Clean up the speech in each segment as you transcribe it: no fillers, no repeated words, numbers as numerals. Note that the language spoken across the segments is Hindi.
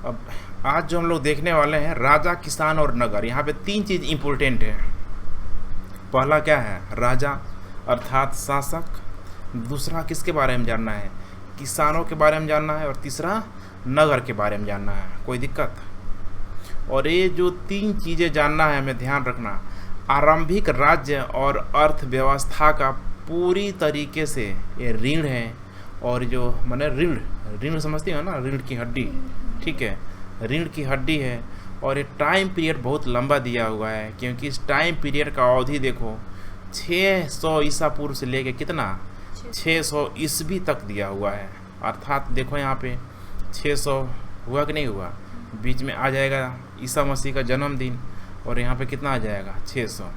अब आज जो हम लोग देखने वाले हैं राजा, किसान और नगर, यहाँ पे तीन चीज़ इम्पोर्टेंट है। पहला क्या है? राजा अर्थात शासक। दूसरा किसके बारे में जानना है? किसानों के बारे में जानना है। और तीसरा नगर के बारे में जानना है। कोई दिक्कत? और ये जो तीन चीज़ें जानना है, हमें ध्यान रखना, आरंभिक राज्य और अर्थव्यवस्था का पूरी तरीके से ये रीढ़ है। और जो माने रीढ़, रीढ़ समझती हो ना, रीढ़ की हड्डी, ठीक है, रीढ़ की हड्डी है। और ये टाइम पीरियड बहुत लंबा दिया हुआ है, क्योंकि इस टाइम पीरियड का अवधि देखो 600 ईसा पूर्व से लेके कितना 600 ईस्वी तक दिया हुआ है। अर्थात देखो यहाँ पे 600 हुआ कि नहीं हुआ, बीच में आ जाएगा ईसा मसीह का जन्मदिन, और यहाँ पे कितना आ जाएगा 600।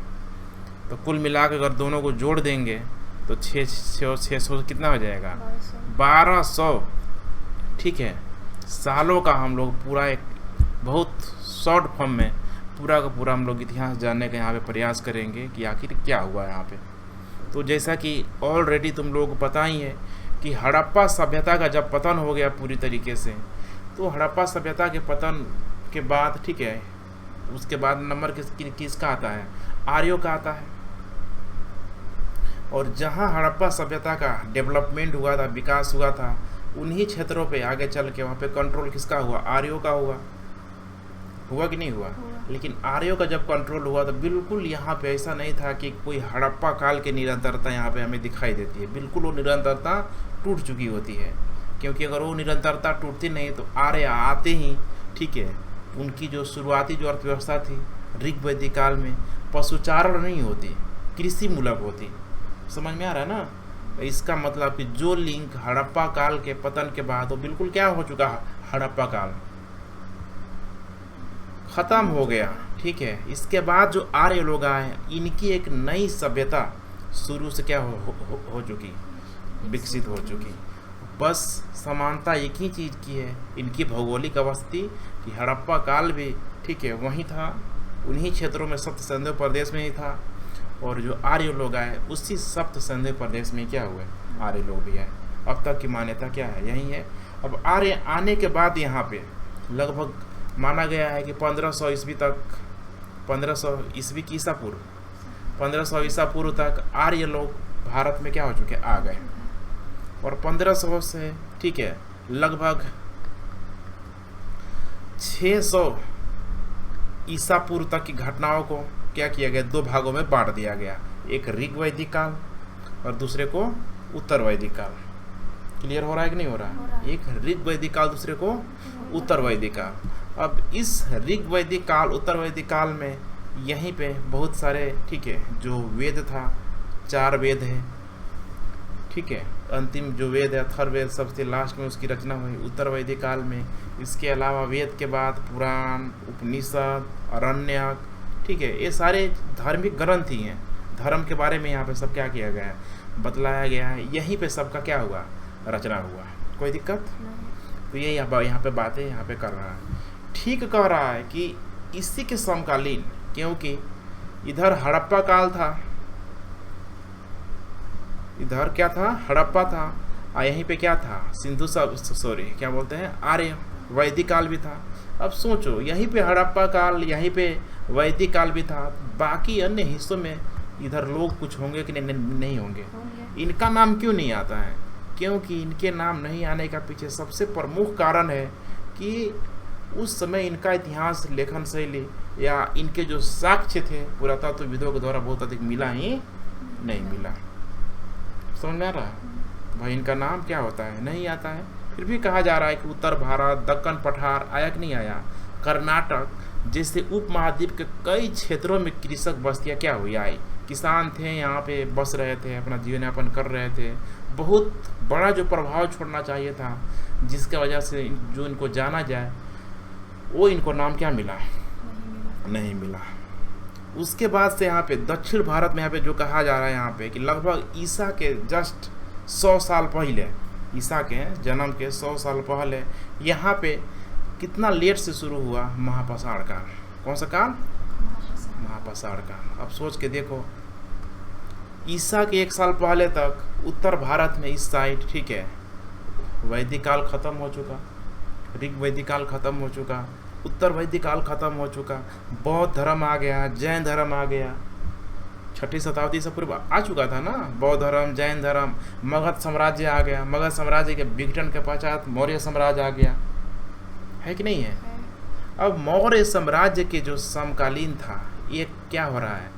तो कुल मिला के अगर दोनों को जोड़ देंगे तो 600 कितना हो जाएगा 1200, ठीक है। सालों का हम लोग पूरा एक बहुत शॉर्ट फॉर्म में पूरा का पूरा हम लोग इतिहास जानने का यहाँ पे प्रयास करेंगे कि आखिर क्या हुआ है यहाँ पे। तो जैसा कि ऑलरेडी तुम लोगों को पता ही है कि हड़प्पा सभ्यता का जब पतन हो गया पूरी तरीके से, तो हड़प्पा सभ्यता के पतन के बाद, ठीक है, उसके बाद नंबर किसका आता है? आर्यों का आता है। और जहाँ हड़प्पा सभ्यता का डेवलपमेंट हुआ था, विकास हुआ था, उन्हीं क्षेत्रों पे आगे चल के वहाँ पे कंट्रोल किसका हुआ? आर्यों का हुआ कि नहीं हुआ? लेकिन आर्यों का जब कंट्रोल हुआ तो बिल्कुल यहाँ पे ऐसा नहीं था कि कोई हड़प्पा काल की निरंतरता यहाँ पे हमें दिखाई देती है। बिल्कुल वो निरंतरता टूट चुकी होती है, क्योंकि अगर वो निरंतरता टूटती नहीं तो आर्य आते ही, ठीक है, उनकी जो शुरुआती जो अर्थव्यवस्था थी ऋग वैदिक काल में पशुचारण नहीं होती, कृषि मूलक होती। समझ में आ रहा है ना? इसका मतलब कि जो लिंक हड़प्पा काल के पतन के बाद वो बिल्कुल क्या हो चुका, हड़प्पा काल खत्म हो गया, ठीक है। इसके बाद जो आर्य लोग आए, इनकी एक नई सभ्यता शुरू से क्या हो चुकी, विकसित हो चुकी। बस समानता एक ही चीज़ की है, इनकी भौगोलिक अवस्थी, कि हड़प्पा काल भी, ठीक है, वहीं था, उन्हीं क्षेत्रों में सप्त सिंधु प्रदेश में ही था। और जो आर्य लोग आए उसी सप्त सिंधु प्रदेश में क्या हुए, आर्य लोग भी आए। अब तक की मान्यता क्या है, यही है। अब आर्य आने के बाद यहाँ पे लगभग माना गया है कि 1500 ईस्वी तक, 1500 ईस्वी की ईसा पूर्व, 1500 ईसा पूर्व तक आर्य लोग भारत में क्या हो चुके, आ गए। और 1500 से, ठीक है, लगभग 600 ईसा पूर्व तक की घटनाओं को क्या किया गया, दो भागों में बांट दिया गया। एक ऋग वैदिक काल और दूसरे को उत्तर वैदिक काल। क्लियर हो रहा है कि नहीं हो रहा? एक ऋग वैदिक काल, दूसरे को उत्तर वैदिक काल। अब इस ऋग वैदिक काल, उत्तर वैदिक काल में यहीं पे बहुत सारे, ठीक है, जो वेद था, 4 वेद है, ठीक है, अंतिम जो वेद है अथर्ववेद सबसे लास्ट में उसकी रचना हुई उत्तर वैदिक काल में। इसके अलावा वेद के बाद पुराण, उपनिषद, अरण्यक, ठीक है, ये सारे धार्मिक ग्रंथ ही हैं। धर्म के बारे में यहाँ पे सब क्या किया गया है, बतलाया गया है। यहीं पे सबका क्या हुआ, रचना हुआ। कोई दिक्कत? तो ये यहाँ पे बातें यहाँ पे कर रहा है, ठीक कह रहा है कि इसी के समकालीन, क्योंकि इधर हड़प्पा काल था, इधर क्या था, हड़प्पा था, और यहीं पे क्या था, सिंधु क्या बोलते हैं, आर्य वैदिक काल भी था। अब सोचो, यहीं पे हड़प्पा काल, यहीं पे वैदिक काल भी था, बाकी अन्य हिस्सों में इधर लोग कुछ होंगे कि नहीं होंगे? इनका नाम क्यों नहीं आता है? क्योंकि इनके नाम नहीं आने का पीछे सबसे प्रमुख कारण है कि उस समय इनका इतिहास लेखन शैली या इनके जो साक्ष्य थे पुरातत्वविदों के द्वारा बहुत अधिक मिला ही नहीं मिला। समझ में आ रहा है भाई? इनका नाम क्या होता है, नहीं आता है। फिर भी कहा जा रहा है कि उत्तर भारत, दक्कन पठार आया कि नहीं आया, कर्नाटक जैसे उपमहाद्वीप के कई क्षेत्रों में कृषक बस्तियाँ क्या हुई, आई, किसान थे, यहाँ पे बस रहे थे, अपना जीवन यापन कर रहे थे। बहुत बड़ा जो प्रभाव छोड़ना चाहिए था, जिसके वजह से जो इनको जाना जाए, वो इनको नाम क्या मिला, नहीं मिला। उसके बाद से यहाँ पे दक्षिण भारत में यहाँ पे जो कहा जा रहा है यहाँ पे कि लगभग ईसा के जस्ट 100 साल पहले, ईसा के जन्म के 100 साल पहले यहाँ पे कितना लेट से शुरू हुआ, महापाषाण काल। कौन सा काल? महापाषाण काल। अब सोच के देखो, ईसा के 1 साल पहले तक उत्तर भारत में इस साइड, ठीक है, वैदिक काल खत्म हो चुका, ऋग वैदिक काल खत्म हो चुका, उत्तर वैदिक काल खत्म हो चुका, बौद्ध धर्म आ गया, जैन धर्म आ गया, 6ठी शताब्दी से पूर्व आ चुका था ना। बौद्ध धर्म, जैन धर्म, मगध साम्राज्य आ गया, मगध साम्राज्य के विघटन के पश्चात मौर्य साम्राज्य आ गया, है कि नहीं है। अब मौर्य साम्राज्य के जो समकालीन था, ये क्या हो रहा है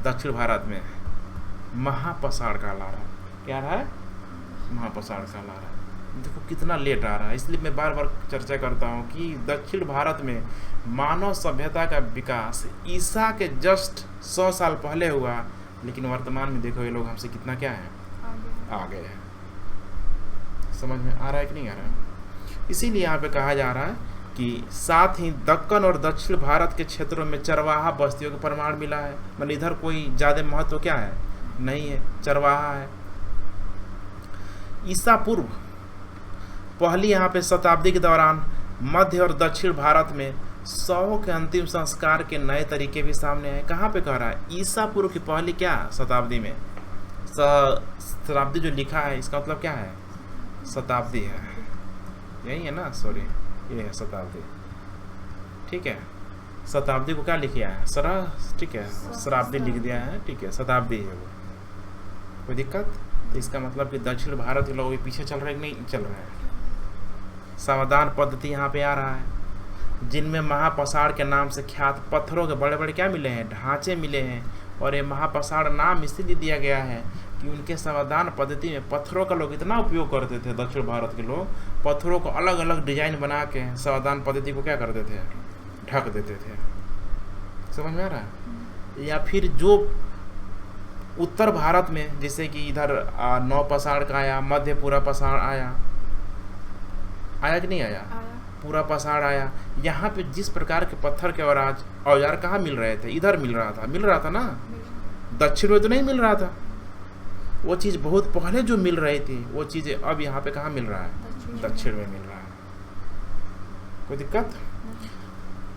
दक्षिण भारत में, महापसार काल आ रहा है। क्या रहा है, महापसार काल आ रहा है। देखो कितना लेट आ रहा है, इसलिए मैं बार बार चर्चा करता हूँ कि दक्षिण भारत में मानव सभ्यता का विकास ईसा के जस्ट 100 साल पहले हुआ, लेकिन वर्तमान में देखो ये लोग हमसे कितना क्या है, आगे है। समझ में आ रहा है कि नहीं आ रहा है। इसीलिए यहाँ पे कहा जा रहा है कि साथ ही दक्कन और दक्षिण भारत के क्षेत्रों में चरवाहा बस्तियों का प्रमाण मिला है। मतलब इधर कोई ज़्यादा महत्व क्या है, नहीं है, चरवाहा है। ईसा पूर्व पहली यहाँ पे शताब्दी के दौरान मध्य और दक्षिण भारत में 100 के अंतिम संस्कार के नए तरीके भी सामने आए। कहाँ पे कह रहा है, ईसा पूर्व की पहली क्या शताब्दी में, शताब्दी जो लिखा है इसका मतलब क्या है, शताब्दी है, यही है ना, सॉरी ये है शताब्दी, ठीक है। शताब्दी को क्या लिख दिया है, ठीक है, शताब्दी लिख दिया है, ठीक है, शताब्दी है वो, कोई दिक्कत। तो इसका मतलब कि दक्षिण भारत के लोग भी पीछे चल रहे हैं कि नहीं चल रहे हैं। समाधान पद्धति यहाँ पे आ रहा है, जिनमें महापसाड़ के नाम से ख्यात पत्थरों के बड़े बड़े क्या मिले हैं, ढांचे मिले हैं। और ये महापसाड़ नाम इसलिए दिया गया है कि उनके समाधान पद्धति में पत्थरों का लोग इतना उपयोग करते थे, दक्षिण भारत के लोग पत्थरों को अलग अलग डिजाइन बना के समाधान पद्धति को क्या करते थे, ढक देते थे। समझ में आ रहा है। या फिर जो उत्तर भारत में जैसे कि इधर 9 पसाड़ का आया, मध्य पूरा पसाड़ आया, आया कि नहीं आया, पूरा पसाड़ आया। यहाँ पे जिस प्रकार के पत्थर के औजार कहाँ मिल रहे थे, इधर मिल रहा था ना, दक्षिण में तो नहीं मिल रहा था। वो चीज़ बहुत पहले जो मिल रही थी वो चीज़ें अब यहाँ पे कहाँ मिल रहा है, दक्षिण में मिल रहा है। कोई दिक्कत।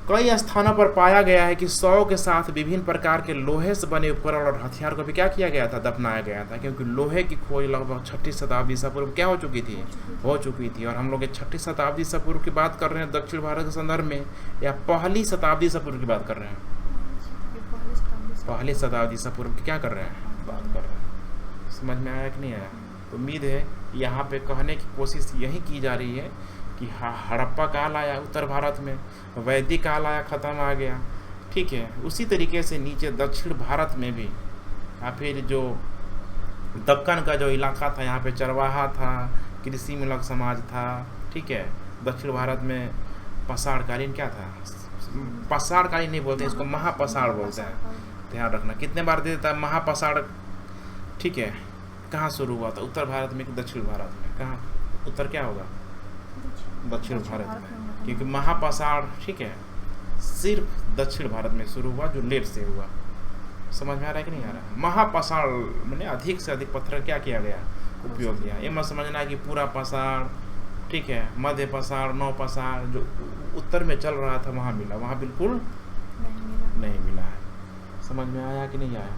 कई स्थानों पर पाया गया है कि 100 के साथ विभिन्न प्रकार के लोहे से बने उपकरण और हथियार को भी क्या किया गया था, दफनाया गया था, क्योंकि लोहे की खोज लगभग 6ठी शताब्दी ईसा पूर्व क्या हो चुकी थी। और हम लोग 6ठी शताब्दी ईसा पूर्व की बात कर रहे हैं दक्षिण भारत के संदर्भ में, या पहली शताब्दी ईसा पूर्व की बात कर रहे हैं, पहली शताब्दी ईसा पूर्व की क्या कर रहे हैं, बात कर रहे हैं। समझ में आया कि नहीं आया। तो उम्मीद है यहाँ पे कहने की कोशिश यही की जा रही है कि हड़प्पा काल आया उत्तर भारत में, वैदिक काल आया, ख़त्म आ गया, ठीक है। उसी तरीके से नीचे दक्षिण भारत में भी, या फिर जो दक्कन का जो इलाका था यहाँ पे चरवाहा था, कृषि मूलक समाज था, ठीक है। दक्षिण भारत में पसाड़कालीन क्या था, पसाड़कालीन नहीं बोलते इसको, महापसाड़ बोलते हैं। ध्यान रखना कितने बार दे देता है महापसाड़, ठीक है। कहाँ शुरू हुआ था, उत्तर भारत में कि दक्षिण भारत में, कहाँ उत्तर क्या होगा, दक्षिण भारत में, क्योंकि महापसाड़, ठीक है, सिर्फ दक्षिण भारत में शुरू हुआ जो लेट से हुआ। समझ में आ रहा है कि नहीं आ रहा है। महापसाड़ मैंने अधिक से अधिक पत्थर क्या किया गया, उपयोग किया। ये मत समझना कि पूरा पसाड़, ठीक है, मध्य पसाड़, 9 पसाड़ जो उत्तर में चल रहा था वहाँ मिला, वहाँ बिल्कुल नहीं मिला है। समझ में आया कि नहीं आया।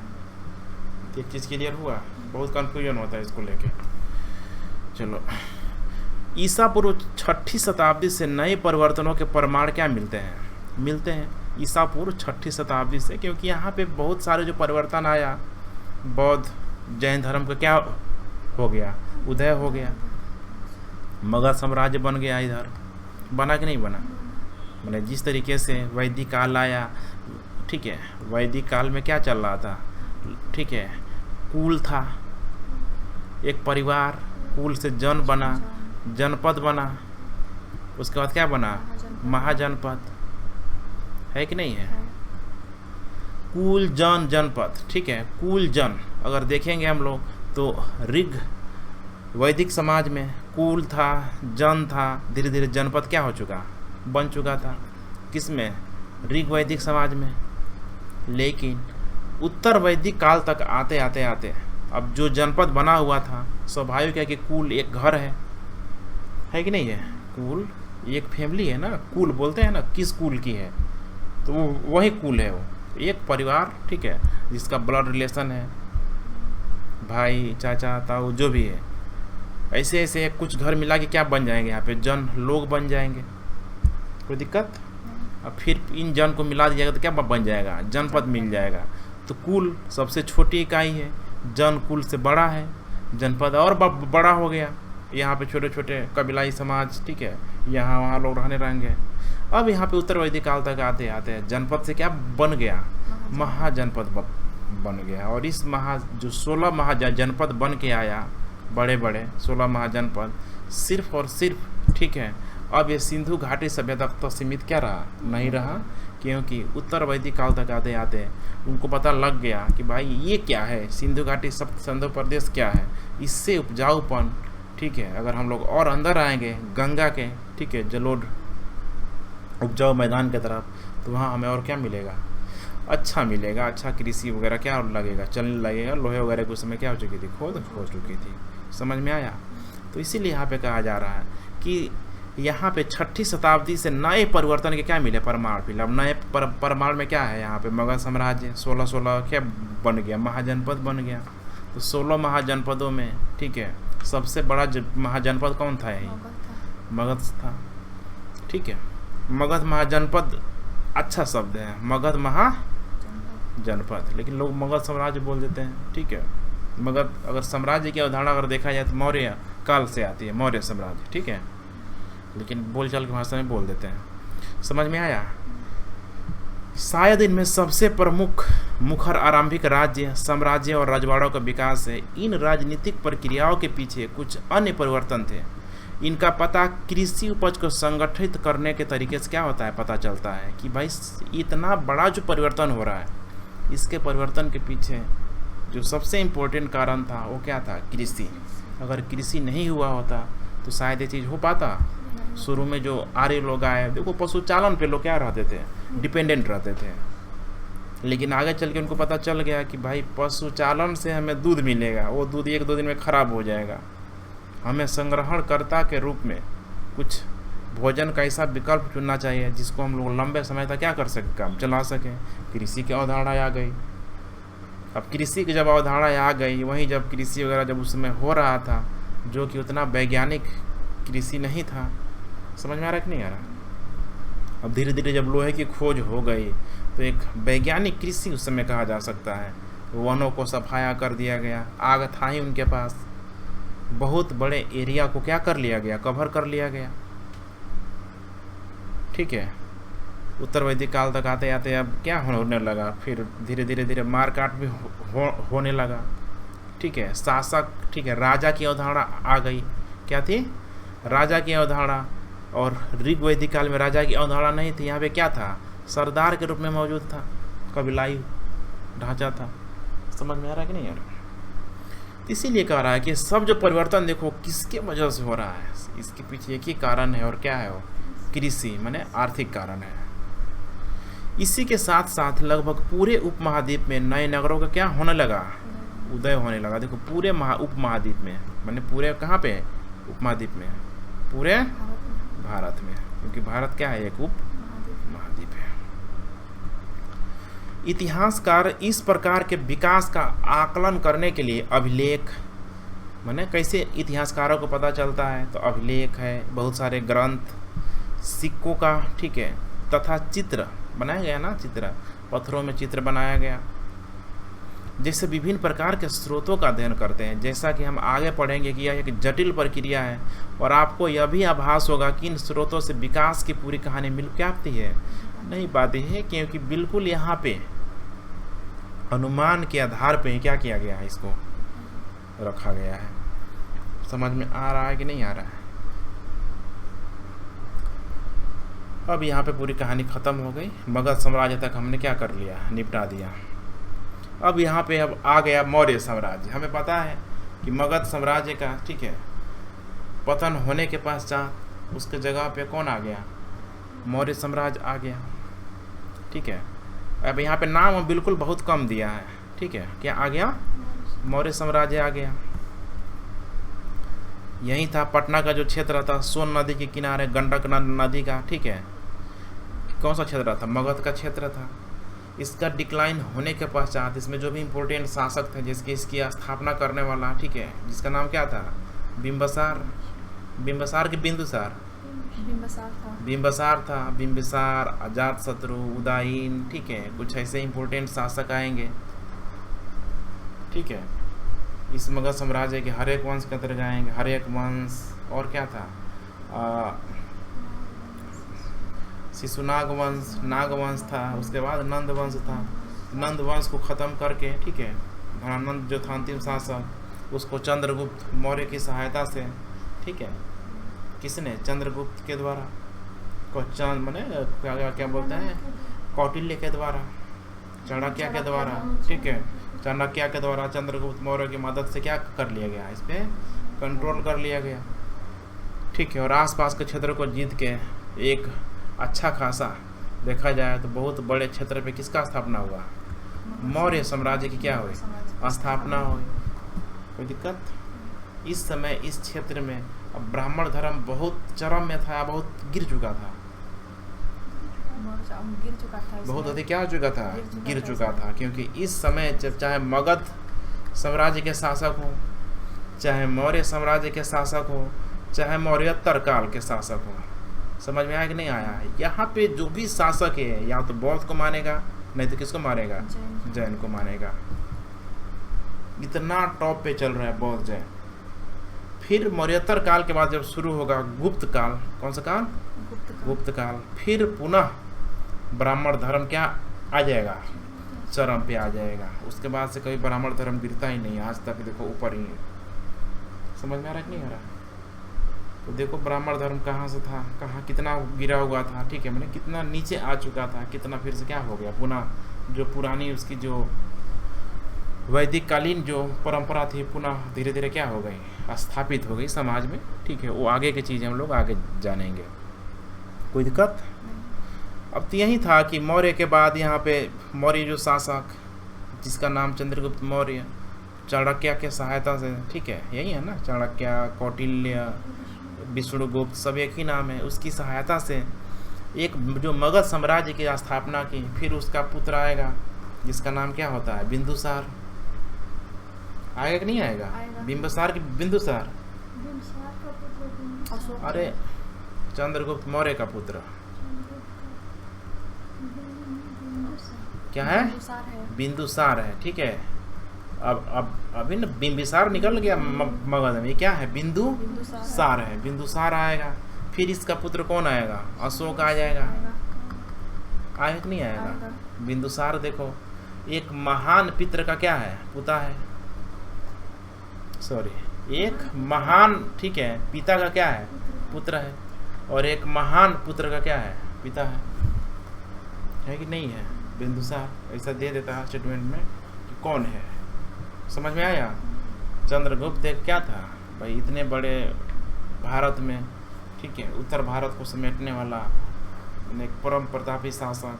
एक चीज़ क्लियर हुआ, बहुत कन्फ्यूजन होता है इसको लेके। चलो, ईसा पूर्व 6ठी शताब्दी से नए परिवर्तनों के प्रमाण क्या मिलते हैं ईसा पूर्व 6ठी शताब्दी से, क्योंकि यहाँ पे बहुत सारे जो परिवर्तन आया, बौद्ध जैन धर्म का क्या हो गया, उदय हो गया, मगध साम्राज्य बन गया, इधर बना कि नहीं बना। मैंने जिस तरीके से वैदिक काल आया, ठीक है, वैदिक काल में क्या चल रहा था, ठीक है, कुल था, एक परिवार, कुल से जन बना, जनपद बना, उसके बाद क्या बना, महाजनपद, है कि नहीं है। कुल जन जनपद, ठीक है, कुल जन अगर देखेंगे हम लोग तो ऋग वैदिक समाज में कुल था, जन था, धीरे धीरे जनपद क्या हो चुका, बन चुका था, किसमें, ऋग वैदिक समाज में। लेकिन उत्तर वैदिक काल तक आते आते अब जो जनपद बना हुआ था, स्वाभाविक है कि कुल एक घर है कि नहीं है, कुल एक फैमिली है ना, कुल बोलते हैं ना, किस कुल की है, तो वो वही कुल है, वो एक परिवार, ठीक है, जिसका ब्लड रिलेशन है, भाई चाचा ताऊ जो भी है। ऐसे ऐसे कुछ घर मिला के क्या बन जाएंगे, यहाँ पे जन लोग बन जाएंगे। कोई दिक्कत। अब फिर इन जन को मिला दिया जाएगा तो क्या बन जाएगा, जनपद मिल जाएगा। तो कुल सबसे छोटी इकाई है, जन कुल से बड़ा है, जनपद और बड़ा हो गया। यहाँ पे छोटे छोटे कबीलाई समाज, ठीक है, यहाँ वहाँ लोग रहने रहेंगे। अब यहाँ पे उत्तर वैदिक काल तक आते आते जनपद से क्या बन गया, महाजनपद बन गया। और इस जो 16 महाजनपद बन के आया, बड़े बड़े 16 महाजनपद, सिर्फ और सिर्फ, ठीक है, अब ये सिंधु घाटी सभ्यता तक तो सीमित क्या रहा, नहीं रहा, क्योंकि उत्तर वैदिक काल तक आते आते उनको पता लग गया कि भाई ये क्या है, सिंधु घाटी सप्त सिंधु प्रदेश क्या है, इससे उपजाऊपन, ठीक है, अगर हम लोग और अंदर आएंगे गंगा के, ठीक है, जलोढ़ उपजाऊ मैदान की तरफ, तो वहाँ हमें और क्या मिलेगा, अच्छा मिलेगा, अच्छा कृषि वगैरह क्या लगेगा, चलने लगेगा। लोहे वगैरह के उस समय क्या हो चुकी थी, खोद हो चुकी थी। समझ में आया। तो इसीलिए यहाँ पे कहा जा रहा है कि यहाँ पे 6ठी शताब्दी से नए परिवर्तन के क्या मिले, प्रमाण मिले। अब नए प्रमाण में क्या है, यहाँ पे मगध साम्राज्य 16 क्या बन गया, महाजनपद बन गया। तो 16 महाजनपदों में, ठीक है, सबसे बड़ा महाजनपद कौन था, यही मगध था, ठीक है। मगध महाजनपद अच्छा शब्द है, मगध महाजनपद, लेकिन लोग मगध साम्राज्य बोल देते हैं, ठीक है। मगध अगर साम्राज्य की अवधारणा अगर देखा जाए तो मौर्य काल से आती है, मौर्य साम्राज्य, ठीक है, लेकिन बोलचाल की भाषा में बोल देते हैं। समझ में आया। शायद इनमें सबसे प्रमुख मुखर आरंभिक राज्य, साम्राज्य और रजवाड़ों का विकास है। इन राजनीतिक प्रक्रियाओं के पीछे कुछ अन्य परिवर्तन थे। इनका पता कृषि उपज को संगठित करने के तरीके से क्या होता है, पता चलता है कि भाई इतना बड़ा जो परिवर्तन हो रहा है, इसके परिवर्तन के पीछे जो सबसे इम्पोर्टेंट कारण था वो क्या था, कृषि। अगर कृषि नहीं हुआ होता तो शायद ये चीज़ हो पाता। शुरू में जो आर्य लोग आए, देखो पशुचालन पे लोग क्या रहते थे, डिपेंडेंट रहते थे, लेकिन आगे चल के उनको पता चल गया कि भाई पशुचालन से हमें दूध मिलेगा, वो दूध 1-2 दिन में खराब हो जाएगा, हमें संग्रहणकर्ता के रूप में कुछ भोजन का ऐसा विकल्प चुनना चाहिए जिसको हम लोग लंबे समय तक क्या कर सकें, काम चला सकें। कृषि की अवधारणा आ गई। अब कृषि की जब अवधारणा आ गई, वहीं जब कृषि वगैरह जब उस समय हो रहा था, जो कि उतना वैज्ञानिक कृषि नहीं था। समझ में आ रहा कि नहीं आ रहा। अब धीरे धीरे जब लोहे की खोज हो गई तो एक वैज्ञानिक कृषि उस समय कहा जा सकता है। वनों को सफाया कर दिया गया, आग था ही उनके पास, बहुत बड़े एरिया को क्या कर लिया गया, कवर कर लिया गया, ठीक है। उत्तर वैदिक काल तक आते आते अब क्या होने लगा, फिर धीरे धीरे धीरे मारकाट भी होने लगा, ठीक है। शासक, ठीक है, राजा की अवधारणा आ गई। क्या थी, राजा की अवधारणा। और ऋग वैदिक काल में राजा की अवधारणा नहीं थी, यहाँ पे क्या था, सरदार के रूप में मौजूद था, कबीलाई ढांचा था। समझ में आ रहा है कि नहीं आ रहा। इसीलिए कह रहा है कि सब जो परिवर्तन देखो किसके वजह से हो रहा है, इसके पीछे एक ही कारण है, और क्या है वो, कृषि, माने आर्थिक कारण है। इसी के साथ साथ लगभग पूरे उपमहाद्वीप में नए नगरों का क्या होने लगा, उदय होने लगा। देखो पूरे उपमहाद्वीप में, माने पूरे कहाँ पे, उपमहाद्वीप में, पूरे भारत में, क्योंकि भारत क्या है, एक उपमहाद्वीप है। इतिहासकार इस प्रकार के विकास का आकलन करने के लिए अभिलेख, माने कैसे इतिहासकारों को पता चलता है, तो अभिलेख है, बहुत सारे ग्रंथ, सिक्कों का, ठीक है, तथा चित्र बनाया गया ना, चित्र, पत्थरों में चित्र बनाया गया, जैसे विभिन्न प्रकार के स्रोतों का अध्ययन करते हैं। जैसा कि हम आगे पढ़ेंगे कि यह एक जटिल प्रक्रिया है, और आपको यह भी आभास होगा कि इन स्रोतों से विकास की पूरी कहानी मिल क्या पाती है, नहीं पाती है, क्योंकि बिल्कुल यहाँ पे अनुमान के आधार पे ही क्या किया गया है, इसको रखा गया है। समझ में आ रहा है कि नहीं आ रहा है। अब यहाँ पे पूरी कहानी खत्म हो गई। मगध साम्राज्य तक हमने क्या कर लिया, निपटा दिया। अब यहाँ पे अब आ गया मौर्य साम्राज्य। हमें पता है कि मगध साम्राज्य का, ठीक है, पतन होने के पश्चात उसके जगह पे कौन आ गया, मौर्य साम्राज्य आ गया, ठीक है। अब यहाँ पे नाम बिल्कुल बहुत कम दिया है, ठीक है, क्या आ गया, मौर्य साम्राज्य आ गया। यही था पटना का जो क्षेत्र था, सोन नदी के किनारे, गंडक नदी का, ठीक है, कौन सा क्षेत्र था, मगध का क्षेत्र था। इसका डिक्लाइन होने के पश्चात इसमें जो भी इम्पोर्टेंट शासक थे, जिसकी इसकी स्थापना करने वाला, ठीक है, जिसका नाम क्या था, बिम्बिसार, बिंबिसार के बिंदुसार? बिंबिसार था। बिंबिसार था। बिंबिसार, अजातशत्रु, उदयन, ठीक है, कुछ ऐसे इंपॉर्टेंट शासक आएंगे, ठीक है। इस मगध साम्राज्य के हर एक वंश के अंतर्गत आएंगे, हर एक वंश। और क्या था? शिशुनाग वंश, नाग वंश था। उसके बाद नंद वंश था। नंद वंश को ख़त्म करके, ठीक है, धनानंद जो था अंतिम शासक, उसको चंद्रगुप्त मौर्य की सहायता से, ठीक है, किसने? चंद्रगुप्त के द्वारा, मैंने क्या बोलते हैं, कौटिल्य के द्वारा, चाणक्य के द्वारा, ठीक है, चाणक्य के द्वारा चंद्रगुप्त मौर्य की मदद से क्या कर लिया गया? इस पर कंट्रोल कर लिया गया, ठीक है। और आसपास के क्षेत्र को जीत के एक अच्छा खासा देखा जाए तो बहुत बड़े क्षेत्र पे किसका स्थापना हुआ? मौर्य साम्राज्य की क्या हुई? स्थापना हुई। कोई दिक्कत? इस समय इस क्षेत्र में अब ब्राह्मण धर्म बहुत चरम में था, बहुत गिर चुका था, बहुत अधिक क्या हो चुका था? गिर चुका था। क्योंकि इस समय जब चाहे मगध साम्राज्य के शासक हो, चाहे मौर्य साम्राज्य के शासक हो, चाहे मौर्योत्तर काल के शासक हो, समझ में आया कि नहीं आया? यहाँ पे जो भी शासक है या तो बौद्ध को मानेगा, नहीं तो किसको मानेगा? जैन को मानेगा। इतना टॉप पे चल रहा है बौद्ध जैन। फिर मौर्योत्तर काल के बाद जब शुरू होगा गुप्त काल, कौन सा काल? गुप्त काल। फिर पुनः ब्राह्मण धर्म क्या आ जाएगा? चरम पे आ जाएगा। उसके बाद से कभी ब्राह्मण धर्म गिरता ही नहीं, आज तक देखो ऊपर ही है। समझ में आ रहा है कि नहीं आ रहा? तो देखो ब्राह्मण धर्म कहाँ से था, कहाँ कितना गिरा हुआ था, ठीक है, मैंने कितना नीचे आ चुका था, कितना फिर से क्या हो गया, पुनः जो पुरानी उसकी जो वैदिक कालीन जो परंपरा थी पुनः धीरे धीरे क्या हो गई? स्थापित हो गई समाज में, ठीक है। वो आगे की चीज़ें हम लोग आगे जानेंगे। कोई दिक्कत? अब तो यही था कि मौर्य के बाद यहाँ पे मौर्य जो शासक जिसका नाम चंद्रगुप्त मौर्य, चाणक्य के सहायता से, ठीक है, यही है ना, चाणक्य, कौटिल्य, विष्णुगुप्त, सब एक ही नाम है, उसकी सहायता से एक जो मगध साम्राज्य की स्थापना की। फिर उसका पुत्र आएगा जिसका नाम क्या होता है? बिंदुसार। आएगा कि नहीं आएगा? बिंबिसार की बिंदुसार? अरे चंद्रगुप्त मौर्य का पुत्र क्या है? बिंदुसार है, ठीक है। अब अभी न बिंबिसार निकल गया मगध में, क्या है? बिंदुसार है। बिंदुसार आएगा। फिर इसका पुत्र कौन आएगा? अशोक आ जाएगा। आएगा कि नहीं आएगा? बिंदुसार देखो एक महान पितर का क्या है? पुता है, सॉरी, एक महान, ठीक है, पिता का क्या है? पुत्र है। और एक महान पुत्र का क्या है? पिता है कि नहीं है? बिंदुसार ऐसा दे देता है स्टेटमेंट में कि कौन है। समझ में आया? चंद्रगुप्त एक क्या था भाई, इतने बड़े भारत में, ठीक है, उत्तर भारत को समेटने वाला एक परम प्रतापी शासक,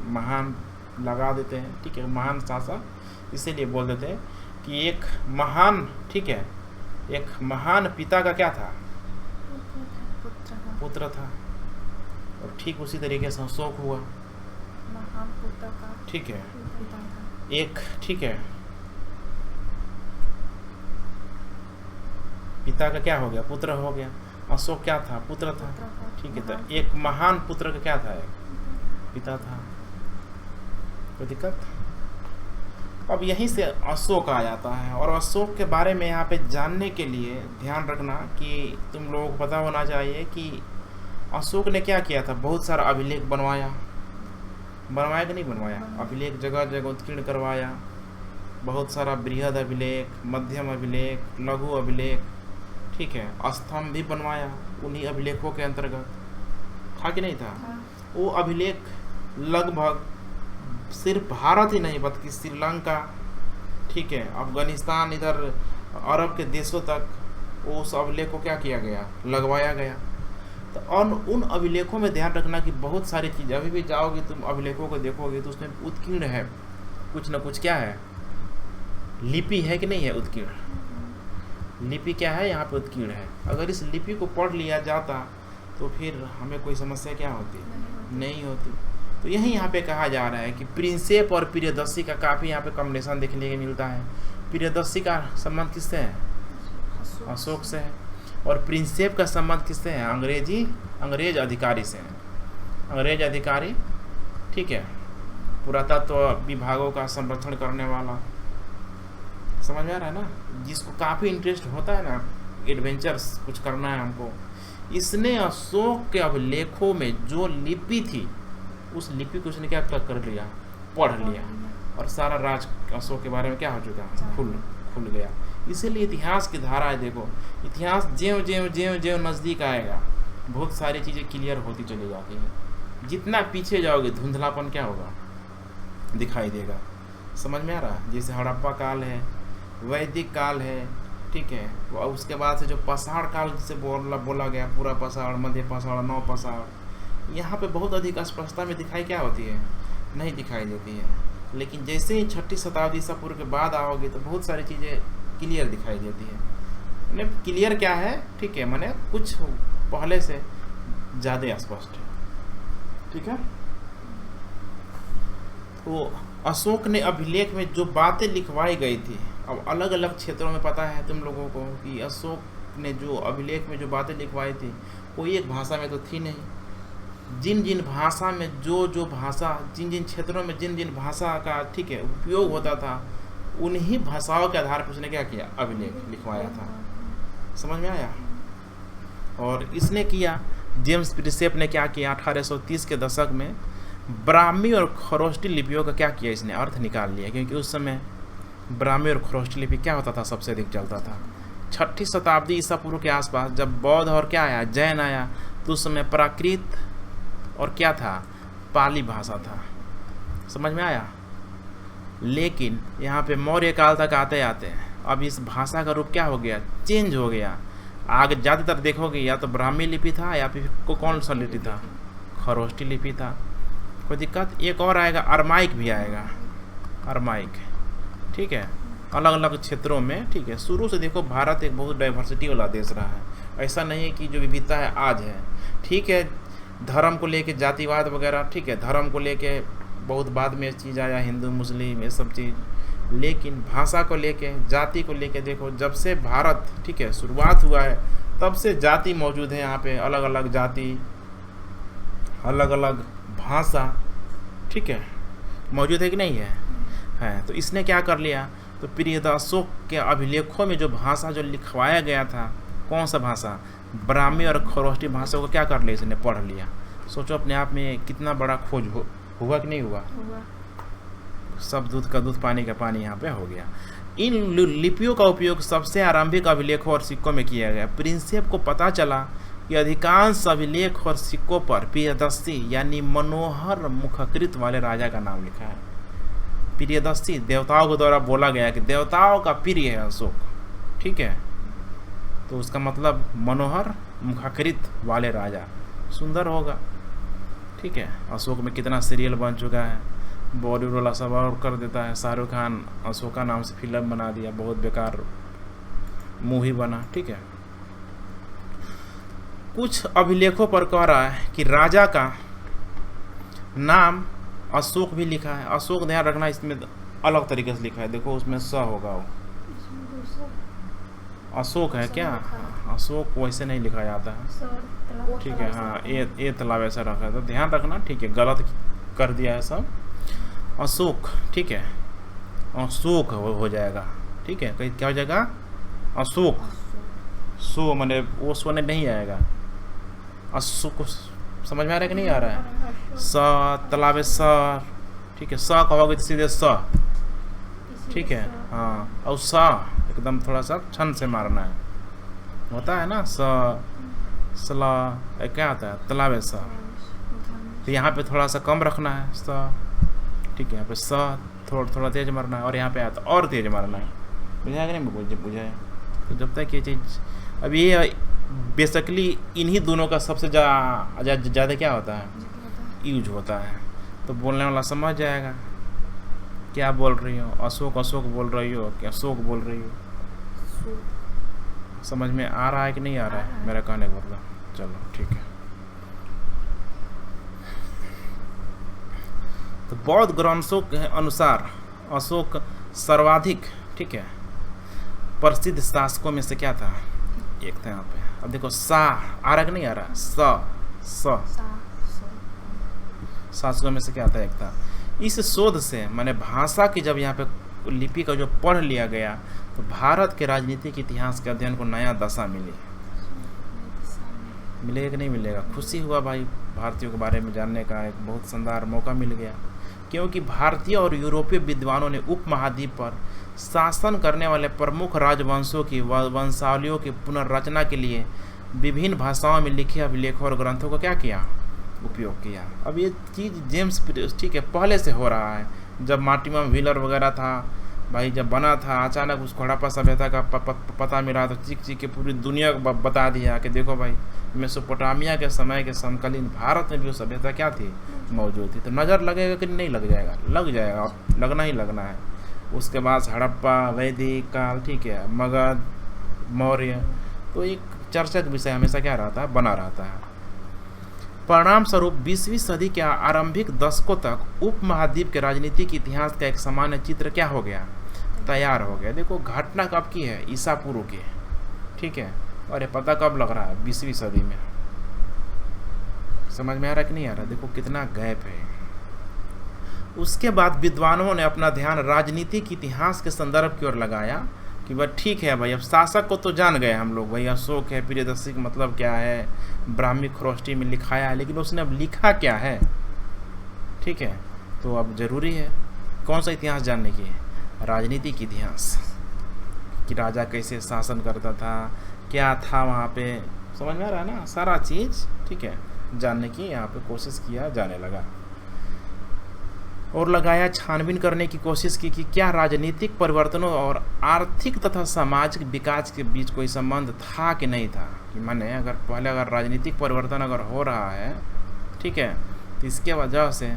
महान लगा देते हैं, ठीक है, महान शासक इसीलिए बोल देते हैं कि एक महान, ठीक है, एक महान पिता का क्या था? पुत्र था। और ठीक उसी तरीके से अशोक हुआ, महान पुत्र का, ठीक है, पिता था। एक, ठीक है, पिता का क्या हो गया? पुत्र हो गया। अशोक क्या था? पुत्र था, ठीक है। तो एक महान पुत्र का क्या था? एक पिता था। कोई दिक्कत? अब यहीं से अशोक आ जाता है। और अशोक के बारे में यहाँ पे जानने के लिए ध्यान रखना कि तुम लोगों को पता होना चाहिए कि अशोक ने क्या किया था। बहुत सारा अभिलेख बनवाया कि नहीं बनवाया? अभिलेख जगह जगह उत्कीर्ण करवाया। बहुत सारा बृहद अभिलेख, मध्यम अभिलेख, लघु अभिलेख, ठीक है, स्तंभ भी बनवाया उन्हीं अभिलेखों के अंतर्गत। था कि नहीं था? वो अभिलेख लगभग सिर्फ भारत ही नहीं बल्कि श्रीलंका, ठीक है, अफगानिस्तान, इधर अरब के देशों तक उस अभिलेख को क्या किया गया? लगवाया गया। तो उन अभिलेखों में ध्यान रखना कि बहुत सारी चीज़, अभी भी जाओगे तुम अभिलेखों को देखोगे तो उसमें उत्कीर्ण है कुछ न कुछ। क्या है? लिपि है कि नहीं है? उत्कीर्ण लिपि क्या है? यहाँ पे उत्कीर्ण है। अगर इस लिपि को पढ़ लिया जाता तो फिर हमें कोई समस्या क्या होती? नहीं होती। तो यही यहाँ पे कहा जा रहा है कि प्रिंसेप और प्रियदर्शी का काफ़ी यहाँ पे कॉम्बिनेशन देखने को मिलता है। प्रियदर्शी का संबंध किससे है? अशोक से है। और प्रिंसेप का संबंध किससे है? अंग्रेज अधिकारी से है। अंग्रेज अधिकारी, ठीक है, पुरातत्व विभागों का संरक्षण करने वाला, समझ में आ रहा है ना, जिसको काफ़ी इंटरेस्ट होता है ना, एडवेंचर्स कुछ करना है हमको। इसने अशोक के अभिलेखों में जो लिपि थी, उस लिपि को उसने क्या कर लिया? पढ़ लिया, और सारा राज अशोक के बारे में क्या हो चुका? खुल गया। इसीलिए इतिहास की धारा है, देखो इतिहास ज्यों ज्यों ज्यों ज्यों नज़दीक आएगा बहुत सारी चीज़ें क्लियर होती चली जाती हैं। जितना पीछे जाओगे धुंधलापन क्या होगा? दिखाई देगा। समझ में आ रहा है? जैसे हड़प्पा काल है, वैदिक काल है, ठीक है, और उसके बाद से जो पाषाण काल जिसे बोला गया, पूरा पाषाण, मध्य पाषाण, नव पाषाण, यहाँ पे बहुत अधिक स्पष्टता में दिखाई क्या होती है? नहीं दिखाई देती है। लेकिन जैसे ही 6ठी शताब्दी ईसा पूर्व के बाद आओगे तो बहुत सारी चीज़ें क्लियर दिखाई देती है। मैंने क्लियर क्या है, ठीक है, मैंने कुछ पहले से ज़्यादा स्पष्ट है, ठीक है। तो अशोक ने अभिलेख में जो बातें लिखवाई गई थी, अब अलग अलग क्षेत्रों में पता है तुम लोगों को कि अशोक ने जो अभिलेख में जो बातें लिखवाई थी कोई एक भाषा में तो थी नहीं। जिन जिन भाषा में जो भाषा, जिन जिन क्षेत्रों में जिन जिन भाषा का, ठीक है, उपयोग होता था, उन्हीं भाषाओं के आधार पर उसने क्या किया? अभिलेख लिखवाया था। समझ में आया? और इसने किया, जेम्स प्रिंसेप ने क्या किया? 1830 के दशक में ब्राह्मी और खरोष्टी लिपियों का क्या किया? इसने अर्थ निकाल लिया, क्योंकि उस समय ब्राह्मी और खरोष्टी लिपि क्या होता था? सबसे अधिक चलता था। 6ठी शताब्दी ईसा पूर्व के आसपास जब बौद्ध और क्या आया? जैन आया, तो उस समय प्राकृत और क्या था? पाली भाषा था। समझ में आया? लेकिन यहाँ पे मौर्य काल तक आते आते अब इस भाषा का रूप क्या हो गया? चेंज हो गया। आगे ज़्यादातर देखोगे या तो ब्राह्मी लिपि था या फिर कौन सा लिपि था? खरोष्टी लिपि था। कोई दिक्कत? एक और आएगा, अरमाइक भी आएगा, अरमाइक, ठीक है, अलग अलग क्षेत्रों में, ठीक है। शुरू से देखो भारत एक बहुत डाइवर्सिटी वाला देश रहा है, ऐसा नहीं है कि जो विविधता है आज है, ठीक है। धर्म को लेके जातिवाद वगैरह, ठीक है, धर्म को लेके बहुत बाद में चीज़ आया, हिंदू मुस्लिम ये सब चीज़, लेकिन भाषा को लेके, जाति को लेके देखो जब से भारत, ठीक है, शुरुआत हुआ है तब से जाति मौजूद है यहाँ पे, अलग अलग जाति, अलग अलग भाषा, ठीक है, मौजूद है कि नहीं है? तो इसने क्या कर लिया? तो प्रियदासों के अभिलेखों में जो भाषा जो लिखवाया गया था, कौन सा भाषा? ब्राह्मी और खरोष्टी भाषा को क्या कर लिया? इसने पढ़ लिया। सोचो अपने आप में कितना बड़ा खोज हुआ कि नहीं हुआ? सब दूध का दूध, पानी का पानी यहाँ पे हो गया। इन लिपियों का उपयोग सबसे आरंभिक अभिलेखों और सिक्कों में किया गया। प्रिंसेप को पता चला कि अधिकांश अभिलेख और सिक्कों पर प्रियदर्शी यानी मनोहर मुखाकृत वाले राजा का नाम लिखा है। प्रियदर्शी देवताओं के द्वारा बोला गया कि देवताओं का प्रिय है अशोक, ठीक है, तो उसका मतलब मनोहर मुखाकृत वाले राजा, सुंदर होगा, ठीक है। अशोक में कितना सीरियल बन चुका है, बॉलीवुड वाला सब और कर देता है। शाहरुख खान अशोका नाम से फिल्म बना दिया, बहुत बेकार मूवी बना, ठीक है। कुछ अभिलेखों पर कह रहा है कि राजा का नाम अशोक भी लिखा है। अशोक ध्यान रखना, इसमें अलग तरीके से लिखा है, देखो उसमें स होगा, वो अशोक है क्या? अशोक वैसे नहीं लिखा जाता है, ठीक है। हाँ, ए तालाब ऐसा रखा है, तो ध्यान रखना, ठीक है, गलत कर दिया है सब। अशोक, ठीक है, अशोक हो जाएगा, ठीक है, कहीं क्या हो जाएगा? अशोक, सो मैंने वो सोने नहीं आएगा, अशोक, समझ में आ रहा है कि नहीं आ रहा है? स तालाब स, ठीक है, स कहोगे तो सीधे स, ठीक है, हाँ, और स एकदम थोड़ा सा छन से मारना है, होता है ना, स सला क्या आता है? तालाब स, तो यहाँ पे थोड़ा सा कम रखना है स, ठीक है, यहाँ पे स थोड़ा तेज मारना है, और यहाँ पे आता और तेज मारना है, बुझाया कि नहीं? बुझाया। तो जब तक ये चीज़, अब ये बेसिकली इन्हीं दोनों का सबसे ज़्यादा क्या होता है? यूज होता है, तो बोलने वाला समझ जाएगा क्या बोल रही हो। अशोक अशोक बोल रही हो कि अशोक बोल रही हो? समझ में आ रहा है कि नहीं आ रहा है मेरा कहने का मतलब? चलो ठीक है। तो बौद्ध ग्रंथों के अनुसार अशोक सर्वाधिक, ठीक है, प्रसिद्ध शासकों में से क्या था? एक था यहाँ पे अब देखो सा आ रहा कि नहीं आ रहा, स सा सो शासकों में से क्या आता है, एक था। इस शोध से माने भाषा की जब यहाँ पे लिपि का जो पढ़ लिया गया तो भारत के राजनीतिक इतिहास के अध्ययन को नया दशा मिली। मिलेगा कि नहीं मिलेगा? खुशी हुआ भाई, भारतीयों के बारे में जानने का एक बहुत शानदार मौका मिल गया, क्योंकि भारतीय और यूरोपीय विद्वानों ने उपमहाद्वीप पर शासन करने वाले प्रमुख राजवंशों की वंशावलियों की पुनर्रचना के लिए विभिन्न भाषाओं में लिखे अभिलेखों और ग्रंथों को क्या किया, उपयोग किया। अब ये चीज़ जेम्स ठीक है पहले से हो रहा है। जब मार्टिमम व्हीलर वगैरह था भाई, जब बना था अचानक उसको हड़प्पा सभ्यता का पता मिला तो चीख चीख के पूरी दुनिया को बता दिया कि देखो भाई मेसोपोटामिया के समय के समकालीन भारत में भी वो सभ्यता क्या थी, मौजूद थी। तो नज़र लगेगा कि नहीं लग जाएगा? लग जाएगा, और लगना ही लगना है। उसके बाद हड़प्पा, वैदिक काल, ठीक है, मगध, मौर्य, तो एक चर्चा का विषय हमेशा क्या रहता है, बना रहता है। परिणाम स्वरूप 20वीं सदी के आरंभिक दशकों तक उपमहाद्वीप के राजनीतिक इतिहास का एक सामान्य चित्र क्या हो गया, तैयार हो गया। देखो घटना कब की है, ईसा पूर्व की, ठीक है, और ये पता कब लग रहा है, 20वीं सदी में। समझ में आ रहा कि नहीं आ रहा? देखो कितना गैप है। उसके बाद विद्वानों ने अपना ध्यान राजनीतिक इतिहास के संदर्भ की ओर लगाया कि वह ठीक है भाई, अब शासक को तो जान गए हम लोग भाई, अशोक है, प्रियदर्शी का मतलब क्या है, ब्राह्मी खरोष्टी में लिखाया है, लेकिन उसने अब लिखा क्या है, ठीक है। तो अब जरूरी है कौन सा इतिहास जानने की, राजनीतिक इतिहास, कि राजा कैसे शासन करता था, क्या था वहाँ पे, समझ में आ रहा है ना, सारा चीज़, ठीक है, जानने की यहाँ पे कोशिश किया जाने लगा। और लगाया छानबीन करने की कोशिश की कि क्या राजनीतिक परिवर्तनों और आर्थिक तथा सामाजिक विकास के बीच कोई संबंध था कि नहीं था। कि माने अगर पहले अगर राजनीतिक परिवर्तन अगर हो रहा है, ठीक है, तो इसके वजह से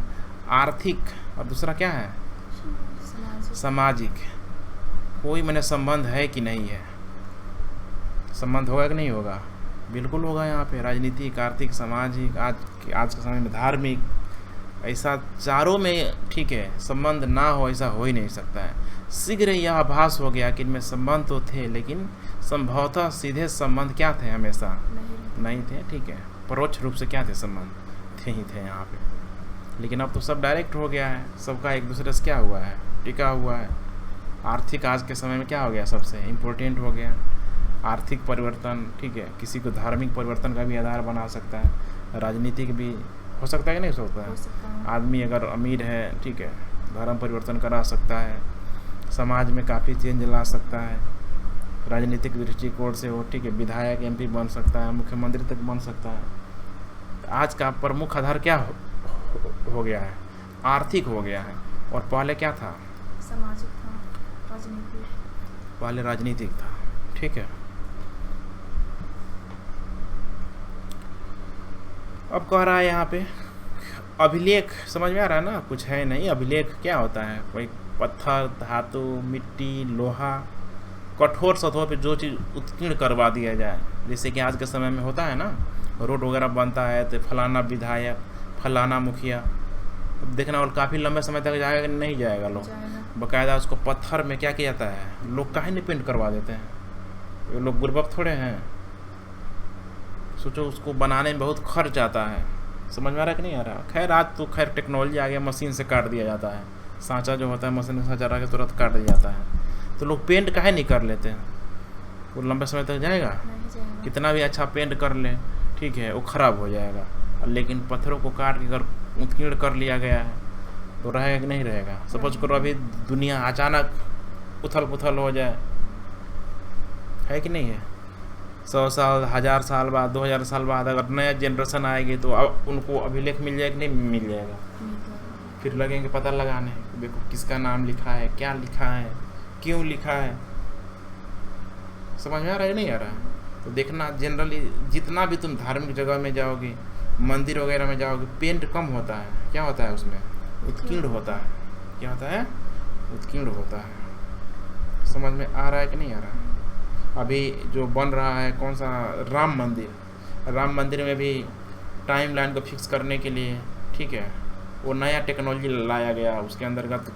आर्थिक और दूसरा क्या है, सामाजिक, कोई मैंने संबंध है कि नहीं है। संबंध होगा कि नहीं होगा? बिल्कुल होगा। यहाँ पे राजनीतिक, आर्थिक, सामाजिक, आज के समय में धार्मिक, ऐसा चारों में, ठीक है, संबंध ना हो ऐसा हो ही नहीं सकता है। शीघ्र यह आभास हो गया कि इनमें संबंध तो थे, लेकिन संभवतः सीधे संबंध क्या थे, हमेशा नहीं थे, ठीक है, परोक्ष रूप से क्या थे, संबंध थे ही थे यहाँ पे। लेकिन अब तो सब डायरेक्ट हो गया है, सबका एक दूसरे से क्या हुआ है, टिका हुआ है। आर्थिक आज के समय में क्या हो गया, सबसे इम्पोर्टेंट हो गया आर्थिक परिवर्तन, ठीक है, किसी को धार्मिक परिवर्तन का भी आधार बना सकता है, राजनीतिक भी हो सकता है कि नहीं हो सकता है। आदमी अगर अमीर है, ठीक है, धर्म परिवर्तन करा सकता है, समाज में काफ़ी चेंज ला सकता है, राजनीतिक दृष्टिकोण से वो, ठीक है, विधायक, एमपी बन सकता है, मुख्यमंत्री तक बन सकता है। आज का प्रमुख आधार क्या हो गया है, आर्थिक हो गया है। और पहले क्या था, सामाजिक था, राजनीतिक, पहले राजनीतिक था, ठीक है। अब कह रहा है यहाँ पे अभिलेख, समझ में आ रहा है ना, कुछ है नहीं। अभिलेख क्या होता है, कोई पत्थर, धातु, मिट्टी, लोहा, कठोर सतहों पे जो चीज़ उत्कीर्ण करवा दिया जाए, जैसे कि आज के समय में होता है ना, रोड वगैरह बनता है तो फलाना विधायक, फलाना मुखिया, अब देखना और काफ़ी लंबे समय तक जाएगा कि नहीं जाएगा, लोग बाकायदा उसको पत्थर में क्या किया जाता है, लोग काहे नहीं पेंट करवा देते हैं, ये लोग बुर्बक थोड़े हैं। सोचो उसको बनाने में बहुत खर्च आता है, समझ में आ रहा है कि नहीं आ रहा। खैर आज तो खैर टेक्नोलॉजी आ गया, मशीन से काट दिया जाता है, सांचा जो होता है मशीन से सांचा रख के तुरंत काट दिया जाता है। तो लोग पेंट काहे नहीं कर लेते हैं, वो लंबे समय तक जाएगा, कितना भी अच्छा पेंट कर ले, ठीक है, वो ख़राब हो जाएगा। लेकिन पत्थरों को काट के अगर उत्कीर्ण कर लिया गया है तो रहेगा कि नहीं रहेगा। सपोज करो अभी दुनिया अचानक उथल पुथल हो जाए, है कि नहीं है, 100 साल, 1000 साल बाद, 2000 साल बाद अगर नया जनरेशन आएगी तो अब उनको अभिलेख मिल जाएगा कि नहीं मिल जाएगा। फिर लगेंगे पता लगाने, देखो किसका नाम लिखा है, क्या लिखा है, क्यों लिखा है, समझ में आ रहा है नहीं आ रहा है। तो देखना जनरली जितना भी तुम धार्मिक जगह में जाओगे, मंदिर वगैरह में जाओगे, पेंट कम होता है, क्या होता है उसमें, उत्कीर्ण होता है। क्या होता है, उत्कीर्ण होता है। समझ में आ रहा है कि नहीं आ रहा है। अभी जो बन रहा है कौन सा, राम मंदिर, राम मंदिर में भी टाइम लाइन को फिक्स करने के लिए, ठीक है, वो नया टेक्नोलॉजी लाया गया उसके अंतर्गत,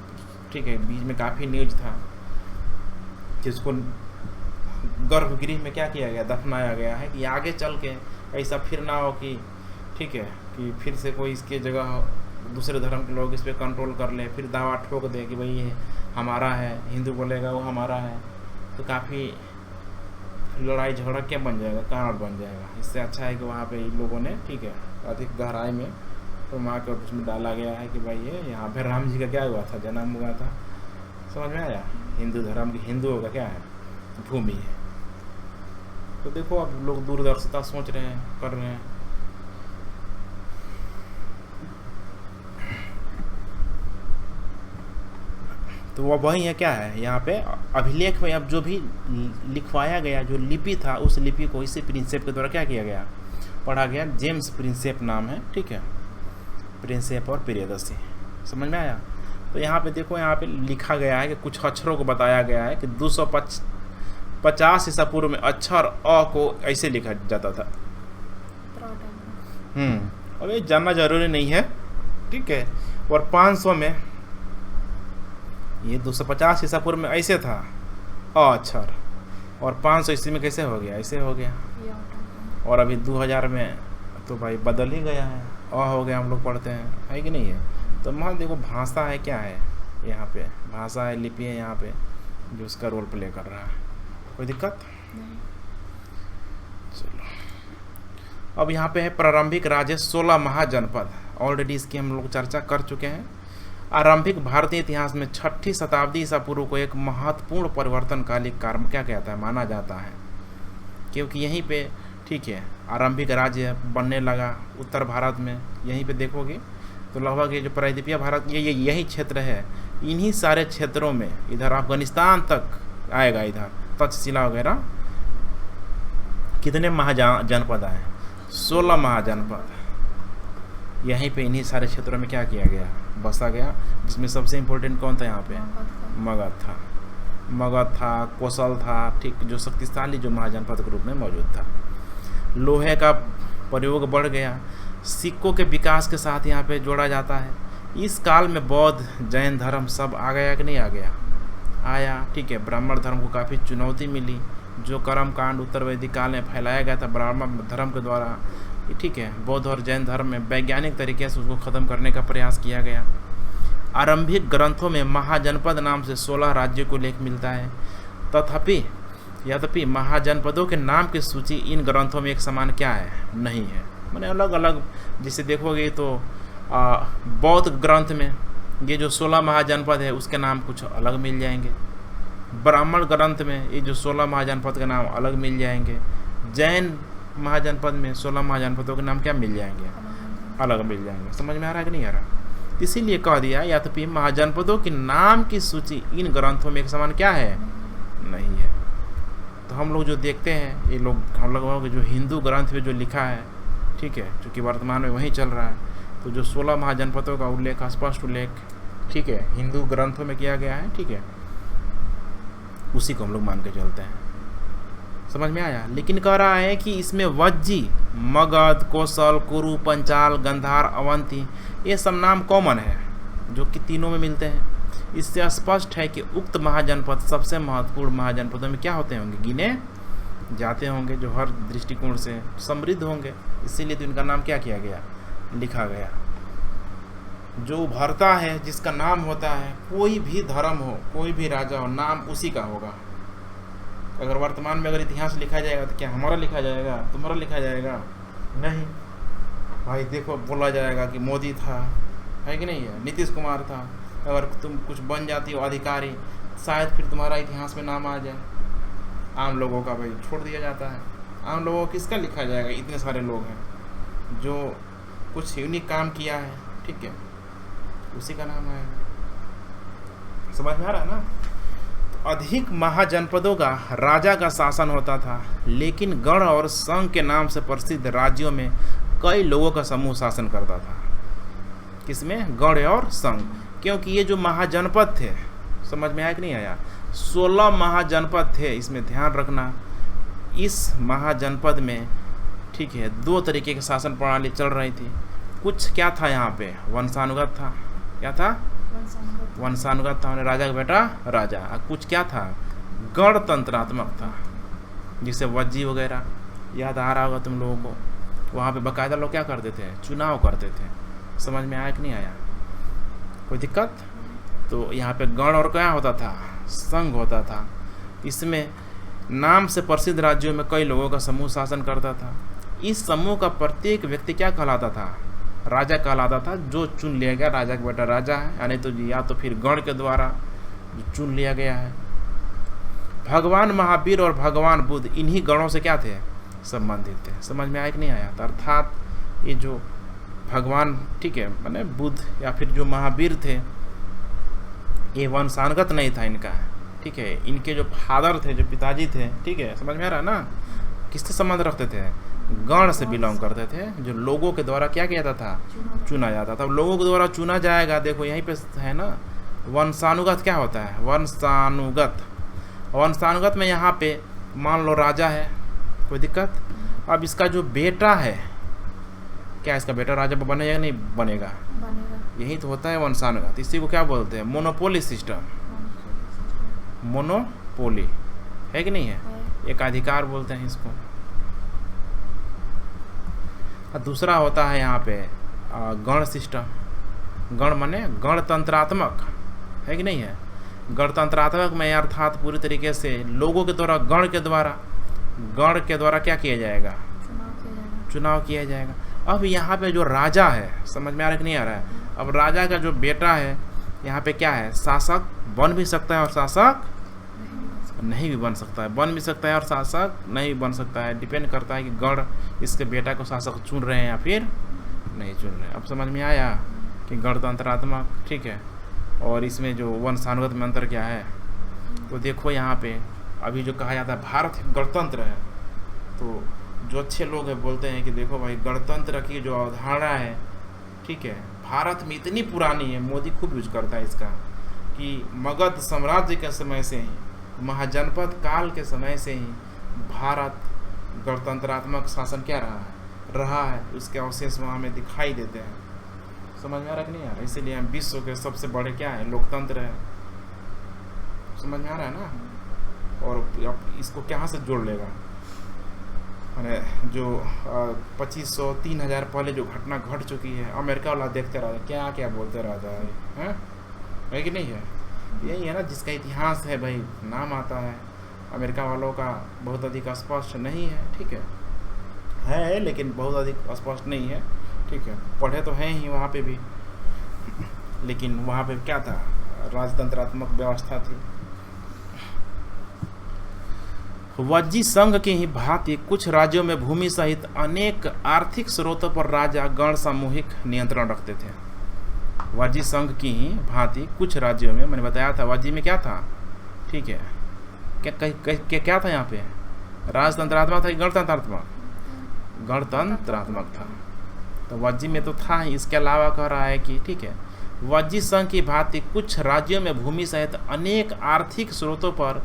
ठीक है। बीच में काफ़ी न्यूज था जिसको गर्भगृह में क्या किया गया, दफनाया गया है कि आगे चल के ऐसा फिर ना हो कि ठीक है कि फिर से कोई इसके जगह दूसरे धर्म के लोग इस पर कंट्रोल कर ले, फिर दावा ठोक दे कि भाई ये हमारा है, हिंदू बोलेगा वो हमारा है, तो काफ़ी लड़ाई झगड़ा क्या बन जाएगा, कारण बन जाएगा। इससे अच्छा है कि वहाँ पे इन लोगों ने ठीक है अधिक गहराई में तो वहाँ के उसमें डाला गया है कि भाई ये यहाँ पे राम जी का क्या हुआ था, जन्म हुआ था। समझ में आया? हिंदू धर्म की हिंदुओं का क्या है, भूमि है। तो देखो अब लोग दूरदर्शिता सोच रहे हैं, कर रहे हैं। तो वह वही है, क्या है यहाँ पे अभिलेख में अब जो भी लिखवाया गया, जो लिपि था, उस लिपि को इसी प्रिंसेप के द्वारा क्या किया गया, पढ़ा गया। जेम्स प्रिंसेप नाम है, ठीक है, प्रिंसेप और प्रियदर्शी। समझ में आया? तो यहाँ पे देखो, यहाँ पे लिखा गया है कि कुछ अक्षरों को बताया गया है कि 250 ईसा पूर्व में अक्षर अ को ऐसे लिखा जाता था। अब ये जानना जरूरी नहीं है, ठीक है। और 500 में ये 250 ईसा पूर्व में ऐसे था अ अक्षर, और 500 ईस्वी में कैसे हो गया, ऐसे हो गया। और अभी 2000 में तो भाई बदल ही गया है, अ हो गया, हम लोग पढ़ते हैं, है कि नहीं है? तो मान देखो भाषा है, क्या है यहाँ पे, भाषा है, लिपि है यहाँ पे जो उसका रोल प्ले कर रहा है। कोई दिक्कत नहीं। चलो अब यहाँ पे है प्रारंभिक राज्य 16 महाजनपद। ऑलरेडी इसकी हम लोग चर्चा कर चुके हैं। आरंभिक भारतीय इतिहास में 6ठी शताब्दी ईसा पूर्व को एक महत्वपूर्ण परिवर्तनकालिक कार्य क्या कहता है, माना जाता है, क्योंकि यहीं पे ठीक है आरंभिक राज्य बनने लगा उत्तर भारत में। यहीं पे देखोगे तो लगभग ये जो प्रायद्वीपीय भारत ये यही क्षेत्र है, इन्हीं सारे क्षेत्रों में, इधर अफगानिस्तान तक आएगा, इधर तक्षशिला वगैरह। कितने महाजनपद आए? 16 महाजनपद। यहीं पे इन्हीं सारे क्षेत्रों में क्या किया गया, बसा गया। जिसमें सबसे इम्पोर्टेंट कौन था यहाँ पे? मगध था, कौशल था, ठीक, जो शक्तिशाली जो महाजनपद के रूप में मौजूद था। लोहे का प्रयोग बढ़ गया। सिक्कों के विकास के साथ यहाँ पे जोड़ा जाता है। इस काल में बौद्ध, जैन धर्म सब आ गया कि नहीं आ गया? आया, ठीक है। ब्राह्मण धर्म को काफ़ी चुनौती मिली। जो कर्म कांड उत्तर वैदिक काल में फैलाया गया था ब्राह्मण धर्म के द्वारा, ठीक है, बौद्ध और जैन धर्म में वैज्ञानिक तरीके से उसको ख़त्म करने का प्रयास किया गया। आरंभिक ग्रंथों में महाजनपद नाम से 16 राज्यों को उल्लेख मिलता है। यद्यपि महाजनपदों के नाम की सूची इन ग्रंथों में एक समान क्या है, नहीं है। मैंने अलग अलग जिसे देखोगे तो बौद्ध ग्रंथ में ये जो 16 महाजनपद है उसके नाम कुछ अलग मिल जाएंगे। ब्राह्मण ग्रंथ में ये जो 16 महाजनपद के नाम अलग मिल जाएंगे। जैन महाजनपद में 16 महाजनपदों के नाम क्या मिल जाएंगे, अलग मिल जाएंगे। समझ में आ रहा है कि नहीं आ रहा? इसीलिए कह दिया यद्यपि महाजनपदों के नाम की सूची इन ग्रंथों में एक समान क्या है, नहीं है। तो हम लोग जो देखते हैं ये लोग, हम लोगों के जो हिंदू ग्रंथ में जो लिखा है, ठीक है, चूँकि वर्तमान में वही चल रहा है, तो जो 16 महाजनपदों का उल्लेख, स्पष्ट उल्लेख, ठीक है, हिंदू ग्रंथों में किया गया है, ठीक है, उसी को हम लोग मान के चलते हैं। समझ में आया? लेकिन कह रहा है कि इसमें वज्जी, मगध, कौशल, कुरु, पंचाल, गंधार, अवंती ये सब नाम कॉमन है जो कि तीनों में मिलते हैं। इससे स्पष्ट है कि उक्त महाजनपद सबसे महत्वपूर्ण महाजनपदों में क्या होते होंगे, गिने जाते होंगे, जो हर दृष्टिकोण से समृद्ध होंगे। इसीलिए तो इनका नाम क्या किया गया, लिखा गया। जो उभरता है, जिसका नाम होता है, कोई भी धर्म हो, कोई भी राजा हो, नाम उसी का होगा। अगर वर्तमान में अगर इतिहास लिखा जाएगा तो क्या हमारा लिखा जाएगा, तुम्हारा लिखा जाएगा? नहीं भाई। देखो बोला जाएगा कि मोदी था, है कि नहीं है, नीतीश कुमार था। अगर तुम कुछ बन जाती हो अधिकारी, शायद फिर तुम्हारा इतिहास में नाम आ जाए। आम लोगों का भाई छोड़ दिया जाता है। आम लोगों को किसका लिखा जाएगा? इतने सारे लोग हैं जो कुछ यूनिक काम किया है, ठीक है, उसी का नाम आएगा। समझ में आ रहा है ना? अधिक महाजनपदों का राजा का शासन होता था, लेकिन गण और संघ के नाम से प्रसिद्ध राज्यों में कई लोगों का समूह शासन करता था। किसमें? गण और संघ। क्योंकि ये जो महाजनपद थे, समझ में आया कि नहीं आया? 16 महाजनपद थे। इसमें ध्यान रखना, इस महाजनपद में, ठीक है, 2 तरीके की शासन प्रणाली चल रही थी। कुछ क्या था यहाँ पे, वंशानुगत था। क्या था? वंशानुगत था, राजा का बेटा राजा। कुछ क्या था, गणतंत्रात्मक था। जिसे वज्जी वगैरह याद आ रहा होगा तुम लोगों को। वहाँ पे बाकायदा लोग क्या करते थे, चुनाव करते थे। समझ में आया कि नहीं आया, कोई दिक्कत? तो यहाँ पे गण और क्या होता था, संघ होता था। इसमें नाम से प्रसिद्ध राज्यों में कई लोगों का समूह शासन करता था। इस समूह का प्रत्येक व्यक्ति क्या कहलाता था, राजा कहलाता था। जो चुन लिया गया राजा का बेटा राजा है, यानी तो या तो फिर गण के द्वारा जो चुन लिया गया है। भगवान महावीर और भगवान बुद्ध इन्हीं गणों से क्या थे, संबंधित थे। समझ में आया कि नहीं आया? तो अर्थात ये जो भगवान, ठीक है, माने बुद्ध या फिर जो महावीर थे, ये वंशानुगत नहीं था इनका, ठीक है। इनके जो फादर थे, जो पिताजी थे, ठीक है, समझ में आ रहा है ना, किससे संबंध रखते थे, गण से बिलोंग करते थे, जो लोगों के द्वारा क्या किया जाता था, चुना जाता था। लोगों के द्वारा चुना जाएगा, देखो यहीं पे है ना, वंशानुगत क्या होता है, वंशानुगत। वंशानुगत में यहाँ पे मान लो राजा है, कोई दिक्कत? अब इसका जो बेटा है, क्या इसका बेटा राजा बनेगा या नहीं बनेगा, यही तो होता है वंशानुगत। इसी को क्या बोलते हैं, मोनोपोली सिस्टम। मोनोपोली है कि नहीं है, एकाधिकार बोलते हैं इसको। और दूसरा होता है यहाँ पे गण सिस्टम। गण माने गणतंत्रात्मक, है कि नहीं है। गणतंत्रात्मक में अर्थात पूरी तरीके से लोगों के द्वारा, गण के द्वारा क्या किया जाएगा, चुनाव किया जाएगा। अब यहाँ पे जो राजा है, समझ में आ रहा है कि नहीं आ रहा है? अब राजा का जो बेटा है, यहाँ पे क्या है, शासक बन भी सकता है और शासक नहीं भी बन सकता है। बन भी सकता है और शासक नहीं बन सकता है। डिपेंड करता है कि गण इसके बेटा को शासक चुन रहे हैं या फिर नहीं चुन रहे हैं। अब समझ में आया कि गणतंत्रात्मक, ठीक है, और इसमें जो वंशानुगत में अंतर क्या है। तो देखो यहाँ पे अभी जो कहा जाता है भारत गणतंत्र है, तो जो अच्छे लोग हैं बोलते हैं कि देखो भाई, गणतंत्र की जो अवधारणा है, ठीक है, भारत में इतनी पुरानी है, मोदी खूब यूज करता है इसका, कि मगध साम्राज्य के समय से ही, महाजनपद काल के समय से ही भारत गणतंत्रात्मक शासन क्या रहा है। उसके अवशेष वहाँ में दिखाई देते हैं। समझ में आ रहा है कि नहीं आ रहा? इसीलिए हम विश्व के सबसे बड़े क्या है, लोकतंत्र है। समझ में आ रहा है ना। और अब इसको कहाँ से जोड़ लेगा, मैंने जो 2500-3000 पहले जो घटना घट चुकी है, अमेरिका वाला देखते रहता, क्या क्या बोलते रहता है कि नहीं है? यही है ना जिसका इतिहास है भाई, नाम आता है। अमेरिका वालों का बहुत अधिक स्पष्ट नहीं है, ठीक है लेकिन बहुत अधिक स्पष्ट नहीं है, ठीक है। पढ़े तो हैं ही वहाँ पे भी, लेकिन वहाँ पे क्या था, राजतंत्रात्मक व्यवस्था थी। वज्जी संघ की ही भांति कुछ राज्यों में भूमि सहित अनेक आर्थिक स्रोतों पर राजा गण सामूहिक नियंत्रण रखते थे। वज्जी संघ की ही भांति कुछ राज्यों में, मैंने बताया था वज्जी में क्या था, ठीक है, क्या था यहाँ पे, राजतंत्रात्मक था कि गणतंत्रात्मक? गणतंत्रात्मक था। तो वज्जी में तो था ही। इसके अलावा कह रहा है कि ठीक है, वज्जी संघ की भांति कुछ राज्यों में भूमि सहित अनेक आर्थिक स्रोतों पर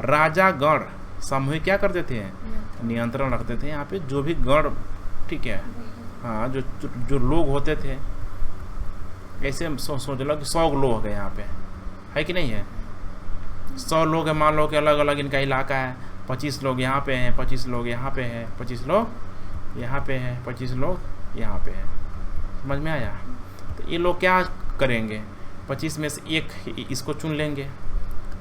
राजा गण सामूहिक क्या करते थे, नियंत्रण रखते थे। यहाँ पे जो भी गण, ठीक है, हाँ, जो लोग होते थे, ऐसे सोच लो कि 100 लोग हो गए यहाँ पे, है कि नहीं है? 100 लोग है, मान लो कि अलग अलग इनका इलाका है, 25 लोग यहाँ पे हैं, 25 लोग यहाँ पे हैं, 25 लोग यहाँ पे हैं, 25 लोग यहाँ पे हैं। समझ में आया? तो ये लोग क्या करेंगे, 25 में से एक इसको चुन लेंगे,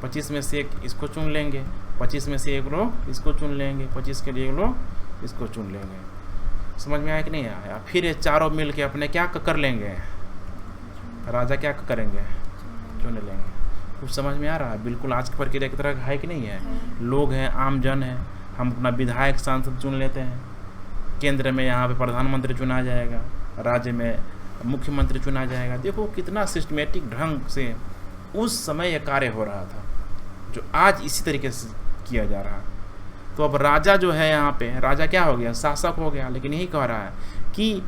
25 में से एक इसको चुन लेंगे, 25 में से एक लोग इसको चुन लेंगे, 25 के लिए एक लोग इसको चुन लेंगे। समझ में आया कि नहीं आया? फिर ये चारों मिल के अपने क्या कर लेंगे, राजा क्या करेंगे, चुन लेंगे। कुछ समझ में आ रहा है? बिल्कुल आज की प्रक्रिया की तरह है कि नहीं है? लोग हैं, आम जन है, हम अपना विधायक सांसद चुन लेते हैं, केंद्र में यहाँ पे प्रधानमंत्री चुना जाएगा, राज्य में मुख्यमंत्री चुना जाएगा। देखो कितना सिस्टमेटिक ढंग से उस समय यह कार्य हो रहा था, जो आज इसी तरीके से किया जा रहा। तो अब राजा जो है यहाँ पे, राजा क्या हो गया, शासक हो गया। लेकिन यही कह रहा है कि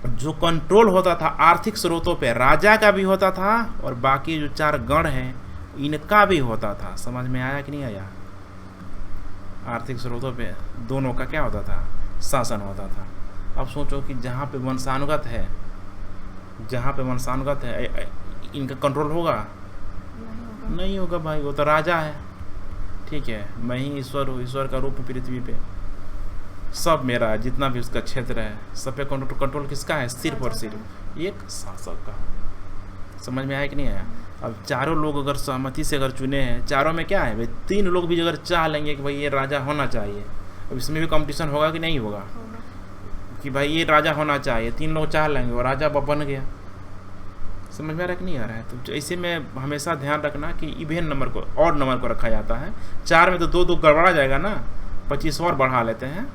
जो कंट्रोल होता था आर्थिक स्रोतों पे, राजा का भी होता था और बाकी जो 4 गण हैं इनका भी होता था। समझ में आया कि नहीं आया? आर्थिक स्रोतों पे दोनों का क्या होता था, शासन होता था। अब सोचो कि जहाँ पे वंशानुगत है, इनका कंट्रोल होगा? नहीं होगा भाई, वो तो राजा है, ठीक है, मैं ही ईश्वर हूँ, ईश्वर का रूप पृथ्वी पे, सब मेरा है, जितना भी उसका क्षेत्र है, सब पे कंट्रोल किसका है? सिर्फ और सिर्फ एक शासक का। समझ में आया कि नहीं आया? अब चारों लोग अगर सहमति से अगर चुने हैं, चारों में क्या है भाई, 3 लोग भी अगर चाह लेंगे कि भाई ये राजा होना चाहिए, अब इसमें भी कंपटीशन होगा कि नहीं होगा कि भाई ये राजा होना चाहिए, 3 लोग चाह लेंगे और राजा बन गया। समझ में आ रहा है कि नहीं आ रहा है? तो ऐसे में हमेशा ध्यान रखना कि इवेन नंबर को और नंबर को रखा जाता है। 4 में तो 2 गड़बड़ा जाएगा ना, 25 और बढ़ा लेते हैं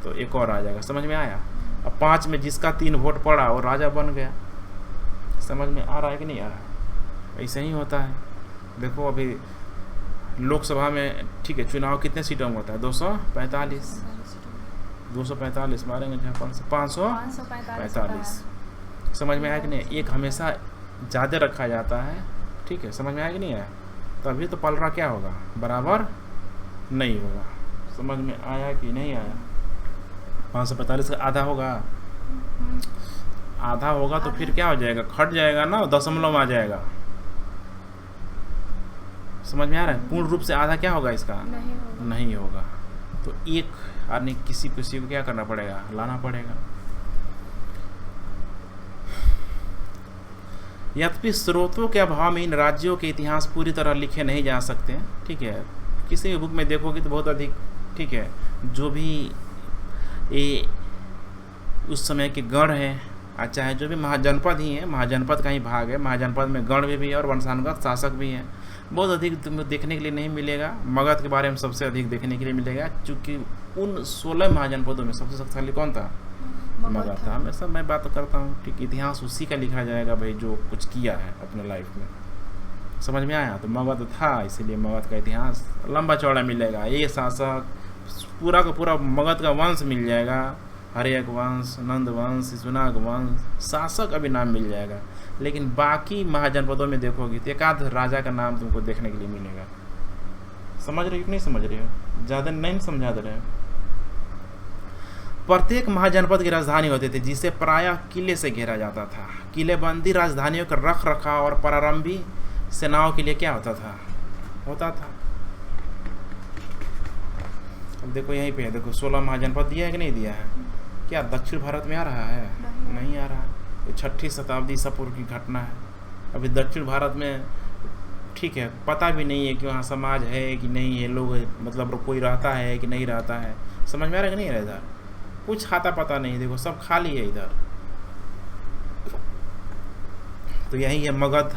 तो एक और आ जाएगा। समझ में आया? अब 5 में जिसका 3 वोट पड़ा वो राजा बन गया। समझ में आ रहा है कि नहीं आ रहा है? ऐसे ही होता है। देखो अभी लोकसभा में, ठीक है, चुनाव कितने सीटों में होता है? 245 245 मारेंगे जहाँ 545। समझ में आया कि नहीं? एक हमेशा ज़्यादा रखा जाता है, ठीक है। समझ में आया कि नहीं आया? तभी तो पलड़ा क्या होगा? बराबर नहीं होगा। समझ में आया कि नहीं आया? 545 का आधा होगा, आधा होगा तो फिर क्या हो जाएगा? खट जाएगा ना, दशमलव में आ जाएगा। समझ में आ रहा है? पूर्ण रूप से आधा क्या होगा इसका? नहीं होगा। तो एक आदमी किसी को क्या करना पड़ेगा? लाना पड़ेगा। यद्यपि स्रोतों के अभाव में इन राज्यों के इतिहास पूरी तरह लिखे नहीं जा सकते, ठीक है। किसी भी बुक में देखोगे तो बहुत अधिक, ठीक है, जो भी ये उस समय के गण हैं, चाहे जो भी महाजनपद ही है, महाजनपद का ही भाग है, महाजनपद में गण भी है और वंशानुगत शासक भी हैं। बहुत अधिक तुम्हें देखने के लिए नहीं मिलेगा। मगध के बारे में सबसे अधिक देखने के लिए मिलेगा, क्योंकि उन 16 महाजनपदों में सबसे शक्तिशाली कौन था? मगध था। हमेशा मैं बात करता हूँ, ठीक, इतिहास उसी का लिखा जाएगा भाई जो कुछ किया है अपने लाइफ में। समझ में आया? तो मगध था, इसीलिए मगध का इतिहास लंबा चौड़ा मिलेगा। ये शासक पूरा का पूरा मगध का वंश मिल जाएगा, हर्यक वंश, नंद वंश, शिशुनाग वंश, शासक अभी नाम मिल जाएगा। लेकिन बाकी महाजनपदों में देखोगे तो एक आध राजा का नाम तुमको देखने के लिए मिलेगा। समझ रहे हो कि नहीं समझ रहे हो? ज़्यादा नहीं समझा दे रहे हो। प्रत्येक महाजनपद की राजधानी होती थी, जिसे प्रायः किले से घेरा जाता था। किलेबंदी राजधानियों का रख रखाव और प्रारंभिक सेनाओं के लिए क्या होता था। अब देखो यहीं पे देखो 16 महाजनपद दिया है कि नहीं दिया है? क्या दक्षिण भारत में आ रहा है? नहीं आ रहा। ये 6ठी शताब्दी ईसा पूर्व की घटना है। अभी दक्षिण भारत में, ठीक है, पता भी नहीं है कि वहाँ समाज है कि नहीं है, लोग मतलब कोई रहता है कि नहीं रहता है। समझ में आ रहा है कि नहीं रहा? इधर कुछ खाता पता नहीं, देखो सब खाली है इधर। तो यही है मगध,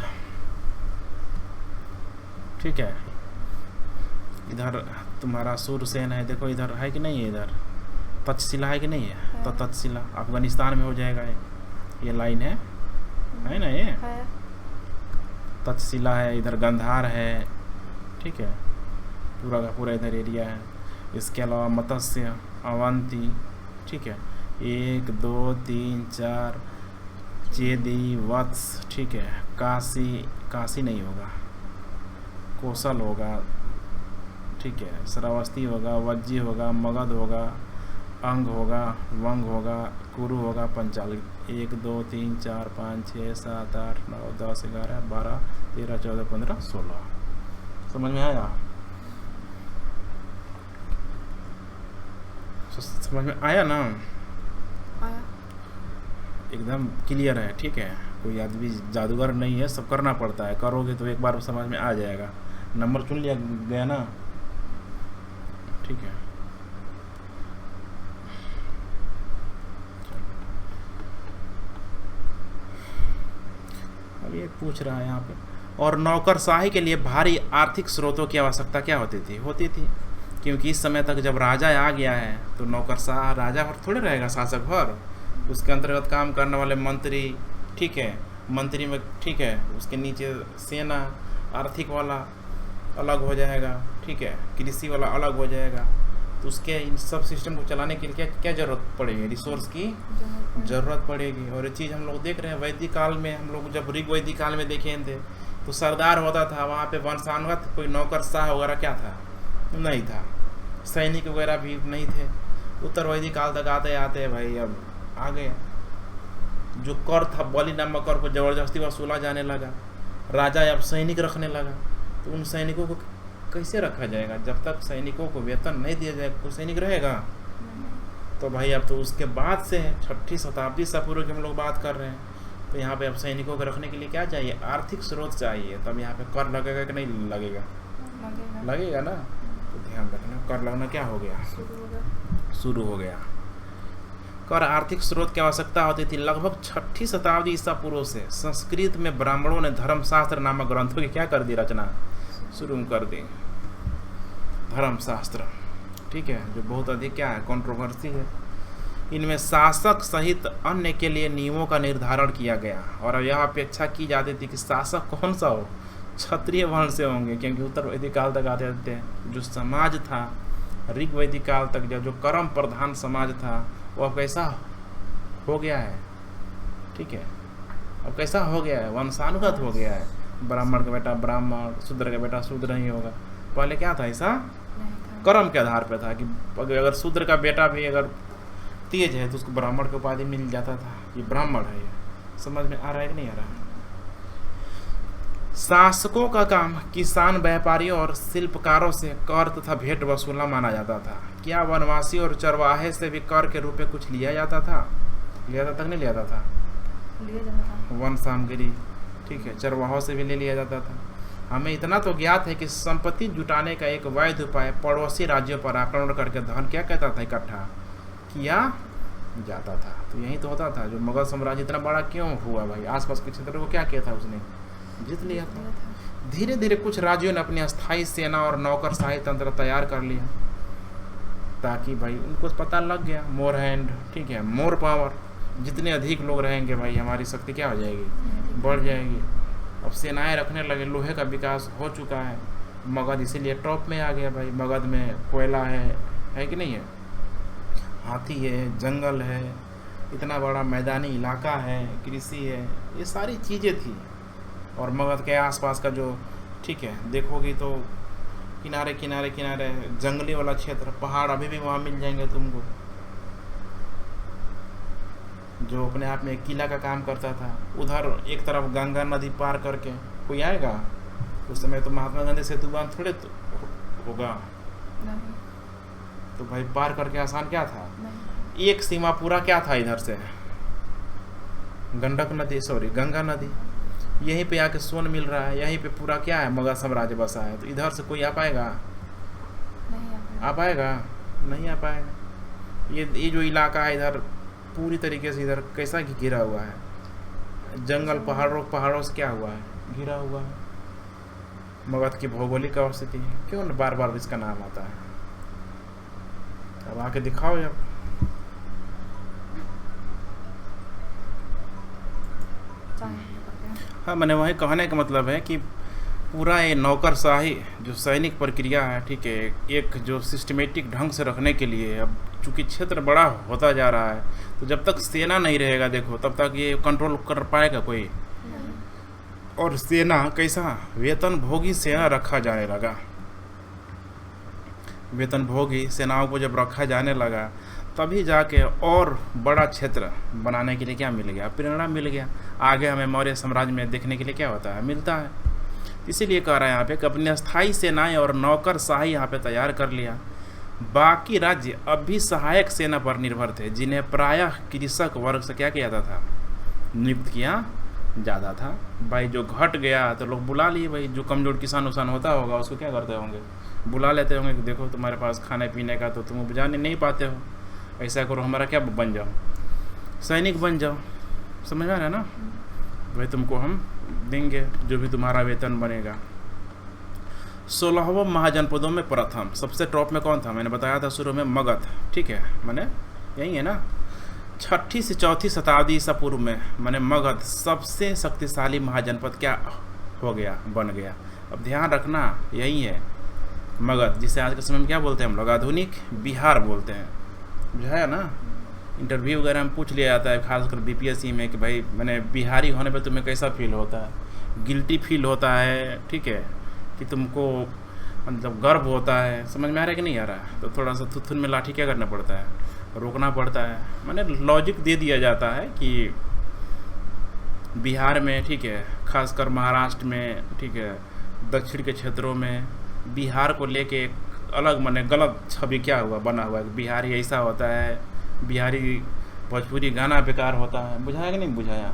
ठीक है। इधर तुम्हारा सूरसेन है, देखो इधर है कि नहीं है? इधर तक्षशिला है कि नहीं है? तो तक्षशिला अफगानिस्तान में हो जाएगा। ये लाइन है ना? ये तक्षशिला है, इधर गंधार है, ठीक है, पूरा का पूरा इधर एरिया है। इसके अलावा मत्स्य, अवंती, ठीक है, 1 2 3 4 चेदी, वत्स, ठीक है, काशी नहीं होगा, कौशल होगा, ठीक है, श्रावस्ती होगा, वज्जी होगा, मगध होगा, अंग होगा, वंग होगा, कुरु होगा, पंचाल। 1 2 3 4 5 6 7 8 9 10 11 12 13 14 15 16। समझ में आया? समझ में आया ना? आया। एकदम क्लियर है, ठीक है। कोई आदमी जादूगर नहीं है, सब करना पड़ता है। करोगे तो एक बार समझ में आ जाएगा। नंबर चुन लिया गया ना, ठीक है। अब ये पूछ रहा है यहाँ पे, और नौकरशाही के लिए भारी आर्थिक स्रोतों की आवश्यकता क्या होती थी? क्योंकि इस समय तक जब राजा आ गया है तो नौकरशाह राजा भर थोड़े रहेगा, शासक भर। उसके अंतर्गत काम करने वाले मंत्री, ठीक है, मंत्री में, ठीक है, उसके नीचे सेना, आर्थिक वाला अलग हो जाएगा, ठीक है, कृषि वाला अलग हो जाएगा। तो उसके इन सब सिस्टम को चलाने के लिए क्या जरूरत पड़ेगी? रिसोर्स की ज़रूरत पड़ेगी। और ये चीज़ हम लोग देख रहे हैं वैदिक काल में। हम लोग जब ऋग वैदिक काल में देखे थे तो सरदार होता था, वहाँ पे वंशानुगत कोई नौकरशाह वगैरह क्या था? नहीं था। सैनिक वगैरह भी नहीं थे। उत्तर वैदिक काल तक आते आते भाई अब आ गया। जो कर था, बलि नामक कर को ज़बरदस्ती वसूला जाने लगा। राजा अब सैनिक रखने लगा, तो उन सैनिकों को कैसे रखा जाएगा? जब तक सैनिकों को वेतन नहीं दिया जाएगा कोई सैनिक रहेगा? नहीं। तो भाई अब तो उसके बाद से है, 6ठी शताब्दी ईसा पूर्व की हम लोग बात कर रहे हैं। तो यहाँ पे अब सैनिकों को रखने के लिए क्या चाहिए? आर्थिक स्रोत चाहिए। तब यहाँ पे कर लगेगा कि नहीं लगेगा? लगेगा। लगेगा ना। तो ध्यान रखना, कर लगना क्या हो गया? शुरू होगा। शुरू हो गया। कर आर्थिक स्रोत की आवश्यकता होती थी। लगभग 6ठी शताब्दी ईसा पूर्व से संस्कृत में ब्राह्मणों ने धर्मशास्त्र नामक ग्रंथों की क्या कर दी? रचना शुरू कर दी। धर्मशास्त्र, ठीक है, जो बहुत अधिक क्या है? कंट्रोवर्सी है। इनमें शासक सहित अन्य के लिए नियमों का निर्धारण किया गया और यह अपेक्षा की जाती थी कि शासक कौन सा हो? क्षत्रिय वर्ण से होंगे, क्योंकि उत्तर वैदिक काल तक आते थे जो समाज था, ऋग वैदिक काल तक जो कर्म प्रधान समाज था, वो अब कैसा हो गया है? ठीक है, अब कैसा हो गया है? वंशानुगत हो गया है। ब्राह्मण का बेटा ब्राह्मण, शूद्र का बेटा शूद्र नहीं होगा। पहले क्या था? ऐसा नहीं था। कर्म के आधार पर था कि अगर शूद्र का बेटा भी अगर तेज है तो उसको ब्राह्मण की उपाधि मिल जाता था, ये ब्राह्मण है। ये समझ में आ रहा है कि नहीं आ रहा? शासकों का काम किसान, व्यापारियों और शिल्पकारों से कर तथा भेंट वसूलना माना जाता था। क्या वनवासी और चरवाहे से भी कर के रूप में कुछ लिया जाता था? लिया जाता कि नहीं लिया जाता था? लिया जाता था। वन सामग्री, ठीक है, चरवाहों से भी ले लिया जाता था। हमें इतना तो ज्ञात है कि संपत्ति जुटाने का एक वैध उपाय पड़ोसी राज्यों पर आक्रमण करके धन क्या कहता था? इकट्ठा किया जाता था। तो यही तो होता था। जो मुगल साम्राज्य इतना बड़ा क्यों हुआ भाई? आसपास के क्षेत्र को क्या किया था? उसने जीत लिया था। धीरे धीरे कुछ राज्यों ने अपनी अस्थायी सेना और नौकरशाही तंत्र तैयार कर लिया, ताकि भाई उनको पता लग गया मोर हैंड, ठीक है, मोर पावर। जितने अधिक लोग रहेंगे भाई हमारी शक्ति क्या हो जाएगी? बढ़ जाएगी। अब सेनाएं रखने लगे, लोहे का विकास हो चुका है। मगध इसीलिए टॉप में आ गया भाई। मगध में कोयला है कि नहीं है? हाथी है, जंगल है, इतना बड़ा मैदानी इलाका है, कृषि है, ये सारी चीज़ें थी। और मगध के आसपास का जो, ठीक है, देखोगे तो किनारे किनारे किनारे जंगली वाला क्षेत्र, पहाड़ अभी भी वहाँ मिल जाएंगे तुमको, जो अपने आप में एक किला का काम करता था। उधर एक तरफ गंगा नदी पार करके कोई आएगा? उस समय तो महात्मा गांधी सेतु बांध थोड़े तो होगा। नहीं। तो भाई पार करके आसान क्या था? नहीं। एक सीमा पूरा क्या था? इधर से गंडक नदी, सॉरी गंगा नदी, यहीं पे आके सोन मिल रहा है, यहीं पे पूरा क्या है? मगध साम्राज्य बसा है। तो इधर से कोई आ पाएगा? नहीं आ पाएगा? नहीं आ पाएगा। ये जो इलाका है इधर पूरी तरीके से इधर कैसा घिरा हुआ है? जंगल, पहाड़ों से क्या हुआ है? घिरा हुआ है। मगध की भौगोलिक अवस्थिति, क्यों न बार बार इसका नाम आता है? अब आके दिखाओ जब। हाँ, मैंने वही कहने का मतलब है कि पूरा ये नौकरशाही जो सैनिक प्रक्रिया है, ठीक है, एक जो सिस्टमेटिक ढंग से रखने के लिए, अब चूंकि क्षेत्र बड़ा होता जा रहा है, तो जब तक सेना नहीं रहेगा देखो, तब तक ये कंट्रोल कर पाएगा कोई? नहीं। और सेना कैसा? वेतन भोगी सेना रखा जाने लगा। वेतन भोगी सेनाओं को जब रखा जाने लगा, तभी जाके और बड़ा क्षेत्र बनाने के लिए क्या मिल गया? प्रेरणा मिल गया। आगे हमें मौर्य साम्राज्य में देखने के लिए क्या होता है? मिलता है। इसीलिए कह रहा है यहाँ पे कि अपनी अस्थायी सेनाएं और नौकरशाही यहाँ पे तैयार कर लिया। बाकी राज्य अब भी सहायक सेना पर निर्भर थे, जिन्हें प्रायः कृषक वर्ग से क्या किया जाता था? नियुक्त किया जाता था। भाई जो घट गया तो लोग बुला लिए, भाई जो कमजोर किसान उसान होता होगा उसको क्या करते होंगे? बुला लेते होंगे कि देखो तुम्हारे पास खाने पीने का तो तुम उपजा नहीं पाते हो, ऐसा करो, हमारा क्या बन जाओ, सैनिक बन जाओ। समझ में आ रहा है ना? भाई तुमको हम देंगे जो भी तुम्हारा वेतन बनेगा। 16वें महाजनपदों में प्रथम सबसे टॉप में कौन था? मैंने बताया था शुरू में, मगध, ठीक है, मैंने यही है ना। 6ठी से 4थी शताब्दी ईसा पूर्व में मैंने मगध सबसे शक्तिशाली महाजनपद क्या हो गया? बन गया। अब ध्यान रखना, यही है मगध, जिसे आज के समय में क्या बोलते हैं हम लोग? आधुनिक बिहार बोलते हैं। जो है ना, इंटरव्यू वगैरह में पूछ लिया जाता है, खासकर बीपीएससी में, कि भाई मैंने बिहारी होने पे तुम्हें कैसा फील होता है? गिल्टी फील होता है, ठीक है, कि तुमको मतलब गर्व होता है? समझ में आ रहा है कि नहीं आ रहा है? तो थोड़ा सा थुथुन में लाठी क्या करना पड़ता है? रोकना पड़ता है। मैंने लॉजिक दे दिया जाता है कि बिहार में, ठीक है, खासकर महाराष्ट्र में, ठीक है, दक्षिण के क्षेत्रों में बिहार को लेके एक अलग माने गलत छवि क्या हुआ बना हुआ है कि बिहारी ऐसा होता है, बिहारी भोजपुरी गाना बेकार होता है। बुझाया कि नहीं बुझाया?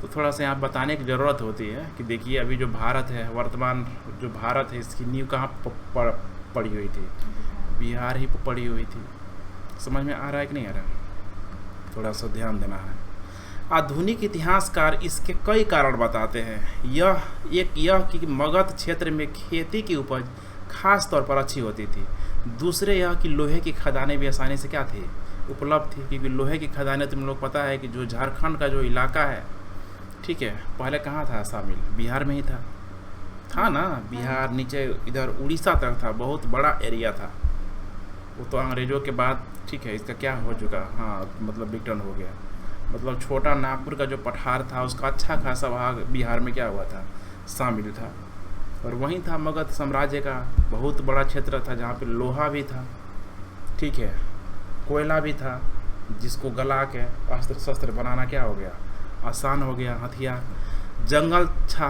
तो थोड़ा सा यहाँ बताने की ज़रूरत होती है कि देखिए अभी जो भारत है, वर्तमान जो भारत है, इसकी नींव कहाँ पड़ी हुई थी? बिहार ही पड़ी हुई थी। समझ में आ रहा है कि नहीं आ रहा? थोड़ा सा ध्यान देना है। आधुनिक इतिहासकार इसके कई कारण बताते हैं। यह कि मगध क्षेत्र में खेती की उपज खास तौर पर अच्छी होती थी। दूसरे यह कि लोहे की खदानें भी आसानी से क्या थी? उपलब्ध थी, क्योंकि लोहे की खदानें तुम लोग पता है कि जो झारखंड का जो इलाका है, ठीक है, पहले कहाँ था शामिल? बिहार में ही था ना। बिहार नीचे इधर उड़ीसा तक था, बहुत बड़ा एरिया था। वो तो अंग्रेज़ों के बाद, ठीक है, इसका क्या हो चुका, हाँ मतलब विघटन हो गया। मतलब छोटा नागपुर का जो पठार था उसका अच्छा खासा भाग बिहार में क्या हुआ था? शामिल था। और वहीं था मगध साम्राज्य का बहुत बड़ा क्षेत्र था जहाँ पे लोहा भी था, ठीक है, कोयला भी था, जिसको गला के अस्त्र शस्त्र बनाना क्या हो गया? आसान हो गया। हथियार, जंगल था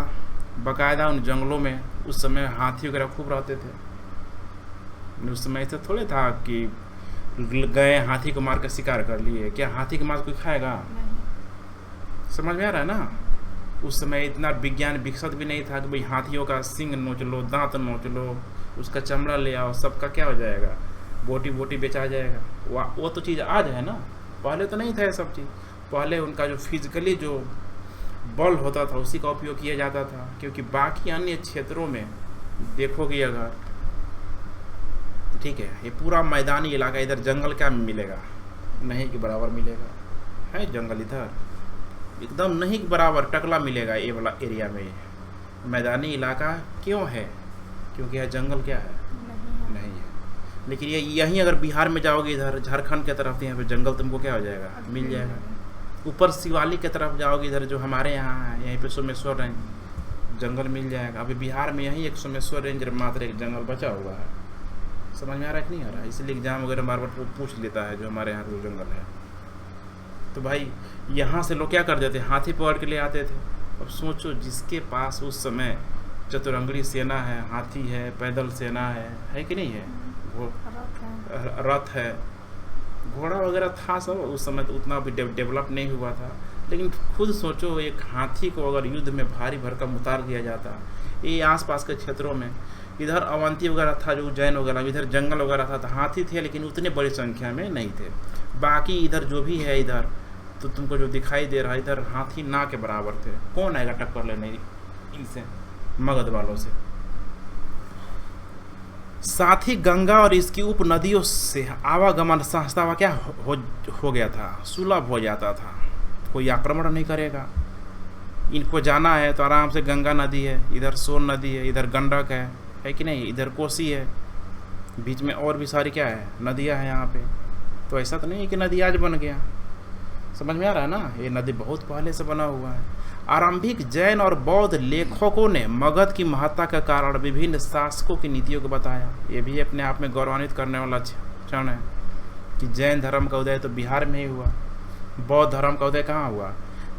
बाकायदा। उन जंगलों में उस समय हाथी वगैरह खूब रहते थे। उस समय ऐसा थोड़े था कि गए हाथी को मार कर शिकार कर लिए। क्या हाथी के मांस कोई खाएगा? समझ में आ रहा है ना? उस समय इतना विज्ञान विकसित भी नहीं था कि भाई हाथियों का सींग नोच लो, दांत नोच लो, उसका चमड़ा ले आओ, सबका क्या हो जाएगा? बोटी बोटी बेचा जाएगा। वो तो चीज़ आज है ना, पहले तो नहीं था ये सब चीज़। पहले उनका जो फिजिकली जो बल होता था उसी का उपयोग किया जाता था। क्योंकि बाकी अन्य क्षेत्रों में देखोगे अगर, ठीक है, ये पूरा मैदानी इलाका, इधर जंगल क्या मिलेगा? नहीं के बराबर मिलेगा। है जंगल इधर एकदम नहीं के बराबर टकला मिलेगा ये वाला एरिया में। मैदानी इलाका क्यों है? क्योंकि यह जंगल क्या है? नहीं है। लेकिन ये यहीं अगर बिहार में जाओगे, इधर झारखंड की तरफ, यहाँ पे जंगल तुमको क्या हो जाएगा? मिल जाएगा। ऊपर शिवालिक की तरफ जाओगे, इधर जो हमारे यहाँ है, यहीं पे सोमेश्वर रेंज, जंगल मिल जाएगा। अभी बिहार में यहीं एक सोमेश्वर रेंज मात्र एक जंगल बचा हुआ है। समझ में आ रहा है कि नहीं आ रहा है? इसलिए एग्जाम वगैरह बार बार पूछ लेता है जो हमारे यहाँ जो जंगल है। तो भाई यहाँ से लोग क्या कर देते? हाथी पकड़ के ले आते थे। अब सोचो, जिसके पास उस समय चतुरंगड़ी सेना है, हाथी है, पैदल सेना है कि नहीं है? रथ है, घोड़ा वगैरह था सब। उस समय तो उतना भी डेवलप नहीं हुआ था। लेकिन खुद सोचो, एक हाथी को अगर युद्ध में भारी भरकम उतार दिया जाता, ये आसपास के क्षेत्रों में, इधर अवंती वगैरह था, जो उज्जैन वगैरह, इधर जंगल वगैरह था, तो हाथी थे लेकिन उतने बड़ी संख्या में नहीं थे। बाकी इधर जो भी है, इधर तो तुमको जो दिखाई दे रहा है, इधर हाथी ना के बराबर थे। कौन आएगा टक्कर लेने इनसे, मगध वालों से? साथ ही गंगा और इसकी उप नदियों से आवागमन सहजता क्या हो गया था? सुलभ हो जाता था। कोई आक्रमण नहीं करेगा। इनको जाना है तो आराम से, गंगा नदी है, इधर सोन नदी है, इधर गंडक है कि नहीं, इधर कोसी है, बीच में और भी सारी क्या है? नदियाँ हैं यहाँ पे। तो ऐसा तो नहीं है कि नदी आज बन गया। समझ में आ रहा है ना? ये नदी बहुत पहले से बना हुआ है। आरंभिक जैन और बौद्ध लेखकों ने मगध की महत्ता का कारण विभिन्न शासकों की नीतियों को बताया। ये भी अपने आप में गौरवान्वित करने वाला क्षण है कि जैन धर्म का उदय तो बिहार में ही हुआ, बौद्ध धर्म का उदय कहाँ हुआ?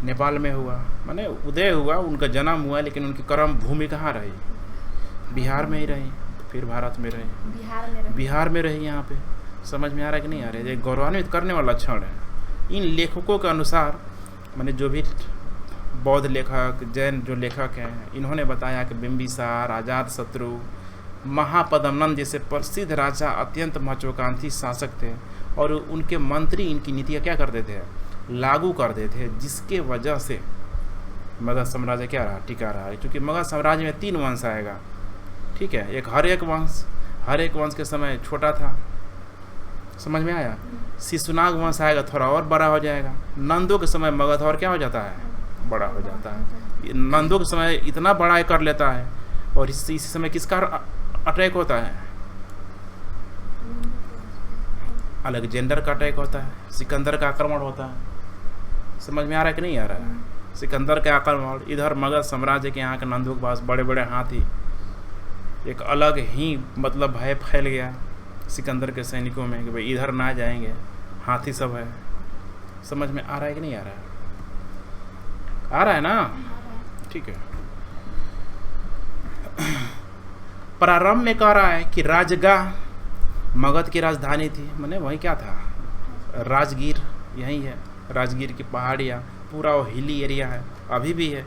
नेपाल में हुआ। माने उदय हुआ, उनका जन्म हुआ, लेकिन उनकी कर्म भूमि कहाँ रही? बिहार में ही रही, फिर भारत में रही, बिहार में रही यहाँ पे। समझ में आ रहा है कि नहीं आ रहा है? ये गौरवान्वित करने वाला क्षण है। इन लेखकों के अनुसार, माने जो भी बौद्ध लेखक, जैन जो लेखक हैं, इन्होंने बताया कि बिंबिसार, अजातशत्रु, महापद्मनंद जैसे प्रसिद्ध राजा अत्यंत महत्वाकांक्षी शासक थे और उनके मंत्री इनकी नीतियाँ क्या करते थे? लागू कर देते थे, जिसके वजह से मगध साम्राज्य क्या रहा? टिका रहा है। क्योंकि मगध साम्राज्य में 3 वंश आएगा, ठीक है। एक हर एक वंश के समय छोटा था, समझ में आया? शिशुनाग वंश आएगा, थोड़ा और बड़ा हो जाएगा। नंदों के समय मगध और क्या हो जाता है? बड़ा हो जाता है। नंदों के समय इतना बड़ा कर लेता है। और इसी समय किसका अटैक होता है? अलेक्जेंडर का अटैक होता है, सिकंदर का आक्रमण होता है। समझ में आ रहा है कि नहीं आ रहा है? सिकंदर के आक्रमण, इधर मगध साम्राज्य के यहाँ के नंदों के पास बड़े बड़े हाथी, एक अलग ही मतलब भय फैल गया सिकंदर के सैनिकों में कि भाई इधर ना जाएंगे, हाथी सब है। समझ में आ रहा है कि नहीं आ रहा है? आ रहा है ना? ठीक है। प्रारंभ में कह रहा है कि राजगाह मगध की राजधानी थी, माने वही क्या था, राजगीर यही है, राजगीर की पहाड़ियाँ, पूरा वो हिली एरिया है, अभी भी है,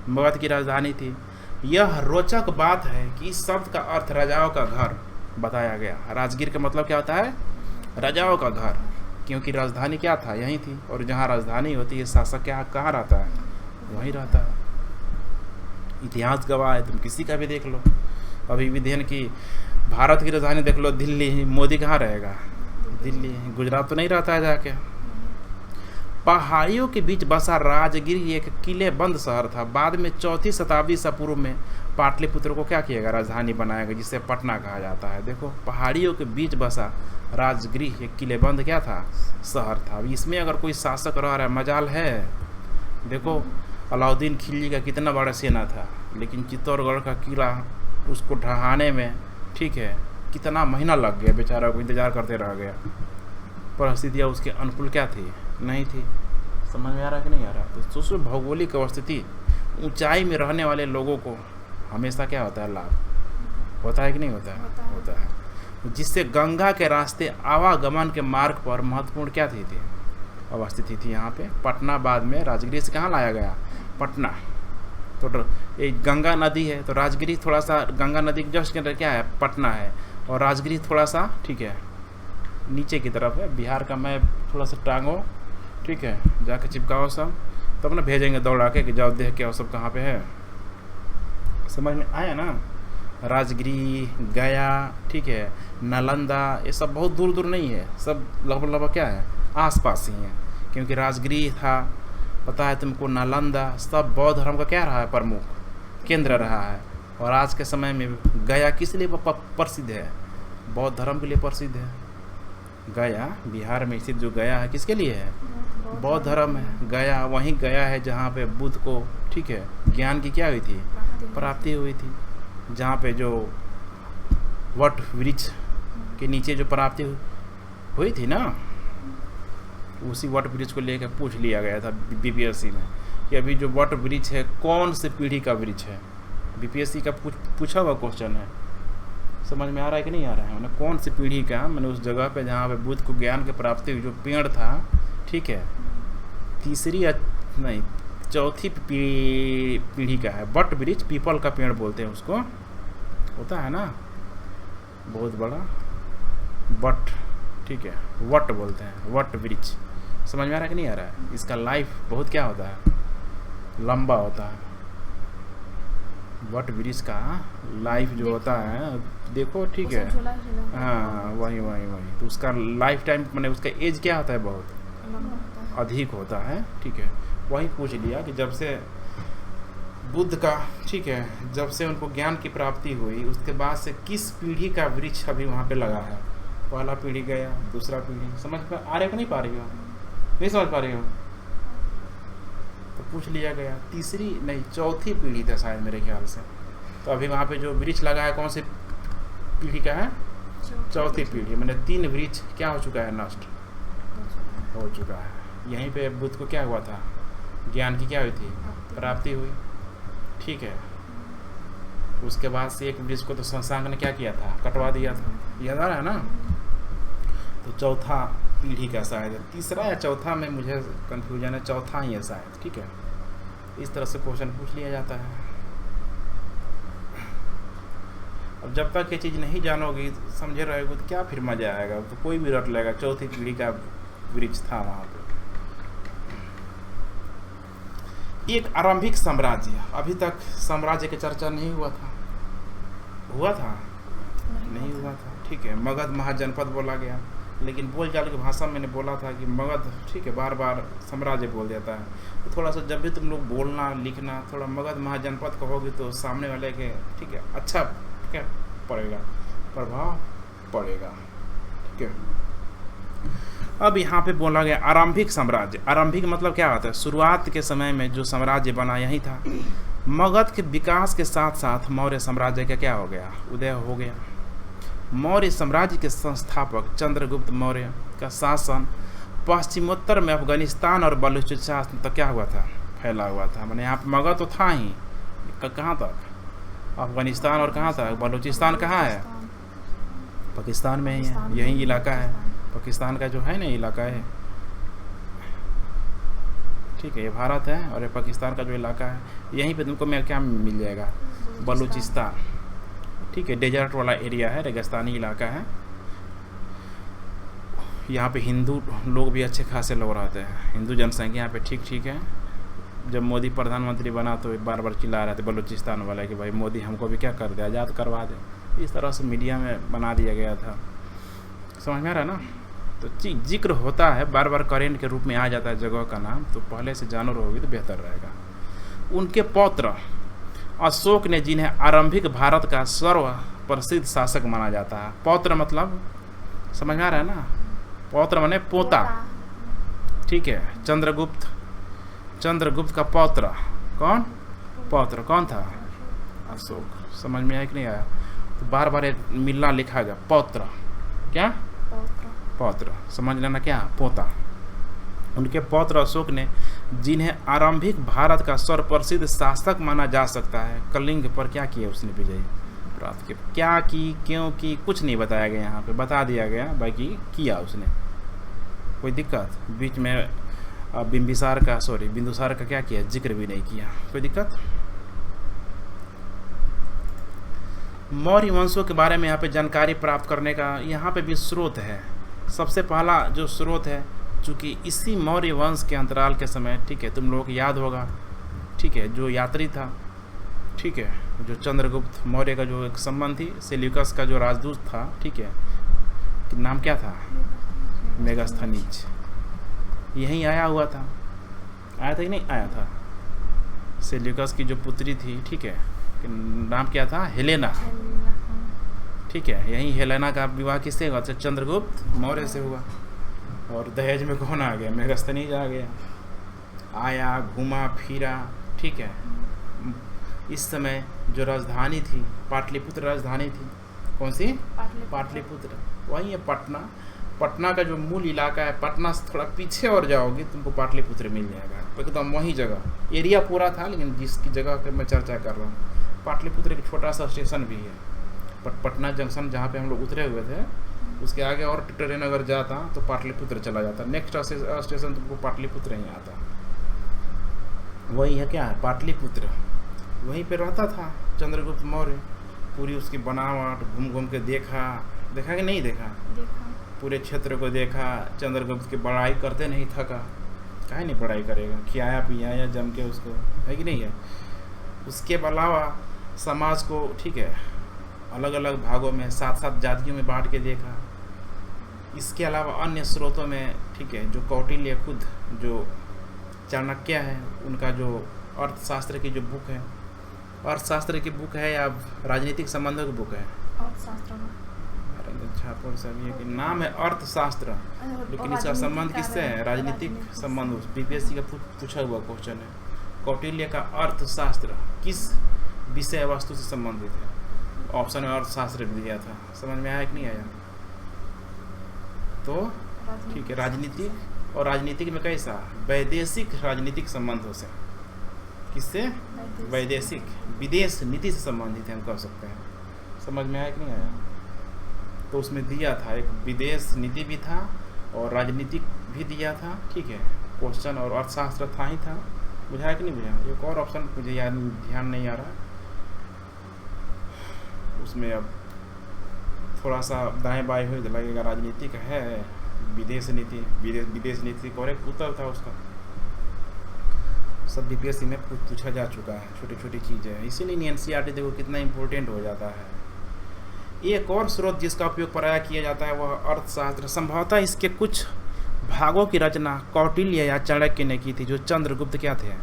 मगध की राजधानी थी। यह रोचक बात है कि इस शब्द का अर्थ राजाओं का घर बताया गया। राजगीर का मतलब क्या होता है, राजाओं का घर, क्योंकि राजधानी क्या था, यहीं थी, और जहाँ राजधानी होती है शासक क्या कहाँ रहता है, वहीं रहता है। इतिहास गवाह है, तुम किसी का भी देख लो, अभी विधियन की भारत की राजधानी देख लो दिल्ली, मोदी कहाँ रहेगा, दिल्ली, गुजरात तो नहीं रहता है जाके। पहाड़ियों के बीच बसा राजगिर एक किलेबंद शहर था। बाद में 4वीं शताब्दी ईसा पूर्व में पाटलिपुत्र को क्या किएगा, राजधानी बनाएगा, जिसे पटना कहा जाता है। देखो, पहाड़ियों के बीच बसा राजगृह एक किलेबंद क्या था, शहर था। इसमें अगर कोई शासक रह रहा है, मजाल है। देखो, अलाउद्दीन खिलजी का कितना बड़ा सेना था, लेकिन चित्तौड़गढ़ का किला उसको ढहाने में, ठीक है, कितना महीना लग गया, बेचारा को इंतजार करते रह गया। परिस्थितियाँ उसके अनुकूल क्या थी, नहीं थी। समझ में आ रहा कि नहीं आ रहा। तो सोचो, भौगोलिक अवस्थिति, ऊंचाई में रहने वाले लोगों को हमेशा क्या होता है, लाभ होता है कि नहीं होता है, होता है। जिससे गंगा के रास्ते आवागमन के मार्ग पर महत्वपूर्ण क्या थी अवस्थिति थी यहाँ पे पटना। बाद में राजगिरी से कहाँ लाया गया, पटना। तो एक गंगा नदी है, तो राजगिरी थोड़ा सा गंगा नदी के जस्ट के अंदर क्या है, पटना है, और राजगिरी थोड़ा सा, ठीक है, नीचे की तरफ है। बिहार का मैप थोड़ा सा टांगो, ठीक है, जाके चिपकाओ सब, तब तो ना भेजेंगे दौड़ा के कि जाओ देख के आओ सब कहाँ पे है। समझ में आया ना। राजगिरी, गया, ठीक है, नालंदा, ये सब बहुत दूर दूर नहीं है, सब लगभग क्या है, आसपास ही है। क्योंकि राजगिरी था, पता है तुमको, नालंदा, सब बौद्ध धर्म का क्या रहा है, प्रमुख केंद्र रहा है। और आज के समय में गया किस लिए प्रसिद्ध है, बौद्ध धर्म के लिए प्रसिद्ध है। गया बिहार में स्थित जो गया है, किसके लिए है, बौद्ध धर्म है। गया वहीं गया है जहाँ पे बुद्ध को, ठीक है, ज्ञान की क्या हुई थी, प्राप्ति हुई थी। जहाँ पे जो वट वृक्ष के नीचे जो प्राप्ति हुई थी ना, उसी वट वृक्ष को लेकर पूछ लिया गया था बीपीएससी में कि अभी जो वट वृक्ष है कौन से पीढ़ी का वृक्ष है। बीपीएससी का पूछा हुआ क्वेश्चन है। समझ में आ रहा है कि नहीं आ रहा है, मैंने कौन सी पीढ़ी का, मैंने उस जगह पे जहाँ पे बुद्ध को ज्ञान की प्राप्ति हुई, जो पेड़ था, ठीक है, तीसरी नहीं चौथी पीढ़ी का है। वट वृक्ष, पीपल का पेड़ बोलते हैं उसको, होता है ना बहुत बड़ा, वट, ठीक है, वट बोलते हैं, वट वृक्ष। समझ में आ रहा है कि नहीं आ रहा है। इसका लाइफ बहुत क्या होता है, लंबा होता है। वट वृक्ष का लाइफ जो होता है, देखो, ठीक है, हाँ, वही। तो उसका लाइफ टाइम मैंने उसका एज क्या होता है, बहुत अधिक होता है, ठीक है। वही पूछ लिया कि जब से बुद्ध का, ठीक है, जब से उनको ज्ञान की प्राप्ति हुई, उसके बाद से किस पीढ़ी का वृक्ष अभी वहाँ पे लगा है। पहला पीढ़ी गया, दूसरा पीढ़ी। समझ पा रहे हो, नहीं पा रही हो, नहीं समझ पा रही हो, तो पूछ लिया गया। तीसरी नहीं चौथी पीढ़ी था शायद मेरे ख्याल से। तो अभी वहाँ पे जो वृक्ष लगा है कौन सी पीढ़ी का है, चौथी पीढ़ी। मैंने 3 वृक्ष क्या हो चुका है, नष्ट हो चुका है। यहीं पे बुद्ध को क्या हुआ था, ज्ञान की क्या हुई थी, प्राप्ति हुई, ठीक है। उसके बाद से एक वृक्ष को तो शशांक ने क्या किया था, कटवा दिया था, याद आ रहा है ना। तो चौथा पीढ़ी का शायद, तीसरा या चौथा में मुझे कंफ्यूजन है, चौथा ही है शायद, ठीक है। इस तरह से क्वेश्चन पूछ लिया जाता है। अब जब तक ये चीज़ नहीं जानोगी, समझे रहेगी, तो क्या फिर मजा आएगा, तो कोई भी रट लेगा। चौथी पीढ़ी का वृक्ष था वहाँ पे। एक आरंभिक साम्राज्य, अभी तक साम्राज्य की चर्चा नहीं हुआ था, हुआ था नहीं हुआ था, ठीक है। मगध महाजनपद बोला गया, लेकिन बोलचाल की भाषा मैंने बोला था कि मगध, ठीक है, बार बार साम्राज्य बोल देता है। तो थोड़ा सा जब भी तुम लोग बोलना लिखना, थोड़ा मगध महाजनपद कहोगे तो सामने वाले के, ठीक है, अच्छा क्या पड़ेगा, प्रभाव पड़ेगा, ठीक है। अब यहाँ पे बोला गया आरंभिक साम्राज्य। आरंभिक मतलब क्या होता है, शुरुआत के समय में जो साम्राज्य बना यही था। मगध के विकास के साथ साथ मौर्य साम्राज्य का क्या हो गया, उदय हो गया। मौर्य साम्राज्य के संस्थापक चंद्रगुप्त मौर्य का शासन पश्चिमोत्तर में अफगानिस्तान और बलूचिस्तान तक क्या हुआ था, फैला हुआ था। मैंने यहाँ पर मगध तो था ही, कहाँ तक, अफगानिस्तान और कहाँ था, बलूचिस्तान कहाँ है, पाकिस्तान में ही पाकिस्तान है, में यही ही, इलाका है, पाकिस्तान। पाकिस्तान का जो है ना इलाका है, ठीक है, ये भारत है और ये पाकिस्तान का जो इलाका है, यहीं पे तुमको मैं क्या मिल जाएगा, बलूचिस्तान, ठीक है, डेजर्ट वाला एरिया है, रेगिस्तानी इलाका है। यहाँ पे हिंदू लोग भी अच्छे खासे लोग रहते हैं, हिंदू जनसंख्या यहाँ पे ठीक ठीक है। जब मोदी प्रधानमंत्री बना तो बार बार चिल्ला रहे थे बलूचिस्तान वाला कि भाई मोदी हमको भी क्या कर दे, आज़ाद करवा दे, इस तरह से मीडिया में बना दिया गया था, समझ में आ रहा है ना। तो जिक्र होता है बार बार करेंट के रूप में आ जाता है जगह का नाम, तो पहले से जानो रहोगे तो बेहतर रहेगा। उनके पौत्र अशोक ने, जिन्हें आरंभिक भारत का सर्व प्रसिद्ध शासक माना जाता है, पौत्र मतलब समझ में आ रहा है ना, पौत्र माने पोता, ठीक है। चंद्रगुप्त, चंद्रगुप्त का पौत्र कौन, पौत्र कौन था, अशोक। समझ में आया कि नहीं आया, तो बार बार मिलना लिखा गया, पौत्र क्या, पौत्र, समझ लेना क्या, पोता। उनके पौत्र अशोक ने, जिन्हें आरंभिक भारत का सर्वप्रसिद्ध शासक माना जा सकता है, कलिंग पर क्या किया उसने विजय प्राप्त किया, क्या की, क्यों की, कुछ नहीं बताया गया यहाँ पे, बता दिया गया बाकी किया उसने, कोई दिक्कत। बीच में बिंबिसार का, सॉरी बिंदुसार का क्या किया, जिक्र भी नहीं किया, कोई दिक्कत। मौर्य वंशों के बारे में यहाँ पे जानकारी प्राप्त करने का यहाँ पे भी स्रोत है। सबसे पहला जो स्रोत है, चूँकि इसी मौर्य वंश के अंतराल के समय, ठीक है, तुम लोगों को याद होगा, ठीक है, जो यात्री था, ठीक है, जो चंद्रगुप्त मौर्य का जो एक संबंधी सेल्यूकस का जो राजदूत था, ठीक है, नाम क्या था, मेगास्थनीज, यहीं आया हुआ था, आया था कि नहीं आया था, सेल्यूकस की जो पुत्री थी, ठीक है, नाम क्या था, हेलेना, ठीक है, यहीं हेलेना का विवाह किससे हुआ, चंद्रगुप्त मौर्य से हुआ। और दहेज में कौन आ गया, मेगास्थनीज आ गया, आया घूमा फिरा, ठीक है। इस समय जो राजधानी थी, पाटलिपुत्र राजधानी थी, कौन सी, पाटलिपुत्र, वही है पटना। पटना का जो मूल इलाका है, पटना से थोड़ा पीछे और जाओगे तुमको पाटलिपुत्र मिल जाएगा, एकदम वही जगह, एरिया पूरा था, लेकिन जिसकी जगह पर मैं चर्चा कर रहा हूँ, पाटलिपुत्र एक छोटा सा स्टेशन भी है, पटना जंक्शन जहाँ पे हम लोग उतरे हुए थे, उसके आगे और ट्रेन अगर जाता तो पाटलिपुत्र चला जाता, नेक्स्ट स्टेशन तुमको पाटलिपुत्र ही आता, वही है क्या, पाटलिपुत्र, वहीं पे रहता था चंद्रगुप्त मौर्य। पूरी उसकी बनावट घूम घूम के देखा, देखा कि नहीं देखा, पूरे क्षेत्र को देखा। चंद्रगुप्त की बड़ाई करते नहीं थका, काहे नहीं बड़ाई करेगा, खियाया पियाया जम के उसको, है कि नहीं है। उसके अलावा समाज को, ठीक है, अलग अलग भागों में 7-7 जातियों में बांट के देखा। इसके अलावा अन्य स्रोतों में, ठीक है, जो कौटिल्य खुद, जो चाणक्य है, उनका जो अर्थशास्त्र की जो बुक है, अर्थशास्त्र की बुक है या राजनीतिक संबंधों की बुक है, छापड़ सब ये नाम है अर्थशास्त्र, लेकिन इसका संबंध किससे है, राजनीतिक संबंध। बीपीएससी का पूछा हुआ क्वेश्चन है, कौटिल्य का अर्थशास्त्र किस विषय वस्तु से संबंधित है, ऑप्शन में अर्थशास्त्र भी दिया था, समझ में आया कि नहीं आया। तो ठीक है, राजनीतिक, और राजनीतिक में कैसा, वैदेशिक राजनीतिक संबंधों से, किससे, वैदेशिक, विदेश नीति से संबंधित है हम कह सकते हैं, समझ में आया कि नहीं आया। तो उसमें दिया था, एक विदेश नीति भी था और राजनीतिक भी दिया था, ठीक है, क्वेश्चन, और अर्थशास्त्र था ही था, बुझाया कि नहीं बुझा। एक और ऑप्शन मुझे याद ध्यान नहीं आ रहा, उसमें अब थोड़ा सा दाएं बाएं हो लगेगा, राजनीतिक है, विदेश नीति, विदेश नीति करेक्ट उत्तर था उसका। सब बीपीएससी में पूछा जा चुका है, छोटी छोटी चीज़ें हैं, इसीलिए एनसीईआरटी देखो कितना इम्पोर्टेंट हो जाता है। एक और स्रोत जिसका उपयोग प्रायः किया जाता है वह अर्थशास्त्र। संभवतः इसके कुछ भागों की रचना कौटिल्य या चाणक्य ने की थी, जो चंद्रगुप्त क्या थे,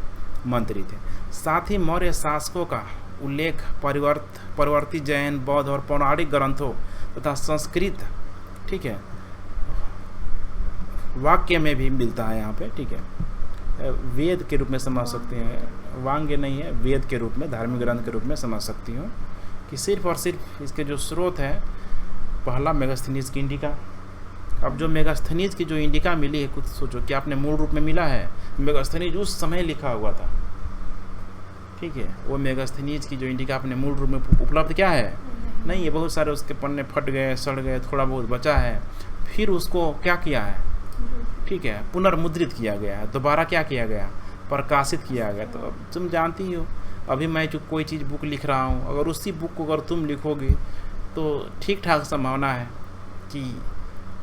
मंत्री थे। साथ ही मौर्य शासकों का उल्लेख परिवर्ती जैन, बौद्ध और पौराणिक ग्रंथों तथा संस्कृत, ठीक है, वाक्य में भी मिलता है यहाँ पे, ठीक है, वेद के रूप में समझ सकते हैं, वांग्य नहीं है, वेद के रूप में, धार्मिक ग्रंथ के रूप में समझ सकती हूँ, कि सिर्फ और सिर्फ इसके जो स्रोत है, पहला मेगास्थनीज की इंडिका। अब जो मेगास्थनीज की जो इंडिका मिली है, कुछ सोचो कि आपने मूल रूप में मिला है, मेगास्थनीज उस समय लिखा हुआ था, ठीक है। वो मेगास्थनीज की जो इंडिका अपने मूल रूप में उपलब्ध क्या है, नहीं है। बहुत सारे उसके पन्ने फट गए, सड़ गए, थोड़ा बहुत बचा है। फिर उसको क्या किया है, ठीक है, पुनर्मुद्रित किया गया है, दोबारा क्या किया गया, प्रकाशित किया गया। तो अब तुम जानती हो, अभी मैं जो कोई चीज़ बुक लिख रहा हूँ, अगर उसी बुक को अगर तुम लिखोगे तो ठीक ठाक संभावना है कि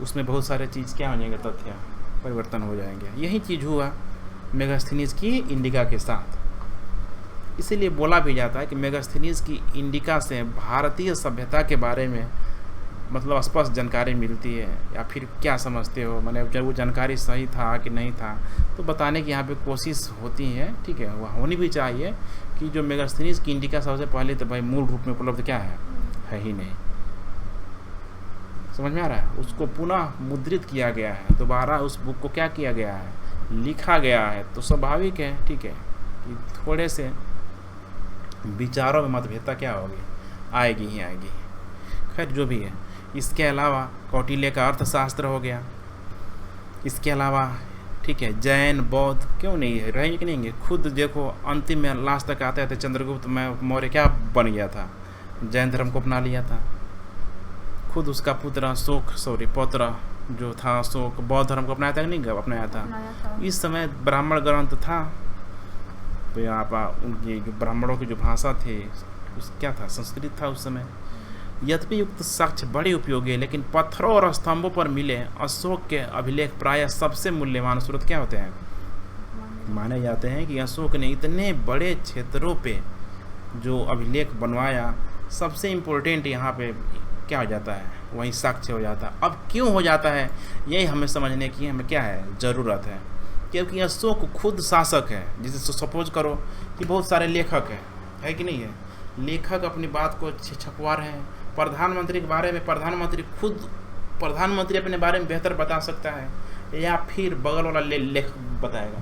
उसमें बहुत सारे चीज़ क्या हो जाएंगे, तथ्य परिवर्तन हो जाएंगे। यही चीज़ हुआ मेगास्थनीज की इंडिका के साथ। इसीलिए बोला भी जाता है कि मेगास्थनीज की इंडिका से भारतीय सभ्यता के बारे में मतलब स्पष्ट जानकारी मिलती है। या फिर क्या समझते हो, मैंने जब वो जानकारी सही था कि नहीं था, तो बताने की यहाँ पे कोशिश होती है, ठीक है। वह होनी भी चाहिए कि जो मेगास्थनीज की इंडिका सबसे पहले तो भाई मूल रूप में उपलब्ध क्या है ही नहीं। समझ में आ रहा है। उसको पुनः मुद्रित किया गया है, दोबारा उस बुक को क्या किया गया है, लिखा गया है। तो स्वाभाविक है, ठीक है, कि थोड़े से विचारों में मतभेदता क्या होगी, आएगी ही आएगी। खैर जो भी है, इसके अलावा कौटिल्य का अर्थशास्त्र हो गया। इसके अलावा ठीक है, जैन बौद्ध क्यों नहीं है, रहेंगे कि नहीं। खुद देखो अंतिम में लास्ट तक आते आते चंद्रगुप्त मौर्य क्या बन गया था, जैन धर्म को अपना लिया था। खुद उसका पौत्र जो था अशोक बौद्ध धर्म को अपनाया था कि नहीं अपनाया था। इस समय ब्राह्मण ग्रंथ था, तो यहाँ पर उनकी जो ब्राह्मणों की जो भाषा थी उस क्या था, संस्कृत था उस समय। यद्यपि युक्त साक्ष्य बड़े उपयोगी है, लेकिन पत्थरों और स्तंभों पर मिले अशोक के अभिलेख प्रायः सबसे मूल्यवान स्रोत क्या होते हैं, माने जाते हैं कि अशोक ने इतने बड़े क्षेत्रों पे जो अभिलेख बनवाया, सबसे इम्पोर्टेंट यहाँ पे क्या हो जाता है, वही साक्ष्य हो जाता है। अब क्यों हो जाता है, यही हमें समझने की हमें क्या है ज़रूरत है। क्योंकि अशोक खुद शासक है, जिसे सपोज करो कि बहुत सारे लेखक है कि नहीं है। लेखक अपनी बात को छपवा रहे हैं, प्रधानमंत्री के बारे में प्रधानमंत्री अपने बारे में बेहतर बता सकता है या फिर बगल वाला लेखक बताएगा।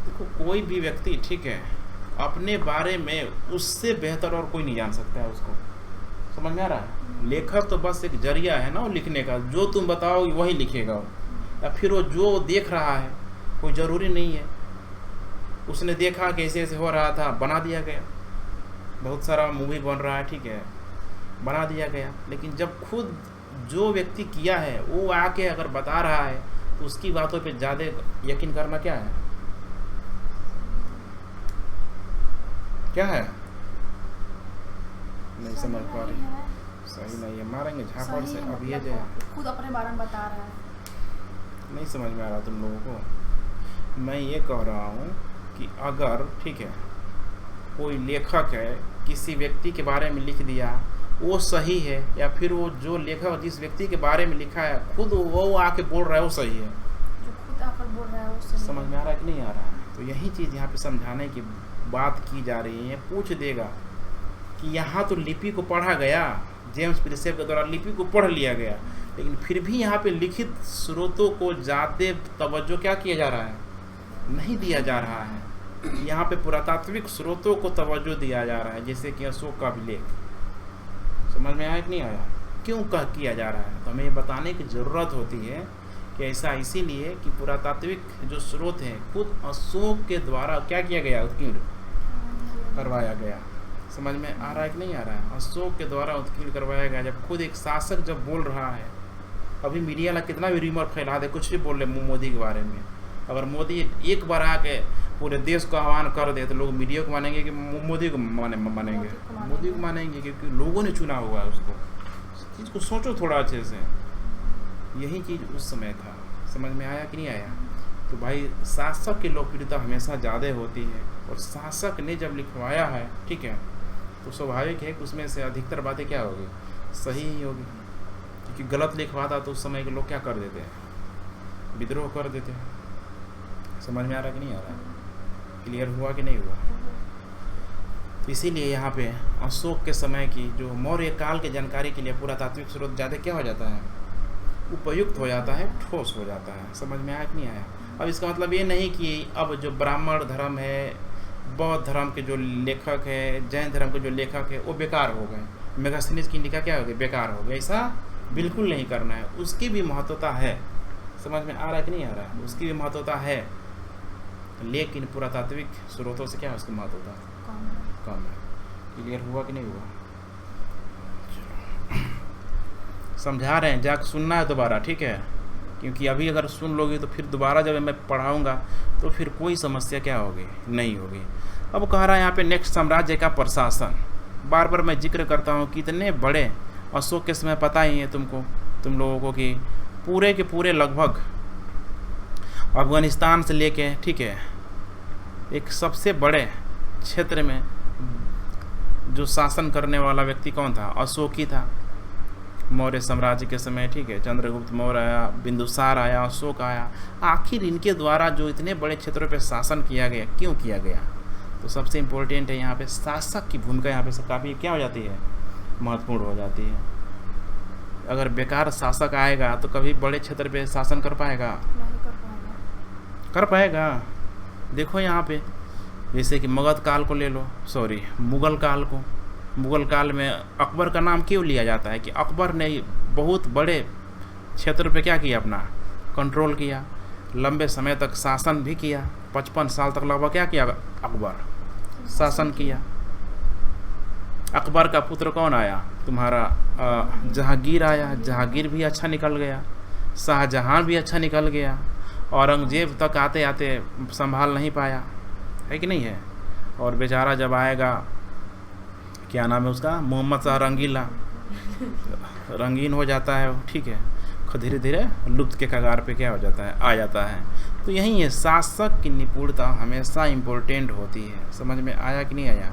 देखो कोई भी व्यक्ति, ठीक है, अपने बारे में उससे बेहतर और कोई नहीं जान सकता है उसको। समझ में आ रहा है। लेखक तो बस एक जरिया है ना वो लिखने का, जो तुम बताओ वही लिखेगा वो, या फिर वो जो देख रहा है, कोई ज़रूरी नहीं है उसने देखा कैसे ऐसे हो रहा था बना दिया गया। बहुत सारा मूवी बन रहा है, ठीक है, बना दिया गया। लेकिन जब खुद जो व्यक्ति किया है वो आके अगर बता रहा है तो उसकी बातों पे ज़्यादा यकीन करना क्या है, क्या है, नहीं समझ पा रही, सही नहीं है, मारेंगे झापड़ से। अब ये जो खुद अपने बारे में बता रहा है, नहीं समझ में आ रहा तुम लोगों को। मैं ये कह रहा हूँ कि अगर, ठीक है, कोई लेखक है किसी व्यक्ति के बारे में लिख दिया, वो सही है, या फिर वो जो लेखक जिस व्यक्ति के बारे में लिखा है खुद वो आके बोल रहा है वो सही है, जो खुद आकर बोल रहा है वो सही है। समझ में आ रहा है कि नहीं आ रहा है। तो यही चीज़ यहाँ पे समझाने की बात की जा रही है। पूछ देगा कि यहाँ तो लिपि को पढ़ा गया, जेम्स प्रिसेप के द्वारा लिपि को पढ़ लिया गया, लेकिन फिर भी यहाँ पे लिखित स्रोतों को ज़्यादा तवज्जो क्या किया जा रहा है, नहीं दिया जा रहा है। यहाँ पे पुरातात्विक स्रोतों को तवज्जो दिया जा रहा है, जैसे कि अशोक का अभिलेख। समझ में आया कि नहीं आया, क्यों किया जा रहा है। तो हमें ये बताने की ज़रूरत होती है कि ऐसा इसीलिए कि पुरातात्विक जो स्रोत हैं खुद अशोक के द्वारा क्या किया गया, उत्कीर्ण करवाया गया। समझ में आ रहा है कि नहीं आ रहा है। अशोक के द्वारा उत्कीर्ण करवाया गया। जब खुद एक शासक जब बोल रहा है, अभी मीडिया वाला कितना भी र्यूमर फैला दे, कुछ भी बोल रहे मोदी के बारे में, अगर मोदी एक बार आके पूरे देश को आह्वान कर दे तो लोग मीडिया को मानेंगे कि मोदी को मानेंगे, मोदी को मानेंगे क्योंकि लोगों ने चुना हुआ है उसको। इस चीज़ को सोचो थोड़ा अच्छे से। यही चीज़ उस समय था, समझ में आया कि नहीं आया। तो भाई शासक की लोकप्रियता हमेशा ज़्यादा होती है, और शासक ने जब लिखवाया है, ठीक है, तो स्वाभाविक है कि उसमें से अधिकतर बातें क्या होगी, सही ही होगी। क्योंकि गलत लिखवाता तो उस समय के लोग क्या कर देते हैं, विद्रोह कर देते हैं। समझ में आ रहा कि नहीं आ रहा, क्लियर हुआ कि नहीं हुआ। इसीलिए यहाँ पे अशोक के समय की जो मौर्य काल के जानकारी के लिए पुरातात्विक स्रोत ज़्यादा क्या हो जाता है, उपयुक्त हो जाता है, ठोस हो जाता है। समझ में आया कि नहीं आया। अब इसका मतलब ये नहीं कि अब जो ब्राह्मण धर्म है, बौद्ध धर्म के जो लेखक है, जैन धर्म के जो लेखक है वो बेकार हो गए, मेगास्थनीज की इंडिका क्या हो गई, बेकार हो गई। ऐसा बिल्कुल नहीं करना है, उसकी भी महत्वता है। समझ में आ रहा है कि नहीं आ रहा है, उसकी भी महत्वता है। लेकिन पुरातात्विक स्रोतों से क्या है उसकी महत्वता कौन है? कम है। क्लियर हुआ कि नहीं हुआ? समझा रहे हैं, जाकर सुनना है दोबारा, ठीक है? क्योंकि अभी अगर सुन लोगे तो फिर दोबारा जब मैं पढ़ाऊँगा तो फिर कोई समस्या क्या होगी, नहीं होगी। अब कह रहा है यहाँ पे नेक्स्ट साम्राज्य का प्रशासन। बार बार मैं जिक्र करता हूँ कितने बड़े अशोक के समय पता ही है तुमको, तुम लोगों को, कि पूरे के पूरे लगभग अफगानिस्तान से लेके, ठीक है, एक सबसे बड़े क्षेत्र में जो शासन करने वाला व्यक्ति कौन था? अशोक ही था। मौर्य साम्राज्य के समय, ठीक है, चंद्रगुप्त मौर्य आया, बिंदुसार आया, अशोक आया। आखिर इनके द्वारा जो इतने बड़े क्षेत्रों पे शासन किया गया, क्यों किया गया? तो सबसे इम्पोर्टेंट है यहाँ पे शासक की भूमिका यहाँ पे काफ़ी क्या हो जाती है, महत्वपूर्ण हो जाती है। अगर बेकार शासक आएगा तो कभी बड़े क्षेत्र पे शासन कर पाएगा? नहीं कर पाएगा। कर पाएगा? देखो यहाँ पे जैसे कि मगध काल को ले लो, सॉरी मुग़ल काल को। मुग़ल काल में अकबर का नाम क्यों लिया जाता है? कि अकबर ने बहुत बड़े क्षेत्र पे क्या किया, अपना कंट्रोल किया, लंबे समय तक शासन भी किया। 55 साल तक लगभग क्या किया अकबर, शासन किया। अकबर का पुत्र कौन आया? तुम्हारा जहांगीर आया। जहांगीर भी अच्छा निकल गया, शाहजहां भी अच्छा निकल गया, औरंगजेब तक आते आते संभाल नहीं पाया, है कि नहीं है? और बेचारा जब आएगा, क्या नाम है उसका, मोहम्मद शाह रंगीला, रंगीन हो जाता है, ठीक है, धीरे धीरे लुप्त के कगार पे क्या हो जाता है, आ जाता है। तो यही है, शासक की निपुणता हमेशा इम्पोर्टेंट होती है। समझ में आया कि नहीं आया?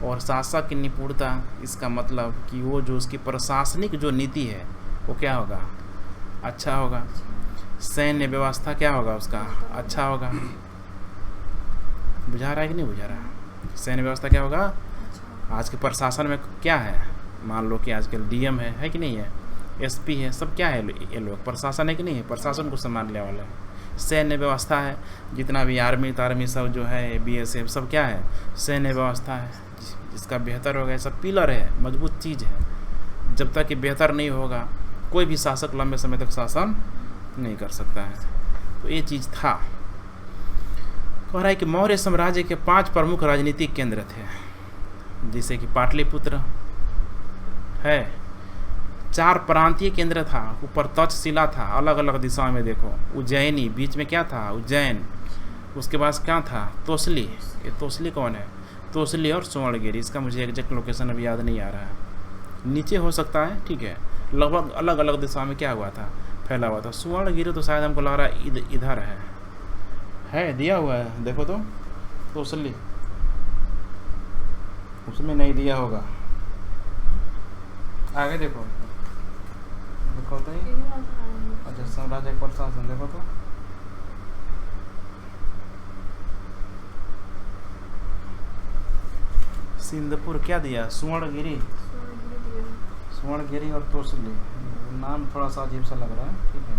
और शासक की निपुणता, इसका मतलब कि वो जो उसकी प्रशासनिक जो नीति है वो क्या होगा, अच्छा होगा। सैन्य व्यवस्था क्या होगा उसका, अच्छा होगा। बुझा रहा है कि नहीं बुझा रहा? सैन्य व्यवस्था क्या होगा? आज के प्रशासन में क्या है, मान लो कि आजकल डीएम है कि नहीं है, एसपी है, सब क्या है, ये लोग प्रशासन है कि नहीं है? प्रशासन को संभालने वाला है। सैन्य व्यवस्था है, जितना भी आर्मी तार्मी सब जो है, बीएसएफ, सब क्या है, सैन्य व्यवस्था है। जिसका बेहतर होगा, सब पिलर है, मजबूत चीज़ है। जब तक कि बेहतर नहीं होगा, कोई भी शासक लंबे समय तक शासन नहीं कर सकता है। तो ये चीज़ था। कह रहा है कि मौर्य साम्राज्य के 5 प्रमुख राजनीतिक केंद्र थे, जैसे कि पाटलिपुत्र है, 4 प्रांतीय केंद्र था, ऊपर तक्षशिला था, अलग अलग दिशाओं में देखो, उज्जैनी, बीच में क्या था, उज्जैन, उसके बाद क्या था, तोसली। ये तोसली कौन है? तोसली और सुवर्णगिरी। इसका मुझे एग्जैक्ट लोकेशन अभी याद नहीं आ रहा है, नीचे हो सकता है, ठीक है। लगभग अलग अलग दिशाओं में क्या हुआ था, फैला हुआ था। सुवर्णगिरी तो शायद हमको लग रहा है इधर है, दिया हुआ है, देखो तो तोसली, उसमें नहीं दिया होगा, आगे देखो तो ही। अच्छा, साम्राज्य प्रशासन देखो तो, सिंधपुर क्या दिया, सुवर्णगिरी, सुवर्णगिरी और तोसली। नाम थोड़ा सा अजीब सा लग रहा है, ठीक है।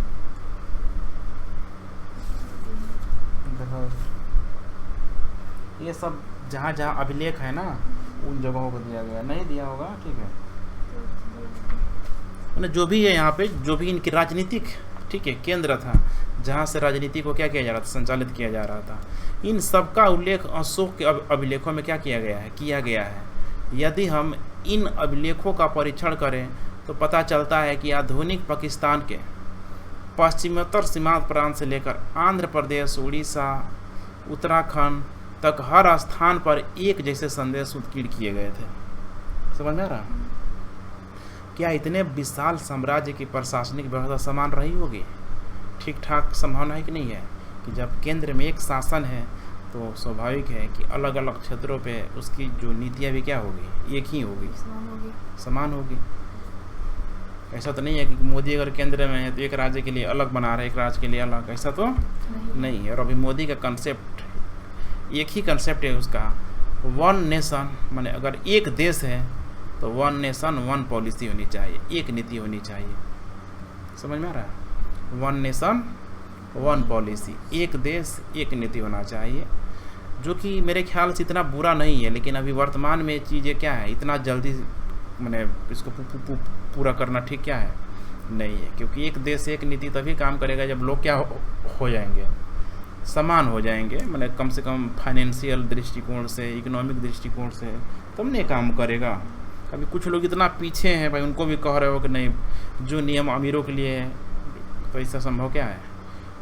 देखो ये सब जहाँ जहाँ अभिलेख है ना, उन जगहों को दिया गया, नहीं दिया होगा, ठीक है। जो भी है यहाँ पे, जो भी इनकी राजनीतिक, ठीक है, केंद्र था, जहाँ से राजनीति को क्या किया जा रहा था, संचालित किया जा रहा था, इन सब का उल्लेख अशोक के अभिलेखों में क्या किया गया है। यदि हम इन अभिलेखों का परीक्षण करें तो पता चलता है कि आधुनिक पाकिस्तान के पश्चिमोत्तर सीमांत प्रांत से लेकर आंध्र प्रदेश, उड़ीसा, उत्तराखंड तक हर स्थान पर एक जैसे संदेश उत्कीर्ण किए गए थे। समझ में आ रहा? क्या इतने विशाल साम्राज्य की प्रशासनिक व्यवस्था समान रही होगी? ठीक ठाक संभावना है कि नहीं है कि जब केंद्र में एक शासन है तो स्वाभाविक है कि अलग अलग क्षेत्रों पे उसकी जो नीतियाँ भी क्या होगी, एक ही होगी, समान होगी। ऐसा तो नहीं है कि मोदी अगर केंद्र में है तो एक राज्य के लिए अलग बना रहे, एक राज्य के लिए अलग, ऐसा तो नहीं है। और अभी मोदी का कंसेप्ट एक ही कंसेप्ट है उसका, वन नेशन, माने अगर एक देश है तो वन नेशन वन पॉलिसी होनी चाहिए, एक नीति होनी चाहिए। समझ में आ रहा है? वन नेशन वन पॉलिसी, एक देश एक नीति होना चाहिए, जो कि मेरे ख्याल से इतना बुरा नहीं है। लेकिन अभी वर्तमान में चीज़ें क्या है, इतना जल्दी मैंने इसको पूरा करना ठीक क्या है, नहीं है। क्योंकि एक देश एक नीति तभी काम करेगा जब लोग क्या हो जाएंगे, समान हो जाएंगे, मतलब कम से कम फाइनेंशियल दृष्टिकोण से, इकोनॉमिक दृष्टिकोण से, तब नहीं काम करेगा। अभी कुछ लोग इतना पीछे हैं भाई, उनको भी कह रहे हो कि नहीं जो नियम अमीरों के लिए है, तो इसका संभव क्या है?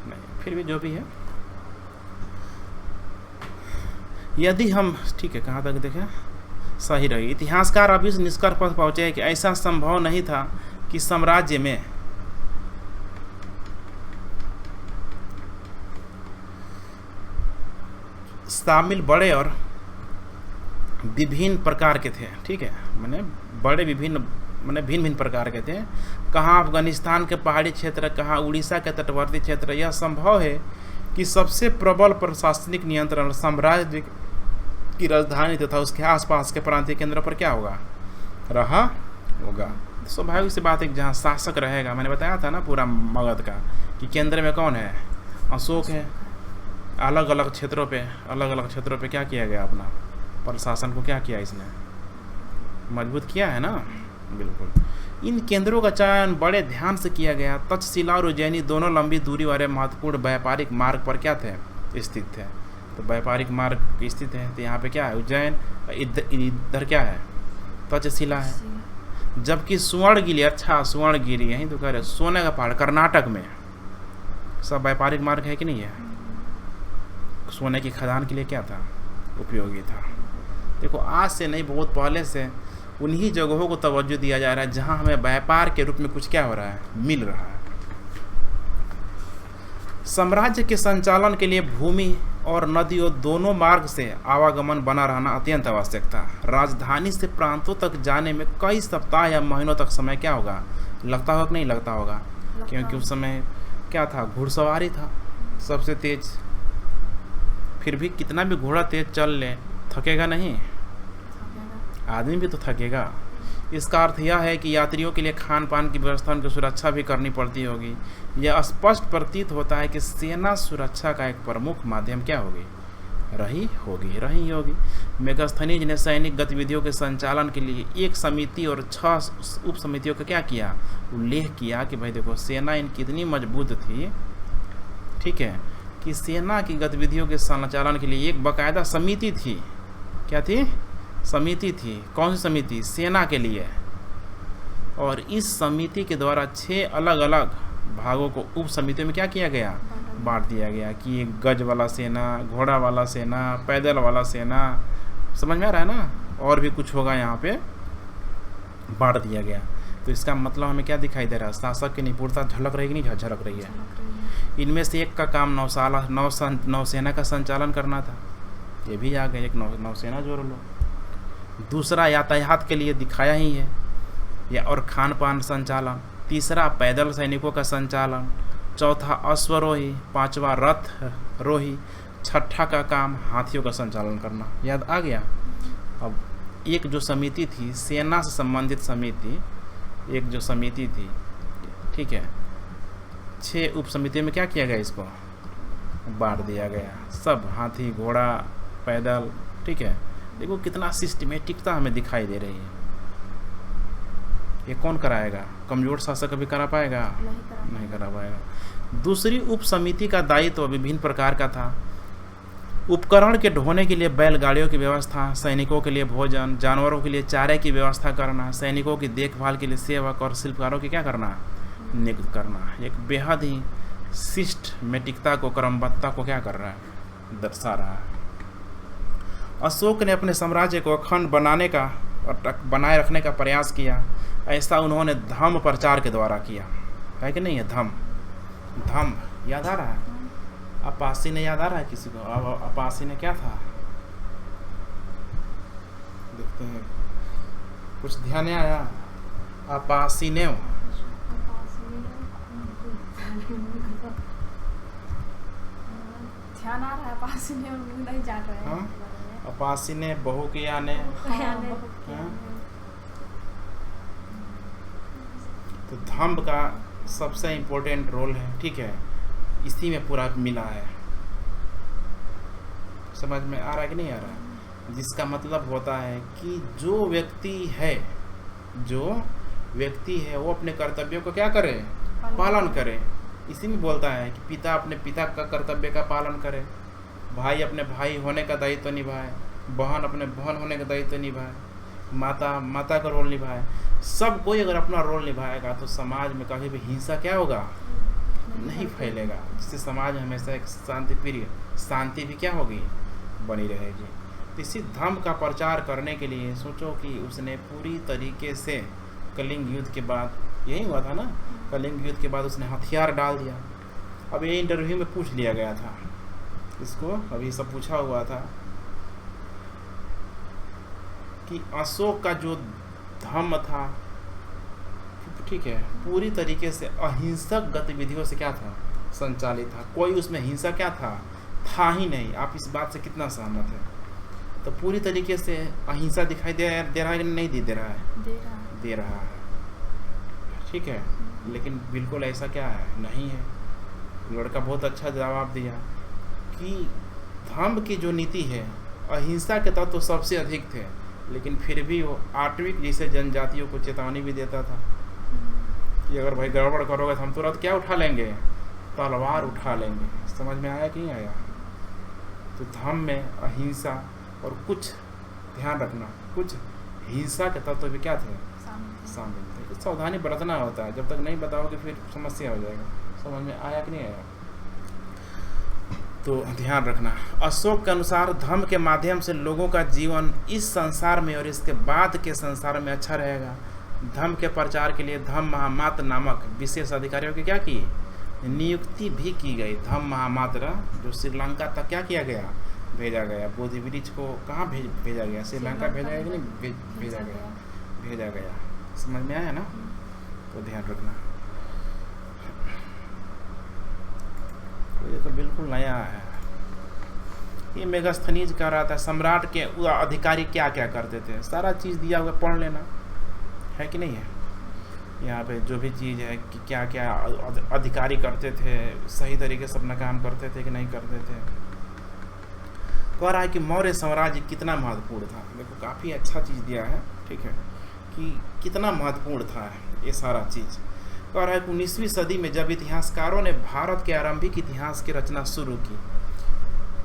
नहीं, फिर भी जो भी है, यदि हम, ठीक है, कहाँ तक देखें, सही रही। इतिहासकार अब इस निष्कर्ष पर पहुंचे कि ऐसा संभव नहीं था कि साम्राज्य में शामिल बड़े और विभिन्न प्रकार के थे, ठीक है, मैंने बड़े विभिन्न मैंने भिन्न भिन्न प्रकार के थे। कहाँ अफगानिस्तान के पहाड़ी क्षेत्र, कहाँ उड़ीसा के तटवर्ती क्षेत्र। यह संभव है कि सबसे प्रबल प्रशासनिक नियंत्रण साम्राज्य की राजधानी तथा उसके आसपास के प्रांतीय केंद्रों पर क्या होगा? रहा होगा। स्वाभाविक सी बात है, जहाँ शासक रहेगा, मैंने बताया था ना पूरा मगध का, कि केंद्र में कौन है? अशोक है। अलग अलग क्षेत्रों पे क्या किया गया? अपना प्रशासन को क्या किया? इसने मजबूत किया है ना, बिल्कुल। इन केंद्रों का चयन बड़े ध्यान से किया गया। तक्षशिला और उज्जैनी दोनों लंबी दूरी वाले महत्वपूर्ण व्यापारिक मार्ग पर क्या थे? स्थित थे। तो व्यापारिक मार्ग स्थित है, तो यहाँ पे क्या है? उज्जैन। इधर क्या है? तक्षशिला है। जबकि सुवर्णगिरी, अच्छा सुवर्णगिरी यहीं तो कह रहे, सोने का पहाड़ कर्नाटक में, सब व्यापारिक मार्ग है कि नहीं है? सोने की खदान के लिए क्या था? उपयोगी था। देखो, आज से नहीं, बहुत पहले से उन्हीं जगहों को तवज्जो दिया जा रहा है जहां हमें व्यापार के रूप में कुछ क्या हो रहा है? मिल रहा है। साम्राज्य के संचालन के लिए भूमि और नदियों दोनों मार्ग से आवागमन बना रहना अत्यंत आवश्यक था। राजधानी से प्रांतों तक जाने में कई सप्ताह या महीनों तक समय क्या होगा? लगता होगा कि नहीं लगता होगा? क्योंकि उस समय क्या था? घुड़सवारी था सबसे तेज। फिर भी कितना भी घोड़ा तेज चल ले, थकेगा नहीं? आदमी भी तो थकेगा। इसका अर्थ यह है कि यात्रियों के लिए खान पान की व्यवस्था, उनकी सुरक्षा भी करनी पड़ती होगी। यह स्पष्ट प्रतीत होता है कि सेना सुरक्षा का एक प्रमुख माध्यम क्या होगी? रही होगी। मेगास्थनीज ने सैनिक गतिविधियों के संचालन के लिए एक समिति और 6 उप समितियों का क्या किया? उल्लेख किया कि भाई देखो, सेना इनकी इतनी मजबूत थी, ठीक है, कि सेना की गतिविधियों के संचालन के लिए एक बाकायदा समिति थी। क्या थी? समिति थी। कौन सी समिति? सेना के लिए। और इस समिति के द्वारा 6 अलग अलग भागों को उप समितियों में क्या किया गया? बांट दिया गया कि एक गज वाला सेना, घोड़ा वाला सेना, पैदल वाला सेना, समझ में आ रहा है ना? और भी कुछ होगा, यहाँ पे बांट दिया गया। तो इसका मतलब हमें क्या दिखाई दे रहा है? शासक की निपुणता झलक रही कि नहीं झलक रही है? इनमें से एक का काम नौसेना का संचालन करना था, ये भी आ गया, एक नौसेना जोड़ लो। दूसरा यातायात के लिए दिखाया ही है, या और खान पान संचालन। तीसरा पैदल सैनिकों का संचालन। चौथा अश्वरोही। 5वां रथ रोही। 6ठा का काम हाथियों का संचालन करना। याद आ गया? अब एक जो समिति थी, सेना से संबंधित समिति, एक जो समिति थी, ठीक है, 6 उप समितियों में क्या किया गया? इसको बांट दिया गया। सब हाथी, घोड़ा, पैदल, ठीक है। देखो कितना सिस्टमेटिकता हमें दिखाई दे रही है। ये कौन कराएगा? कमजोर शासक कभी करा पाएगा? नहीं करा पाएगा। दूसरी उप समिति का दायित्व विभिन्न प्रकार का था। उपकरण के ढोने के लिए बैलगाड़ियों की व्यवस्था, सैनिकों के लिए भोजन, जानवरों के लिए चारे की व्यवस्था करना, सैनिकों की देखभाल के लिए सेवक और शिल्पकारों की क्या करना? नियुक्त करना। एक बेहद ही सिस्टमेटिकता को, क्रमबद्धता को क्या कर रहा है? दर्शा रहा है। अशोक ने अपने साम्राज्य को अखंड बनाए रखने का प्रयास किया। ऐसा उन्होंने धम्म प्रचार के द्वारा किया है कि नहीं है? धम्म याद आ रहा है? अपासी ने याद आ रहा है किसी को? अब अपासी ने क्या था? देखते हैं, कुछ ध्यान आया? अपासी ने ध्यान आ रहा है, पास ने नहीं जान रहे हैं। अपासी ने बहु किया ने, तो धम्म का सबसे इम्पोर्टेंट रोल है, ठीक है, इसी में पूरा मिला है। समझ में आ रहा है कि नहीं आ रहा है? जिसका मतलब होता है कि जो व्यक्ति है वो अपने कर्तव्यों को क्या करे? पालन करे। इसी में बोलता है कि पिता अपने पिता का कर्तव्य का पालन करे, भाई अपने भाई होने का दायित्व निभाए, बहन अपने बहन होने का दायित्व निभाए, माता माता का रोल निभाए। सब कोई अगर अपना रोल निभाएगा तो समाज में कभी भी हिंसा क्या होगा, नहीं फैलेगा, जिससे समाज हमेशा एक शांति भी क्या होगी, बनी रहेगी। तो इसी धर्म का प्रचार करने के लिए सोचो कि उसने पूरी तरीके से कलिंग युद्ध के बाद, यही हुआ था ना, कलिंग युद्ध के बाद उसने हथियार डाल दिया। अब ये इंटरव्यू में पूछ लिया गया था इसको, अभी सब पूछा हुआ था कि अशोक का जो धर्म था, ठीक है, पूरी तरीके से अहिंसक गतिविधियों से क्या था, संचालित था। कोई उसमें हिंसा क्या था ही नहीं। आप इस बात से कितना सहमत है? तो पूरी तरीके से अहिंसा दिखाई दे रहा है कि नहीं दे रहा है? दे रहा है, ठीक है। लेकिन बिल्कुल ऐसा क्या है, नहीं है। लड़का बहुत अच्छा जवाब दिया कि धर्म की जो नीति है, अहिंसा के तत्व तो सबसे अधिक थे, लेकिन फिर भी वो आटविक जैसे जनजातियों को चेतावनी भी देता था कि अगर भाई गड़बड़ करोगे तो हम तुरंत क्या उठा लेंगे, तलवार उठा लेंगे। समझ में आया कि नहीं आया? तो धर्म में अहिंसा और कुछ ध्यान रखना, कुछ हिंसा के तत्व भी क्या थे, शामिल थे। तो सावधानी बरतना होता है, जब तक नहीं बताओगे फिर समस्या हो जाएगा। समझ में आया कि नहीं आया? तो ध्यान रखना। अशोक के अनुसार धर्म के माध्यम से लोगों का जीवन इस संसार में और इसके बाद के संसार में अच्छा रहेगा। धर्म के प्रचार के लिए धम्म महामात्र नामक विशेष अधिकारियों की क्या की नियुक्ति भी की गई। धम्म महामात्र जो श्रीलंका तक क्या किया गया, भेजा गया। बोधि वृक्ष को कहाँ भेजा गया, श्रीलंका भेजा गया कि नहीं भेजा गया। समझ में आया ना? तो ध्यान रखना। ये तो बिल्कुल नया है। ये मेगास्थनीज कह रहा था सम्राट के अधिकारी क्या क्या करते थे, सारा चीज़ दिया हुआ, पढ़ लेना है कि नहीं है। यहाँ पे जो भी चीज़ है कि क्या क्या अधिकारी करते थे, सही तरीके से अपना काम करते थे कि नहीं करते थे। कह रहा है कि मौर्य साम्राज्य कितना महत्वपूर्ण था। देखो काफ़ी अच्छा चीज़ दिया है, ठीक है, कि कितना महत्वपूर्ण था ये सारा चीज़। कह रहा है कि 19वीं सदी में जब इतिहासकारों ने भारत के आरंभिक इतिहास की रचना शुरू की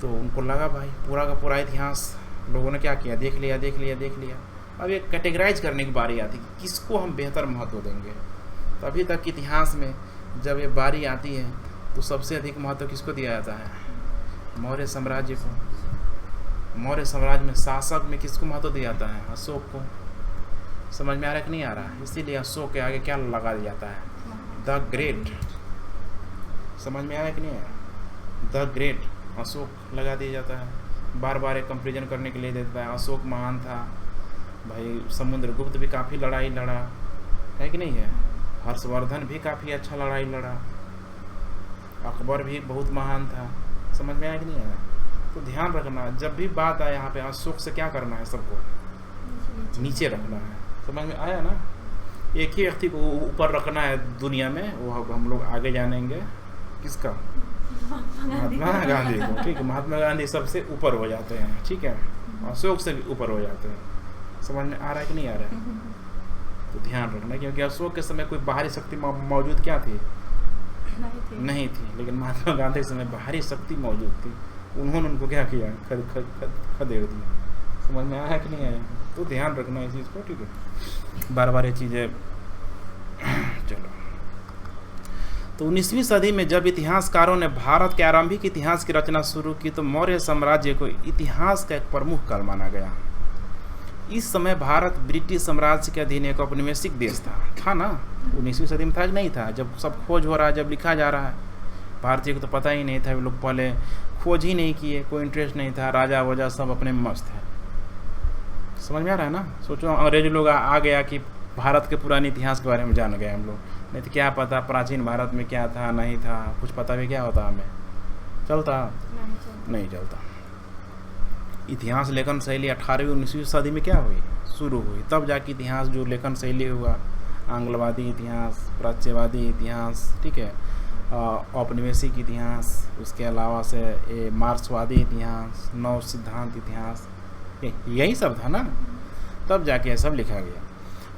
तो उनको लगा भाई पूरा का पूरा इतिहास लोगों ने क्या किया, देख लिया। अब ये कैटेगराइज करने की बारी आती है कि किसको हम बेहतर महत्व देंगे। तो अभी तक इतिहास में जब ये बारी आती है तो सबसे अधिक महत्व किसको दिया जाता है, मौर्य साम्राज्य को। मौर्य साम्राज्य में शासक में किसको महत्व दिया जाता है, अशोक को। समझ में आ रहा है कि नहीं आ रहा है? इसीलिए अशोक के आगे क्या लगा दिया जाता है, द ग्रेट। समझ में आया कि नहीं आया? द ग्रेट अशोक लगा दिया जाता है। बार बार एक कंपेरिजन करने के लिए देता है। अशोक महान था भाई, समुद्रगुप्त भी काफ़ी लड़ाई लड़ा है कि नहीं है, हर्षवर्धन भी काफ़ी अच्छा लड़ाई लड़ा, अकबर भी बहुत महान था। समझ में आया कि नहीं आया? तो ध्यान रखना, जब भी बात आए यहाँ पे अशोक से क्या करना है, सबको नीचे रखना है। समझ में आया ना? एक ही व्यक्ति को ऊपर रखना है दुनिया में, वो हम लोग आगे जानेंगे। किसका? महात्मा गांधी को। ठीक है, महात्मा गांधी सबसे ऊपर हो जाते हैं, ठीक है, अशोक से भी ऊपर हो जाते हैं। समझ में आ रहा है कि नहीं आ रहा है? तो ध्यान रखना, क्योंकि अशोक के समय कोई बाहरी शक्ति मौजूद क्या थी, नहीं थी। लेकिन महात्मा गांधी के समय बाहरी शक्ति मौजूद थी, उन्होंने उनको क्या किया, खदेड़ दिया। समझ में आया कि नहीं आया? तो ध्यान रखना इस चीज़ को, ठीक है, बार बार ये चीज़ें। चलो, तो 19वीं सदी में जब इतिहासकारों ने भारत के आरंभिक इतिहास की रचना शुरू की तो मौर्य साम्राज्य को इतिहास का एक प्रमुख काल माना गया। इस समय भारत ब्रिटिश साम्राज्य के अधीन एक औपनिवेशिक देश था ना? 19वीं सदी में था कि नहीं था? जब सब खोज हो रहा है, जब लिखा जा रहा है, भारतीय को तो पता ही नहीं था, वे लोग पहले खोज ही नहीं किए, कोई इंटरेस्ट नहीं था, राजा वजह सब अपने में मस्त है। समझ में आ रहा है ना? सोचो अंग्रेज लोग आ गया कि भारत के पुराने इतिहास के बारे में जान गए हम लोग, नहीं तो क्या पता प्राचीन भारत में क्या था नहीं था, कुछ पता भी क्या होता, हमें चलता नहीं चलता। इतिहास लेखन शैली 18वीं 19वीं सदी में क्या हुई, शुरू हुई, तब जाके इतिहास जो लेखन शैली हुआ, आंग्लवादी इतिहास, प्राच्यवादी इतिहास, ठीक है, औपनिवेशिक इतिहास, उसके अलावा से ये मार्क्सवादी इतिहास, नव सिद्धांत इतिहास, यही सब था ना, तब जाके ये सब लिखा गया।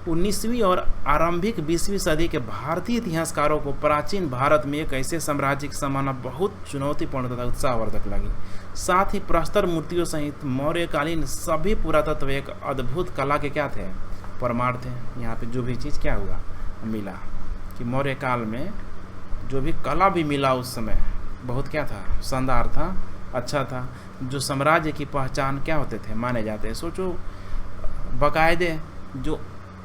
19वीं और आरंभिक 20वीं सदी के भारतीय इतिहासकारों को प्राचीन भारत में एक ऐसे साम्राज्य की संभावना बहुत चुनौतीपूर्ण तथा उत्साहवर्धक लगी। साथ ही प्रस्तर मूर्तियों सहित मौर्यकालीन सभी पुरातत्व एक अद्भुत कला के क्या थे, प्रमाण थे। यहाँ पे जो भी चीज़ क्या हुआ मिला कि मौर्य काल में जो भी कला भी मिला उस समय बहुत क्या था, शानदार था, अच्छा था। जो साम्राज्य की पहचान क्या होते थे माने जाते हैं। सोचो बाकायदे जो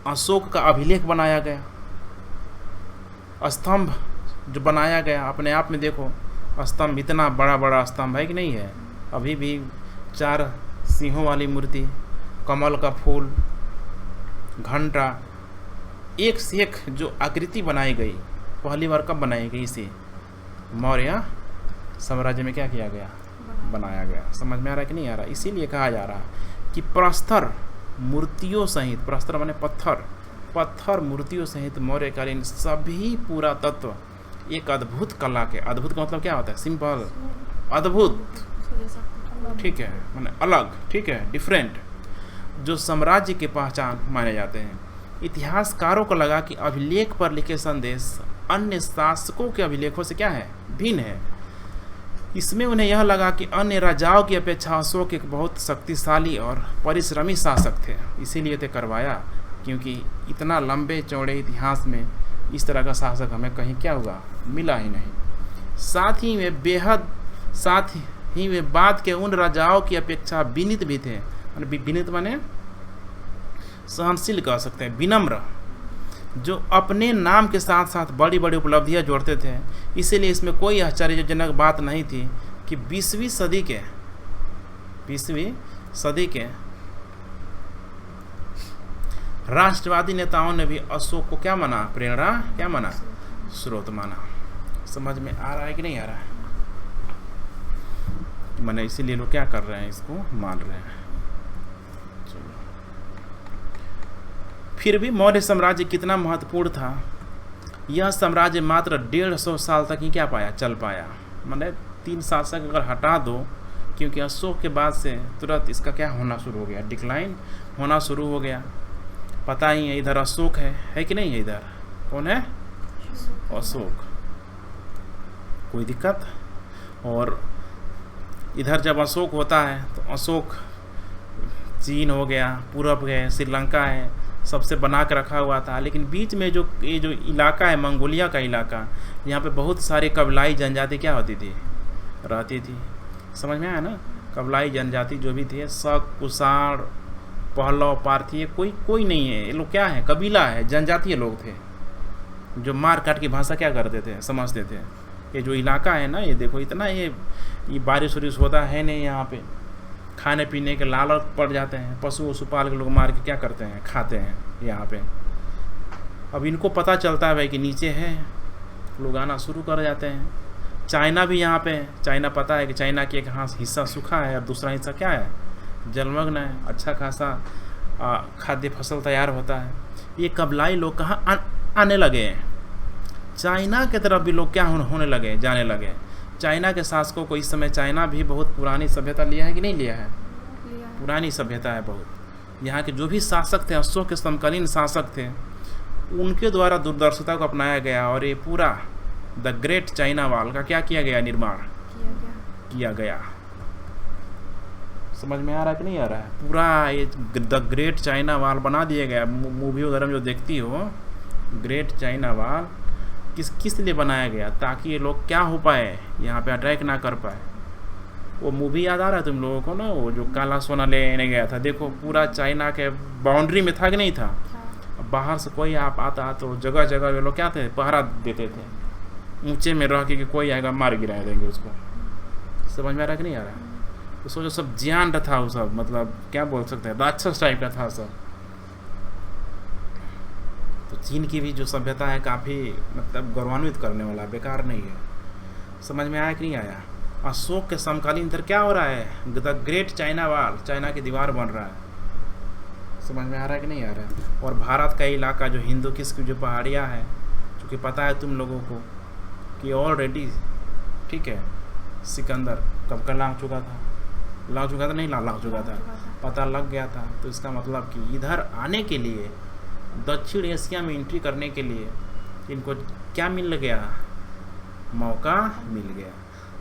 अशोक का अभिलेख बनाया गया, स्तंभ जो बनाया गया, अपने आप में देखो स्तंभ, इतना बड़ा बड़ा स्तंभ है कि नहीं है। अभी भी 4 सिंहों वाली मूर्ति, कमल का फूल, घंटा, एक से एक जो आकृति बनाई गई, पहली बार कब बनाई गई? इसे मौर्य साम्राज्य में क्या किया गया, बनाया गया। समझ में आ रहा है कि नहीं आ रहा? इसीलिए कहा जा रहा कि प्रस्तर मूर्तियों सहित, प्रस्तर माने पत्थर, पत्थर मूर्तियों सहित मौर्यकालीन सभी पुरातत्व एक अद्भुत कला के, अद्भुत का मतलब क्या होता है? सिंपल, अद्भुत, ठीक है, माने अलग, ठीक है, डिफरेंट, जो साम्राज्य के पहचान माने जाते हैं। इतिहासकारों को लगा कि अभिलेख पर लिखे संदेश अन्य शासकों के अभिलेखों से क्या है, भिन्न है। इसमें उन्हें यह लगा कि अन्य राजाओं की अपेक्षा अशोक एक बहुत शक्तिशाली और परिश्रमी शासक थे, इसीलिए ते करवाया, क्योंकि इतना लंबे चौड़े इतिहास में इस तरह का शासक हमें कहीं क्या हुआ, मिला ही नहीं। साथ ही वे बाद के उन राजाओं की अपेक्षा विनीत भी थे। विनीत माने सहनशील कह सकते हैं, विनम्र, जो अपने नाम के साथ साथ बड़ी बड़ी उपलब्धियां जोड़ते थे। इसीलिए इसमें कोई आश्चर्यजनक बात नहीं थी कि 20वीं सदी के राष्ट्रवादी नेताओं ने भी अशोक को क्या माना, प्रेरणा क्या माना, स्रोत माना। समझ में आ रहा है कि नहीं आ रहा है? मैंने इसीलिए लोग क्या कर रहे हैं, इसको मान रहे हैं। फिर भी मौर्य साम्राज्य कितना महत्वपूर्ण था, यह साम्राज्य मात्र 150 साल तक ही क्या पाया, चल पाया। मैंने 3 शासक अगर हटा दो, क्योंकि अशोक के बाद से तुरंत इसका क्या होना शुरू हो गया, डिक्लाइन होना शुरू हो गया। पता ही है, इधर अशोक है कि नहीं है? इधर कौन है? अशोक। कोई दिक्कत? और इधर जब अशोक होता है तो अशोक चीन हो गया, पूरब है, श्रीलंका है, सबसे बना के रखा हुआ था। लेकिन बीच में जो ये जो इलाका है, मंगोलिया का इलाका, यहाँ पे बहुत सारे कबलाई जनजाति क्या होती थी, रहती थी। समझ में आया ना? कबलाई जनजाति जो भी थे, शक, कुषाण, पहलव, पारथी, कोई नहीं है। ये लोग क्या है, कबीला है, जनजातीय लोग थे, जो मार काट की भाषा क्या करते थे, समझते थे। ये जो इलाका है ना, ये देखो इतना ये बारिश वारिश होता है नहीं, यहाँ पे खाने पीने के लालच पड़ जाते हैं, पशु वशु पाल के लोग मार के क्या करते हैं, खाते हैं यहाँ पे। अब इनको पता चलता है भाई कि नीचे है, लोग आना शुरू कर जाते हैं। चाइना भी यहाँ पे, चाइना पता है कि चाइना की एक हिस्सा सूखा है और दूसरा हिस्सा क्या है, जलमग्न है, अच्छा खासा खाद्य फसल तैयार होता है। ये कबलाई लोग कहाँ आने लगे हैं, चाइना की तरफ भी लोग क्या होने लगे, जाने लगे। चाइना के शासकों को इस समय, चाइना भी बहुत पुरानी सभ्यता लिया है कि नहीं लिया है? पुरानी सभ्यता है बहुत। यहाँ के जो भी शासक थे, अशोक के समकालीन शासक थे, उनके द्वारा दूरदर्शिता को अपनाया गया और ये पूरा द ग्रेट चाइना वॉल का क्या किया गया, निर्माण किया गया। समझ में आ रहा है कि नहीं आ रहा है? पूरा ये द ग्रेट चाइना वॉल बना दिया गया। मूवी वगैरह में जो देखती हो, ग्रेट चाइना वॉल किस लिए बनाया गया, ताकि ये लोग क्या हो पाए, यहाँ पे अटैक ना कर पाए। वो मूवी याद आ रहा है तुम लोगों को ना, वो जो काला सोना लेने गया था, देखो पूरा चाइना के बाउंड्री में था कि नहीं था। अब बाहर से कोई आप आता तो जगह जगह वे लोग क्या थे, पहरा देते थे, ऊंचे में रह के कोई आएगा मार गिरा देंगे उसको। समझ में आ रहा है कि नहीं आ रहा है? तो सोचो सब ज्ञान था वो सब, मतलब क्या बोल सकते हैं, राक्षस टाइप का था सब। तो चीन की भी जो सभ्यता है काफ़ी मतलब गौरवान्वित करने वाला, बेकार नहीं है। समझ में आया कि नहीं आया? अशोक के समकालीन इधर क्या हो रहा है, the great China wall, China की दीवार बन रहा है। समझ में आ रहा है कि नहीं आ रहा है? और भारत का इलाका जो हिंदू किस की जो पहाड़ियाँ हैं, चूँकि पता है तुम लोगों को कि ऑलरेडी, ठीक है, सिकंदर कब का लांग चुका था, नहीं लांग चुका था, पता लग गया था। तो इसका मतलब कि इधर आने के लिए दक्षिण एशिया में एंट्री करने के लिए इनको क्या मिल गया, मौका मिल गया।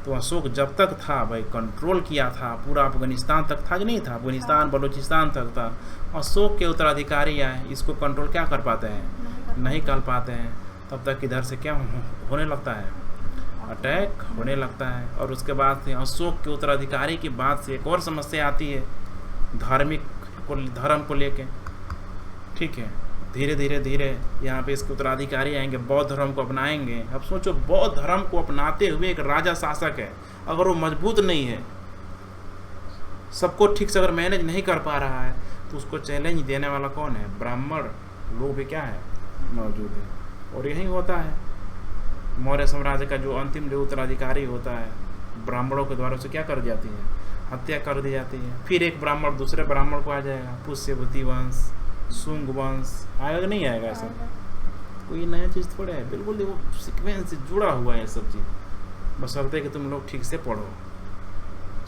तो अशोक जब तक था भाई कंट्रोल किया था, पूरा अफगानिस्तान तक था कि नहीं था, अफगानिस्तान बलूचिस्तान तक था। अशोक के उत्तराधिकारी आए, इसको कंट्रोल क्या कर पाते हैं, नहीं कर पाते हैं। तब तक इधर से क्या होने लगता है, अटैक होने लगता है। और उसके बाद से अशोक के उत्तराधिकारी की बात से एक और समस्या आती है, धर्म को लेके। ठीक है, धीरे धीरे यहाँ पे इसके उत्तराधिकारी आएंगे, बौद्ध धर्म को अपनाएंगे। अब सोचो, बौद्ध धर्म को अपनाते हुए एक राजा शासक है, अगर वो मजबूत नहीं है, सबको ठीक से अगर मैनेज नहीं कर पा रहा है, तो उसको चैलेंज देने वाला कौन है, ब्राह्मण लोग भी क्या है, मौजूद है। और यही होता है, मौर्य साम्राज्य का जो अंतिम जो उत्तराधिकारी होता है, ब्राह्मणों के द्वारा उसे क्या कर जाती है, हत्या कर दी जाती है। फिर एक ब्राह्मण दूसरे ब्राह्मण को आ जाएगा, पुष्यवती वंश, शुंग वंश, आएगा कि नहीं आएगा ऐसा, कोई नया चीज़ थोड़ा है, बिल्कुल देखो सीक्वेंस से जुड़ा हुआ है सब चीज़, बस लगता है कि तुम लोग ठीक से पढ़ो।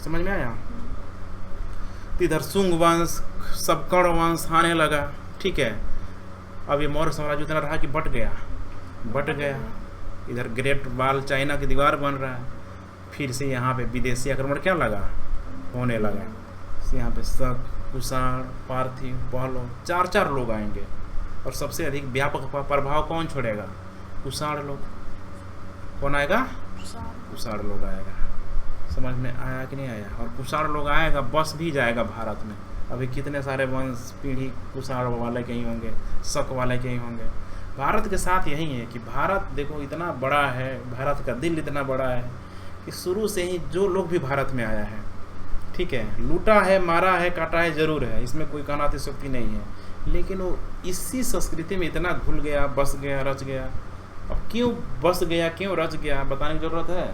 समझ में आया। तो इधर शुंग वंश, सब कर्ण वंश आने लगा। ठीक है, अब ये मौर्य साम्राज्य उतना रहा कि बट गया। इधर ग्रेट वॉल, चाइना की दीवार बन रहा है। फिर से यहाँ पे विदेशी आक्रमण क्या लगा, होने लगा। यहाँ पे शक, कुषाण, पार्थिव, पहलव, चार लोग आएंगे। और सबसे अधिक व्यापक प्रभाव कौन छोड़ेगा, कुषाण लोग। कौन आएगा, कुषाण लोग आएगा। समझ में आया कि नहीं आया। और कुषाण लोग आएगा, बस भी जाएगा भारत में। अभी कितने सारे वंश पीढ़ी कुषाण वाले के ही होंगे, शक वाले के ही होंगे। भारत के साथ यही है कि भारत देखो इतना बड़ा है, भारत का दिल इतना बड़ा है कि शुरू से ही जो लोग भी भारत में आया है, ठीक है, लूटा है, मारा है, काटा है, जरूर है, इसमें कोई अनातिशोक्ति नहीं है, लेकिन वो इसी संस्कृति में इतना घुल गया, बस गया, रच गया। अब क्यों बस गया, क्यों रच गया, बताने की जरूरत है।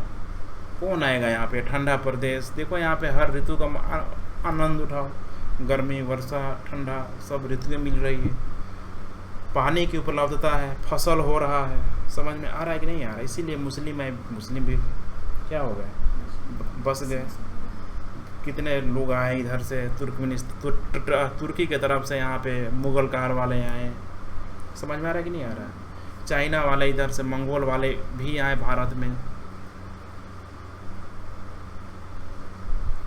कौन आएगा यहाँ पे, ठंडा प्रदेश, देखो यहाँ पे हर ऋतु का आनंद उठाओ, गर्मी, वर्षा, ठंडा, सब ऋतुएं मिल रही है, पानी की उपलब्धता है, फसल हो रहा है। समझ में आ रहा है कि नहीं आ रहा है। इसीलिए मुस्लिम भी क्या हो गए, बस गए। कितने लोग आए इधर से, तुर्की के तरफ से यहाँ पे मुगल कार वाले आए। समझ में आ रहा है कि नहीं आ रहा है। चाइना वाले, इधर से मंगोल वाले भी आए भारत में।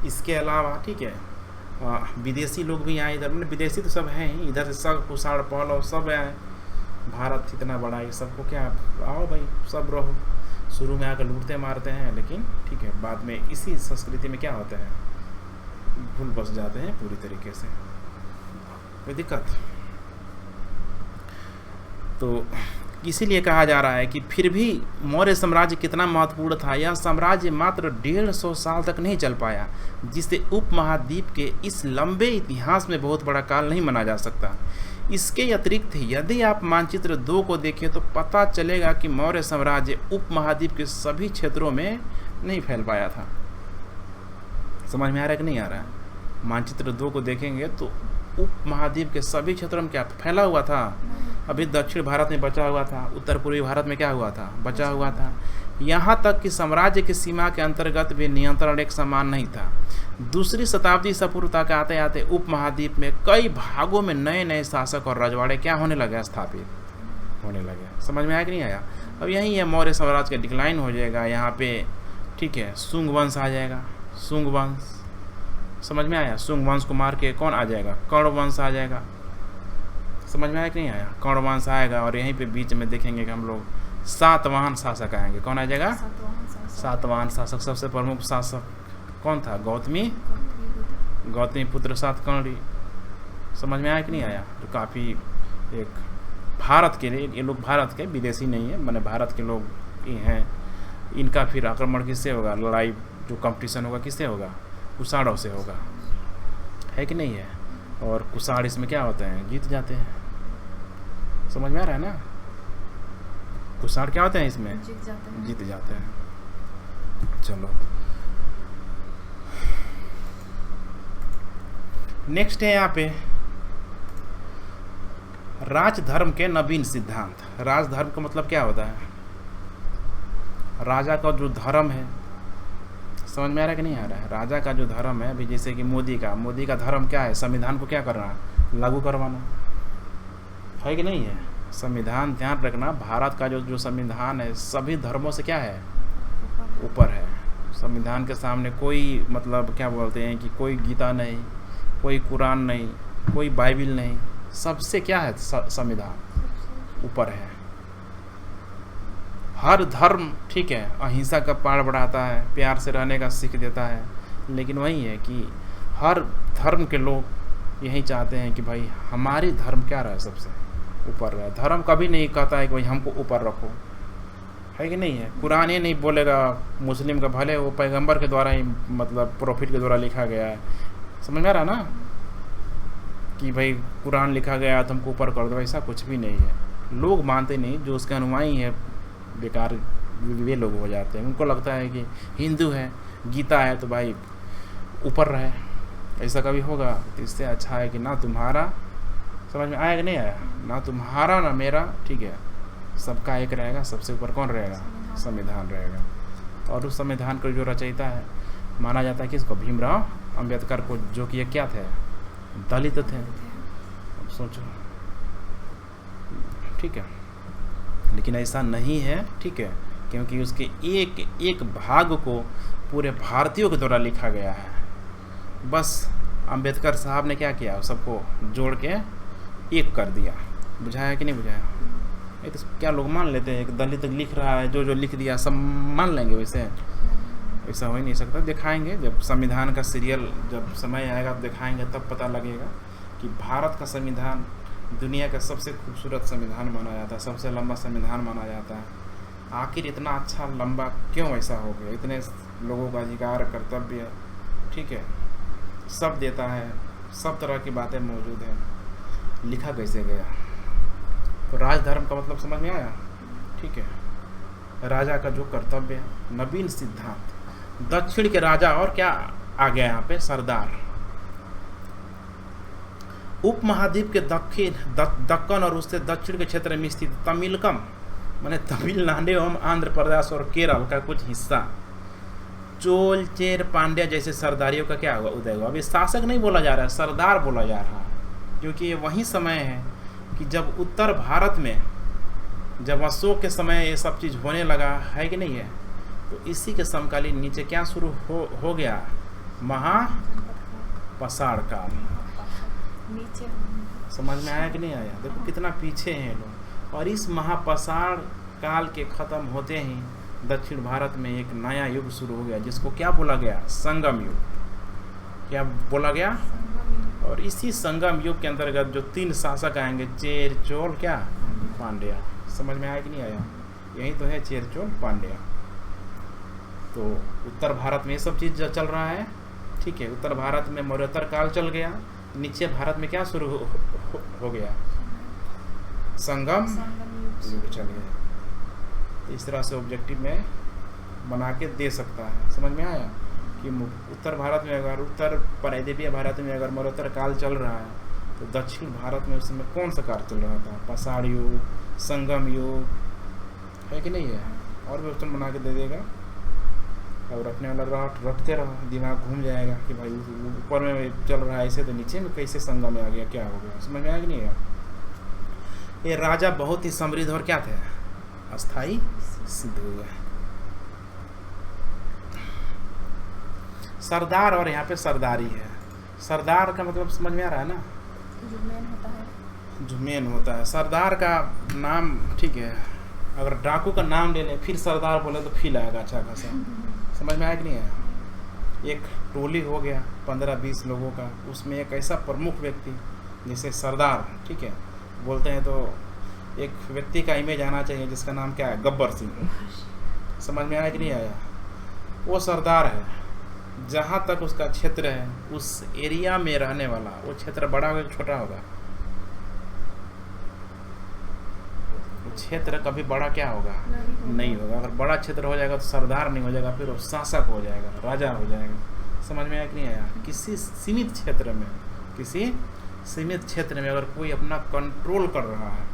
इसके अलावा ठीक है, विदेशी लोग भी आए इधर, मतलब विदेशी तो सब हैं ही, इधर से सब कुषाण, पहलव सब आए। भारत इतना बड़ा है, सबको क्या, आओ भाई सब रहो। शुरू में आकर लूटते मारते हैं, लेकिन ठीक है, बाद में इसी संस्कृति में क्या होता है, घुल बस जाते हैं पूरी तरीके से, कोई दिक्कत। तो इसीलिए कहा जा रहा है कि फिर भी मौर्य साम्राज्य कितना महत्वपूर्ण था। यह साम्राज्य मात्र 150 साल तक नहीं चल पाया, जिससे उपमहाद्वीप के इस लंबे इतिहास में बहुत बड़ा काल नहीं माना जा सकता। इसके अतिरिक्त यदि आप मानचित्र 2 को देखें तो पता चलेगा कि मौर्य साम्राज्य उपमहाद्वीप के सभी क्षेत्रों में नहीं फैल पाया था। समझ में आ रहा है कि नहीं आ रहा है। मानचित्र 2 को देखेंगे तो उपमहाद्वीप के सभी क्षेत्रों में क्या फैला हुआ था, अभी दक्षिण भारत में बचा हुआ था, उत्तर पूर्वी भारत में क्या हुआ था, बचा हुआ था। यहाँ तक कि साम्राज्य की सीमा के अंतर्गत भी नियंत्रण एक समान नहीं था। दूसरी शताब्दी ईसा पूर्व तक आते आते उपमहाद्वीप में कई भागों में नए नए शासक और रजवाड़े क्या होने लगे, स्थापित होने लगे। समझ में आया कि नहीं आया। अब यही है, मौर्य साम्राज्य का डिक्लाइन हो जाएगा यहाँ पे, ठीक है। शुंग वंश आ जाएगा, शुंग वंश, समझ में आया। शुंग वंश को मार के कौन आ जाएगा, कर्ण वंश आ जाएगा। समझ में आया कि नहीं आया। कर्ण वंश आएगा और यहीं पे बीच में देखेंगे कि हम लोग सातवाहन शासक आएंगे। कौन आ जाएगा, सातवाहन शासक। सबसे प्रमुख शासक कौन था, गौतमी पुत्र सातकर्णी। समझ में आया कि नहीं आया। जो काफ़ी एक भारत के लिए, ये लोग भारत के विदेशी नहीं है, मैंने भारत के लोग ही हैं। इनका फिर आक्रमण किससे होगा, लड़ाई जो कंपटीशन होगा किससे होगा, कुषाणों से होगा, है कि नहीं है। और कुषाण इसमें क्या होते हैं, जीत जाते हैं। समझ में आ रहा है ना। कुषाण क्या होते हैं इसमें, जीत जाते हैं। चलो नेक्स्ट है यहाँ पे राजधर्म के नवीन सिद्धांत। राजधर्म का मतलब क्या होता है, राजा का जो धर्म है। समझ में आ रहा है कि नहीं आ रहा है। राजा का जो धर्म है, अभी जैसे कि मोदी का धर्म क्या है, संविधान को क्या करना, लागू करवाना। है कि नहीं है? संविधान, ध्यान रखना, भारत का जो जो संविधान है सभी धर्मों से क्या है? ऊपर है। संविधान के सामने कोई मतलब क्या बोलते हैं कि कोई गीता नहीं, कोई कुरान नहीं, कोई बाइबिल नहीं, सबसे क्या है? संविधान ऊपर है। हर धर्म ठीक है अहिंसा का पाठ बढ़ाता है, प्यार से रहने का सीख देता है, लेकिन वही है कि हर धर्म के लोग यही चाहते हैं कि भाई हमारी धर्म क्या रहे? सबसे ऊपर रहे। धर्म कभी नहीं कहता है कि भाई हमको ऊपर रखो, है कि नहीं है? कुरान ये नहीं बोलेगा मुस्लिम का, भले वो पैगंबर के द्वारा ही मतलब प्रॉफिट के द्वारा लिखा गया है, समझ में आ रहा ना, कि भाई कुरान लिखा गया तो हमको ऊपर कर दो, ऐसा कुछ भी नहीं है। लोग मानते नहीं, जो उसके अनुयायी है बेकार वे लोग हो जाते हैं। उनको लगता है कि हिंदू है, गीता है तो भाई ऊपर रहे, ऐसा कभी होगा? तो इससे अच्छा है कि ना तुम्हारा, समझ में आया कि नहीं आया? ना तुम्हारा ना मेरा, ठीक है, सबका एक रहेगा। सबसे ऊपर कौन रहेगा? संविधान रहेगा। और उस संविधान को जो रचयिता है माना जाता है किसको? भीमराव अंबेडकर को, जो कि ये क्या थे? दलित थे। अब सोचो, ठीक है, लेकिन ऐसा नहीं है, ठीक है, क्योंकि उसके एक एक भाग को पूरे भारतीयों के द्वारा लिखा गया है। बस अंबेडकर साहब ने क्या किया? सबको जोड़ के एक कर दिया। बुझाया कि नहीं बुझाया? ये तो क्या लोग मान लेते हैं, एक दलित लिख रहा है, जो जो लिख दिया सब मान लेंगे? वैसे ऐसा हो ही नहीं सकता। दिखाएंगे जब संविधान का सीरियल जब समय आएगा तो दिखाएंगे, तब पता लगेगा कि भारत का संविधान दुनिया का सबसे खूबसूरत संविधान माना जाता है, सबसे लंबा संविधान माना जाता है। आखिर इतना अच्छा लंबा क्यों ऐसा हो गया? इतने लोगों का अधिकार, कर्तव्य, ठीक है, सब देता है, सब तरह की बातें मौजूद हैं, लिखा कैसे गया? तो राजधर्म का मतलब समझ में आया? ठीक है, राजा का जो कर्तव्य है, नवीन सिद्धांत, दक्षिण के राजा, और क्या आ गया यहाँ पे? सरदार। उपमहाद्वीप के दक्कन और उससे दक्षिण के क्षेत्र में स्थित तमिलकम माने तमिलनाडु एवं आंध्र प्रदेश और केरल का कुछ हिस्सा, चोल, चेर, पांड्या जैसे सरदारियों का क्या हुआ? उदय हुआ। अभी शासक नहीं बोला जा रहा है, सरदार बोला जा रहा है, क्योंकि ये वही समय है कि जब उत्तर भारत में, जब अशोक के समय ये सब चीज़ होने लगा, है कि नहीं है? तो इसी के समकालीन नीचे क्या शुरू हो गया? महापसाड़ काल। नीचे समझ में आया कि नहीं आया? देखो कितना पीछे हैं लोग। और इस महापसाड़ काल के ख़त्म होते ही दक्षिण भारत में एक नया युग शुरू हो गया, जिसको क्या बोला गया? संगम युग। क्या बोला गया? और इसी संगम युग के अंतर्गत जो 3 शासक आएंगे, चेर, चोल, क्या? पांड्या। समझ में आया कि नहीं आया? यही तो है चेर, चोल, पांड्या। तो उत्तर भारत में ये सब चीज़ चल रहा है, ठीक है। उत्तर भारत में मौर्योत्तर काल चल गया, नीचे भारत में क्या शुरू हो गया? संगम युग चल गया। इस तरह से ऑब्जेक्टिव में बना के दे सकता है। समझ में आया कि उत्तर भारत में अगर, उत्तर प्रायद्वीपीय भारत में अगर मौर्योत्तर काल चल रहा है, तो दक्षिण भारत में उस समय कौन सा काल चल रहा था? पसाड़ युग, संगम युग, है कि नहीं है? और भी ऑप्शन बना के दे देगा, और रखने वाला रखते रहो, दिमाग घूम जाएगा कि भाई ऊपर में चल रहा है ऐसे, तो नीचे में कैसे संगम में आ गया, क्या हो गया? समझ में आया कि नहीं आया? ये राजा बहुत ही समृद्ध और क्या थे? अस्थाई सिद्ध हुए। सरदार, और यहाँ पे सरदारी है। सरदार का मतलब समझ में आ रहा है ना? जो मेन होता है। सरदार का नाम, ठीक है, अगर डाकू का नाम ले लें फिर सरदार बोले तो फील आएगा अच्छा खासा। समझ में आया कि नहीं आया? एक टोली हो गया 15-20 लोगों का, उसमें एक ऐसा प्रमुख व्यक्ति जिसे सरदार, ठीक है, बोलते हैं। तो एक व्यक्ति का इमेज आना चाहिए जिसका नाम क्या है? गब्बर सिंह। समझ में आया कि नहीं आया? वो सरदार है। जहाँ तक उसका क्षेत्र है, उस एरिया में रहने वाला, वो क्षेत्र बड़ा होगा छोटा होगा? क्षेत्र कभी बड़ा क्या होगा? नहीं होगा। अगर बड़ा क्षेत्र हो जाएगा तो सरदार नहीं हो जाएगा, फिर वो शासक हो जाएगा, राजा हो जाएगा। समझ में आया कि नहीं आया? किसी सीमित क्षेत्र में, किसी सीमित क्षेत्र में अगर कोई अपना कंट्रोल कर रहा है,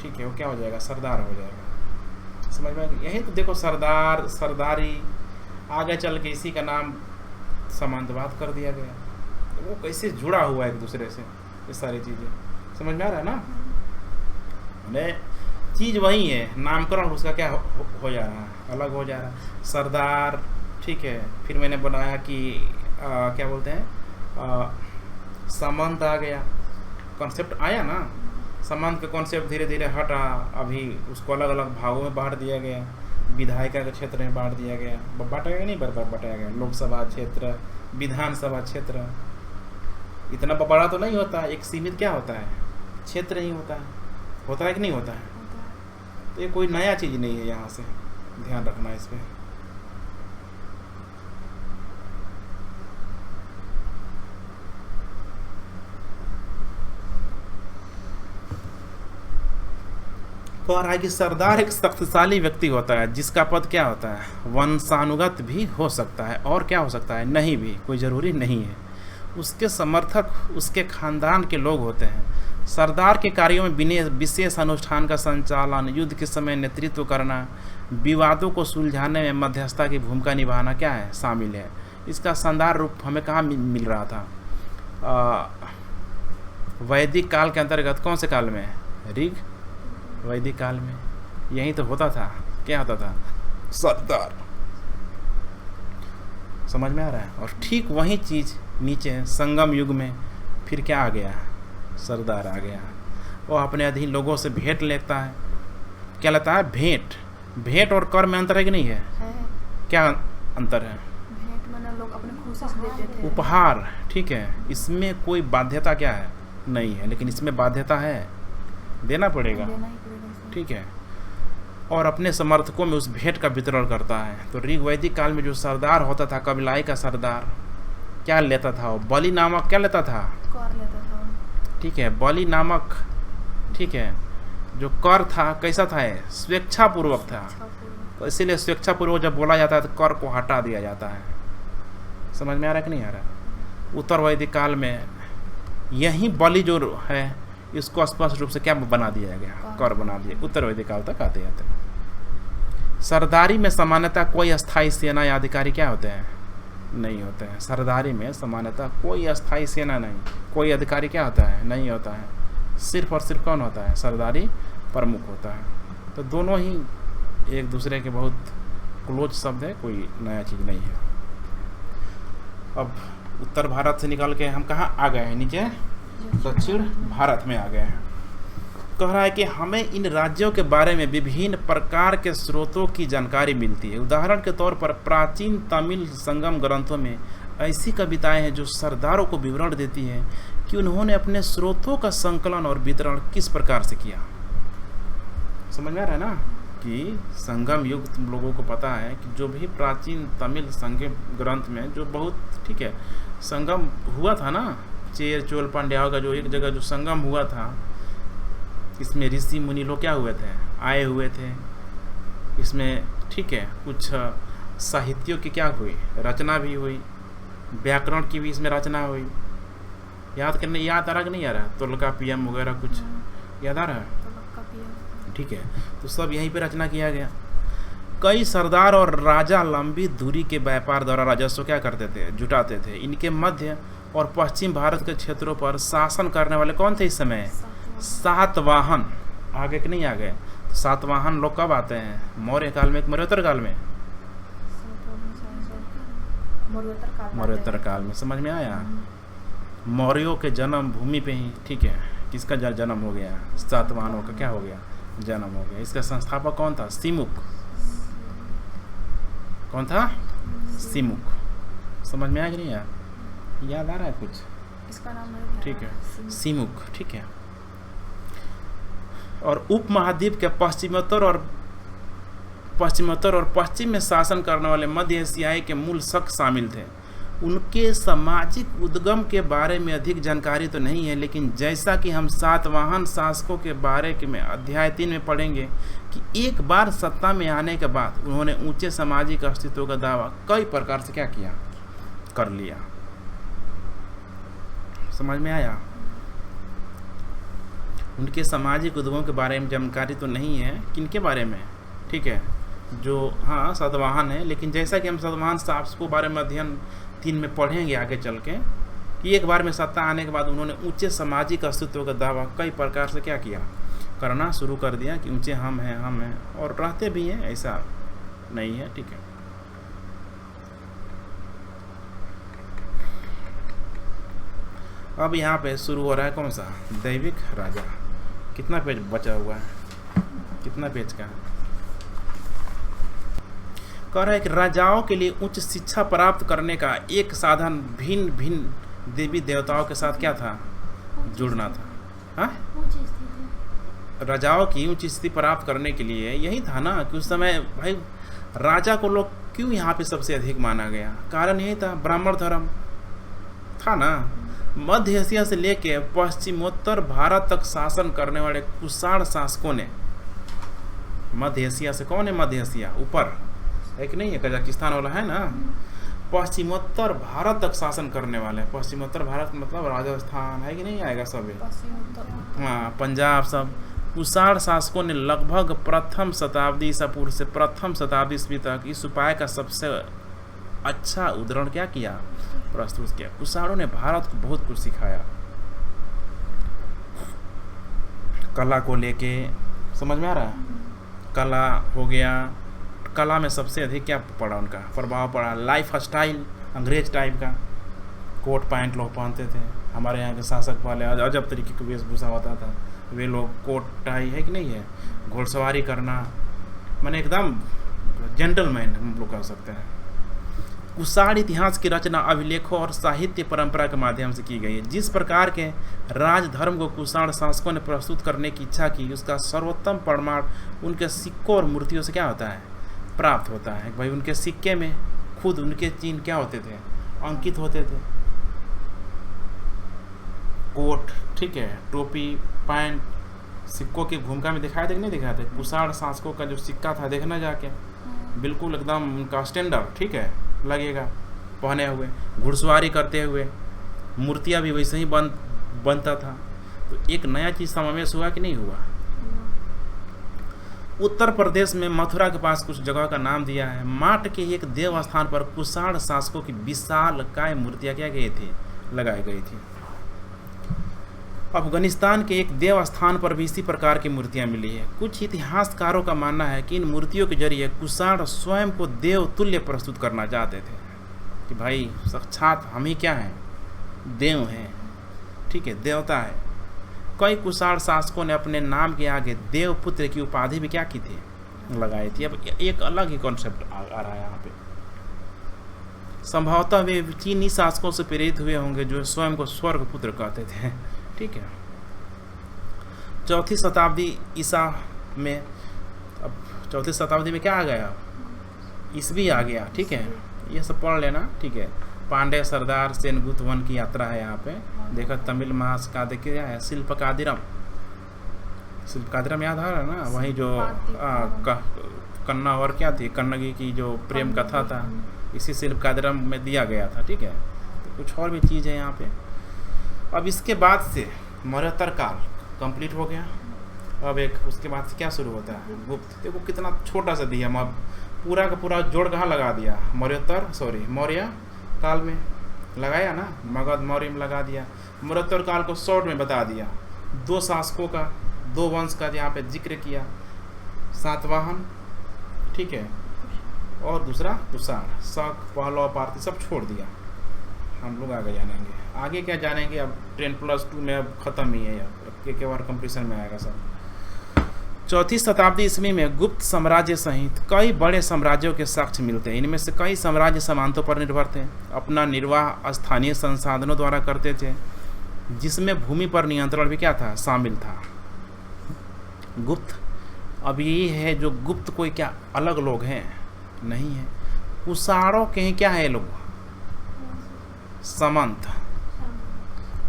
ठीक है, वो क्या हो जाएगा? सरदार हो जाएगा। समझ में आया? यही तो देखो, सरदार, सरदारी, आगे चल के इसी का नाम समांतवाद कर दिया गया। वो कैसे जुड़ा हुआ है एक दूसरे से, ये सारी चीज़ें। समझ में आ रहा है ना? मैंने चीज़ वही है, नामकरण उसका क्या हो जा रहा है, अलग हो जा रहा है। सरदार, ठीक है। फिर मैंने बनाया कि क्या बोलते हैं, सामंत आ गया, कॉन्सेप्ट आया ना। सामंत का कॉन्सेप्ट धीरे धीरे हटा, अभी उसको अलग अलग भागों में बांट दिया गया, विधायिका के क्षेत्र में बांट दिया गया, बांटा गया नहीं, बराबर बांटा गया, लोकसभा क्षेत्र, विधानसभा क्षेत्र। इतना बड़ा तो नहीं होता, एक सीमित क्या होता है, क्षेत्र ही होता है कि नहीं होता है। होता है। तो ये कोई नया चीज़ नहीं है, यहाँ से ध्यान रखना इस पर। कह रहा है कि सरदार एक शक्तिशाली व्यक्ति होता है जिसका पद क्या होता है, वंशानुगत भी हो सकता है, और क्या हो सकता है, नहीं भी, कोई ज़रूरी नहीं है। उसके समर्थक उसके खानदान के लोग होते हैं। सरदार के कार्यों में विशेष अनुष्ठान का संचालन, युद्ध के समय नेतृत्व करना, विवादों को सुलझाने में मध्यस्थता की भूमिका निभाना क्या है, शामिल है। इसका शानदार रूप हमें कहाँ मिल रहा था, वैदिक काल के अंतर्गत। कौन से काल में, ऋग वैदिक काल में यही तो होता था। क्या होता था, सरदार। समझ में आ रहा है। और ठीक वही चीज़ नीचे संगम युग में फिर क्या आ गया, सरदार आ गया। वो अपने अधीन लोगों से भेंट लेता है। क्या लेता है, भेंट और कर में अंतर है कि नहीं है? क्या अंतर है? भेंट में लोग अपने खुशी से देते थे, उपहार, ठीक है। इसमें कोई बाध्यता क्या है, नहीं है, लेकिन इसमें बाध्यता है, देना पड़ेगा, देना ही पड़ेगा इसमें। ठीक है। और अपने समर्थकों में उस भेंट का वितरण करता है। तो ऋग वैदिक काल में जो सरदार होता था, कबीलाई का सरदार, क्या लेता था वो, बलि नामक क्या लेता था, कर लेता था, ठीक है, बलि नामक, ठीक है। जो कर था कैसा था, स्वेच्छापूर्वक था। तो इसीलिए स्वेच्छापूर्वक जब बोला जाता है तो कर को हटा दिया जाता है। समझ में आ रहा है कि नहीं आ रहा। उत्तर वैदिक काल में यही बलि जो है इसको स्पष्ट रूप से क्या बना दिया गया, कर बना दिया। उत्तर वैदिक काल तक आते जाते। सरदारी में सामान्यतः कोई अस्थायी सेना या अधिकारी क्या होते हैं, नहीं होते हैं। सरदारी में सामान्यतः कोई अस्थायी सेना नहीं, कोई अधिकारी क्या होता है, नहीं होता है। सिर्फ और सिर्फ कौन होता है, सरदारी प्रमुख होता है। तो दोनों ही एक दूसरे के बहुत क्लोज शब्द है, कोई नया चीज़ नहीं है। अब उत्तर भारत से निकल के हम कहाँ आ गए हैं, नीचे दक्षिण भारत में आ गए हैं। कह रहा है कि हमें इन राज्यों के बारे में विभिन्न प्रकार के स्रोतों की जानकारी मिलती है। उदाहरण के तौर पर प्राचीन तमिल संगम ग्रंथों में ऐसी कविताएं हैं जो सरदारों को विवरण देती है कि उन्होंने अपने स्रोतों का संकलन और वितरण किस प्रकार से किया। समझ में आ रहा है ना कि संगम युग, तुम लोगों को पता है कि जो भी प्राचीन तमिल संगम ग्रंथ में जो बहुत, ठीक है, संगम हुआ था ना, चेर चोल पांड्याओं का जो एक जगह जो संगम हुआ था, इसमें ऋषि मुनि लोग क्या हुए थे, आए हुए थे इसमें, ठीक है। कुछ साहित्यों की क्या हुई, रचना भी हुई, व्याकरण की भी इसमें रचना हुई। याद आ रहा कि नहीं आ रहा, तोलकापियम वगैरह कुछ याद आ रहा है, ठीक है। तो सब यहीं पे रचना किया गया। कई सरदार और राजा लंबी दूरी के व्यापार द्वारा राजस्व क्या करते थे, जुटाते थे। इनके मध्य और पश्चिम भारत के क्षेत्रों पर शासन करने वाले कौन थे इस समय, सातवाहन। आगे कि नहीं आ गए, तो सातवाहन लोग कब आते हैं, मौर्य काल में, मौर्योत्तर काल में, मौर्योत्तर काल में। समझ में आया। मौर्यों के जन्म भूमि पे ही, ठीक है, किसका जन्म हो गया, सातवाहनों का क्या हो गया, जन्म हो गया। इसका संस्थापक कौन था, सिमुक। कौन था, सिमुक। समझ में आया कि नहीं आया, याद आ रहा है कुछ, इसका नाम नहीं, ठीक है, सिमुक, ठीक है। और उपमहाद्वीप के पश्चिमोत्तर और पश्चिम में शासन करने वाले मध्य एशियाई के मूल शक शामिल थे। उनके सामाजिक उद्गम के बारे में अधिक जानकारी तो नहीं है, लेकिन जैसा कि हम सातवाहन शासकों के बारे में अध्याय 3 में पढ़ेंगे कि एक बार सत्ता में आने के बाद उन्होंने ऊंचे सामाजिक अस्तित्व का दावा कई प्रकार से क्या किया, कर लिया। समझ में आया। उनके सामाजिक उद्गमों के बारे में जानकारी तो नहीं है, किनके बारे में, ठीक है, जो हाँ सातवाहन है, लेकिन जैसा कि हम सातवाहन शासकों के बारे में अध्ययन 3 में पढ़ेंगे आगे चल के कि एक बार में सत्ता आने के बाद उन्होंने ऊंचे सामाजिक अस्तित्व का दावा कई प्रकार से क्या किया, करना शुरू कर दिया कि ऊंचे हम हैं, और रहते भी हैं, ऐसा नहीं है, ठीक है। अब यहाँ पे शुरू हो रहा है कौन सा, दैविक राजा। कितना पेज बचा हुआ है, कितना पेज का है? कह रहा है कि राजाओं के लिए उच्च शिक्षा प्राप्त करने का एक साधन भिन्न भिन्न देवी देवताओं के साथ क्या था, जुड़ना था। हाँ, राजाओं की उच्च स्थिति प्राप्त करने के लिए यही था ना कि उस समय भाई राजा को लोग क्यों यहाँ पे सबसे अधिक माना गया, कारण यही था, ब्राह्मण धर्म था ना। मध्य एशिया से लेके पश्चिमोत्तर भारत तक शासन करने वाले कुषाण शासकों ने, मध्य एशिया से कौन है, मध्य एशिया ऊपर एक नहीं है, कजाकिस्तान वाला है ना, पश्चिमोत्तर भारत तक शासन करने वाले, पश्चिमोत्तर भारत मतलब राजस्थान है कि नहीं आएगा सब, हाँ पंजाब सब। कुषाण शासकों ने लगभग प्रथम शताब्दी ईसा पूर्व से प्रथम शताब्दी ईस्वी तक इस उपाय का सबसे अच्छा उदाहरण क्या किया, प्रस्तुत किया। कुषाणों ने भारत को बहुत कुछ सिखाया, कला को लेके, समझ में आ रहा है, कला हो गया, कला में सबसे अधिक क्या पड़ा उनका प्रभाव पड़ा, लाइफ स्टाइल अंग्रेज टाइप का, कोट पैंट लोग पहनते थे। हमारे यहाँ के शासक वाले अजब तरीके की वेशभूषा होता था, वे लोग कोट टाई है कि नहीं है, घोड़सवारी करना, माने एकदम जेंटलमैन हम लोग कह सकते हैं। कुषाण इतिहास की रचना अभिलेखों और साहित्य परंपरा के माध्यम से की गई है। जिस प्रकार के राजधर्म को कुषाण शासकों ने प्रस्तुत करने की इच्छा की, उसका सर्वोत्तम प्रमाण उनके सिक्कों और मूर्तियों से क्या होता है, प्राप्त होता है। भाई उनके सिक्के में खुद उनके चिन्ह क्या होते थे, अंकित होते थे, कोट, ठीक है, टोपी, पैंट, सिक्कों की भूमिका में दिखाए थे कि नहीं दिखाए थे। कुषाण शासकों का जो सिक्का था, देखना जाके बिल्कुल एकदम उनका स्टैंडर्ड, ठीक है, लगेगा पहने हुए, घुड़सवारी करते हुए, मूर्तियाँ भी वैसे ही बनता था। तो एक नया चीज़ समावेश हुआ कि नहीं हुआ। उत्तर प्रदेश में मथुरा के पास कुछ जगह का नाम दिया है। माट के एक देव स्थान पर कुषाण शासकों की विशाल काय मूर्तियाँ क्या गई थी, लगाई गई थी। अफगानिस्तान के एक देव स्थान पर भी इसी प्रकार की मूर्तियां मिली है। कुछ इतिहासकारों का मानना है कि इन मूर्तियों के जरिए कुषाण स्वयं को देव तुल्य प्रस्तुत करना चाहते थे कि भाई साक्षात हम ही क्या हैं, देव हैं, ठीक है, देवता है। कई कुषाण शासकों ने अपने नाम के आगे देवपुत्र की उपाधि भी क्या की थी, लगाई थी। अब एक अलग ही कॉन्सेप्ट आ रहा है यहाँ पे। संभवतः वे चीनी शासकों से प्रेरित हुए होंगे जो स्वयं को स्वर्ग पुत्र कहते थे, ठीक है। चौथी शताब्दी ईसा में, अब चौथी शताब्दी में क्या आ गया, ईस्वी आ गया, ठीक है, ये सब पढ़ लेना, ठीक है। पांडे सरदार सेनगुप्त वन की यात्रा है यहाँ पे, देखा तमिल महासागर क्या है, शिल्पकादिरम, शिल्पकादिरम याद आ रहा है ना, वही जो कन्ना और क्या थी, कन्नगी की जो प्रेम कथा था, इसी शिल्पकादिरम में दिया गया था, ठीक है। तो कुछ और भी चीज़ है यहाँ पे। अब इसके बाद से मौर्योत्तर काल कंप्लीट हो गया। अब एक उसके बाद से क्या शुरू होता है, गुप्त। देखो कितना छोटा सा दिया, अब पूरा का पूरा जोड़ कहाँ लगा दिया, मौर्य काल में लगाया ना, मगध मौर्य में लगा दिया। मौर्योत्तर काल को शॉर्ट में बता दिया। दो शासकों का, दो वंश का यहाँ पे जिक्र किया, सातवाहन, ठीक है, और दूसरा कुषाण, शक, पहलव, पारती सब छोड़ दिया। हम लोग आगे जानेंगे, आगे क्या जानेंगे, अब 10+2 में अब ख़त्म ही है, अब एक बार कंपटीशन में आएगा सब। चौथी शताब्दी ईस्वी में गुप्त साम्राज्य सहित कई बड़े साम्राज्यों के साक्ष्य मिलते हैं। इनमें से कई साम्राज्य सामंतों पर निर्भर थे, अपना निर्वाह स्थानीय संसाधनों द्वारा करते थे, जिसमें भूमि पर नियंत्रण भी क्या था, शामिल था। गुप्त, अब ये है जो गुप्त कोई क्या अलग लोग हैं, नहीं है, कुषाणों के ही क्या है लोग, सामंत।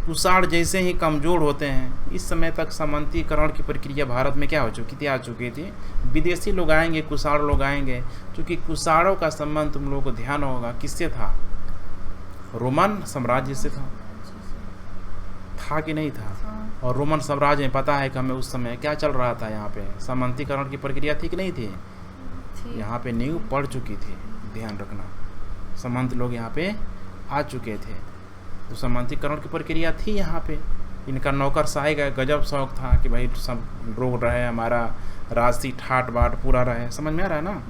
कुषाण जैसे ही कमज़ोर होते हैं, इस समय तक सामंतीकरण की प्रक्रिया भारत में क्या हो चुकी थी, आ चुकी थी। विदेशी लोग आएंगे, कुषाण लोग आएंगे, क्योंकि कुषाणों का संबंध तुम लोगों को ध्यान होगा किससे था, रोमन साम्राज्य से था कि नहीं था। और रोमन साम्राज्य में पता है कि हमें उस समय क्या चल रहा था, यहाँ पे सामंतीकरण की प्रक्रिया थी कि नहीं थी, यहाँ पे नींव पड़ चुकी थी, ध्यान रखना। सामंत लोग यहाँ पे आ चुके थे, तो सामंतीकरण की प्रक्रिया थी यहाँ पे, इनका नौकरशाही का गजब शौक था कि भाई सब रोक रहे, हमारा राजसी ठाट बाट पूरा रहे। समझ में आ रहा है ना?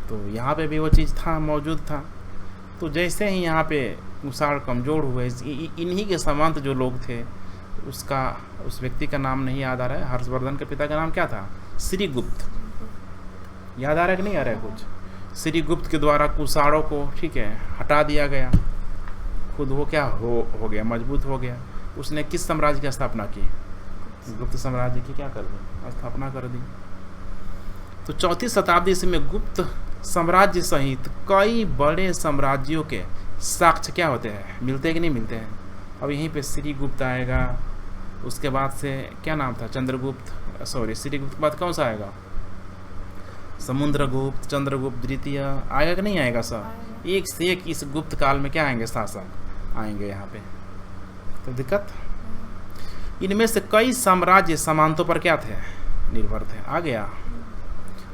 तो यहाँ पे भी वो चीज़ था, मौजूद था। तो जैसे ही यहाँ पे कुषाण कमज़ोर हुए, इन्हीं के सामंत जो लोग थे, उस व्यक्ति का नाम नहीं याद आ रहा है। हर्षवर्धन के पिता का नाम क्या था? श्रीगुप्त। याद आ रहा है कि नहीं आ रहा है कुछ? श्रीगुप्त के द्वारा कुषाणों को, ठीक है, हटा दिया गया। खुद वो क्या हो गया, मजबूत हो गया। उसने किस साम्राज्य की स्थापना की? गुप्त साम्राज्य की क्या कर दी? स्थापना कर दी। तो 4वीं शताब्दी ईस्वी में गुप्त साम्राज्य सहित कई बड़े साम्राज्यों के साक्ष्य क्या होते हैं, मिलते हैं कि नहीं मिलते हैं? अब यहीं पे श्रीगुप्त आएगा, उसके बाद से क्या नाम था, चंद्रगुप्त, सॉरी श्रीगुप्त के बाद कौन सा आएगा? समुद्रगुप्त, चंद्रगुप्त द्वितीय आएगा कि नहीं आएगा? सब एक से एक इस गुप्त काल में क्या आएंगे, शासक आएंगे यहाँ पे। तो दिक्कत, इनमें से कई साम्राज्य सामंतों पर क्या थे, निर्भर थे। आ गया,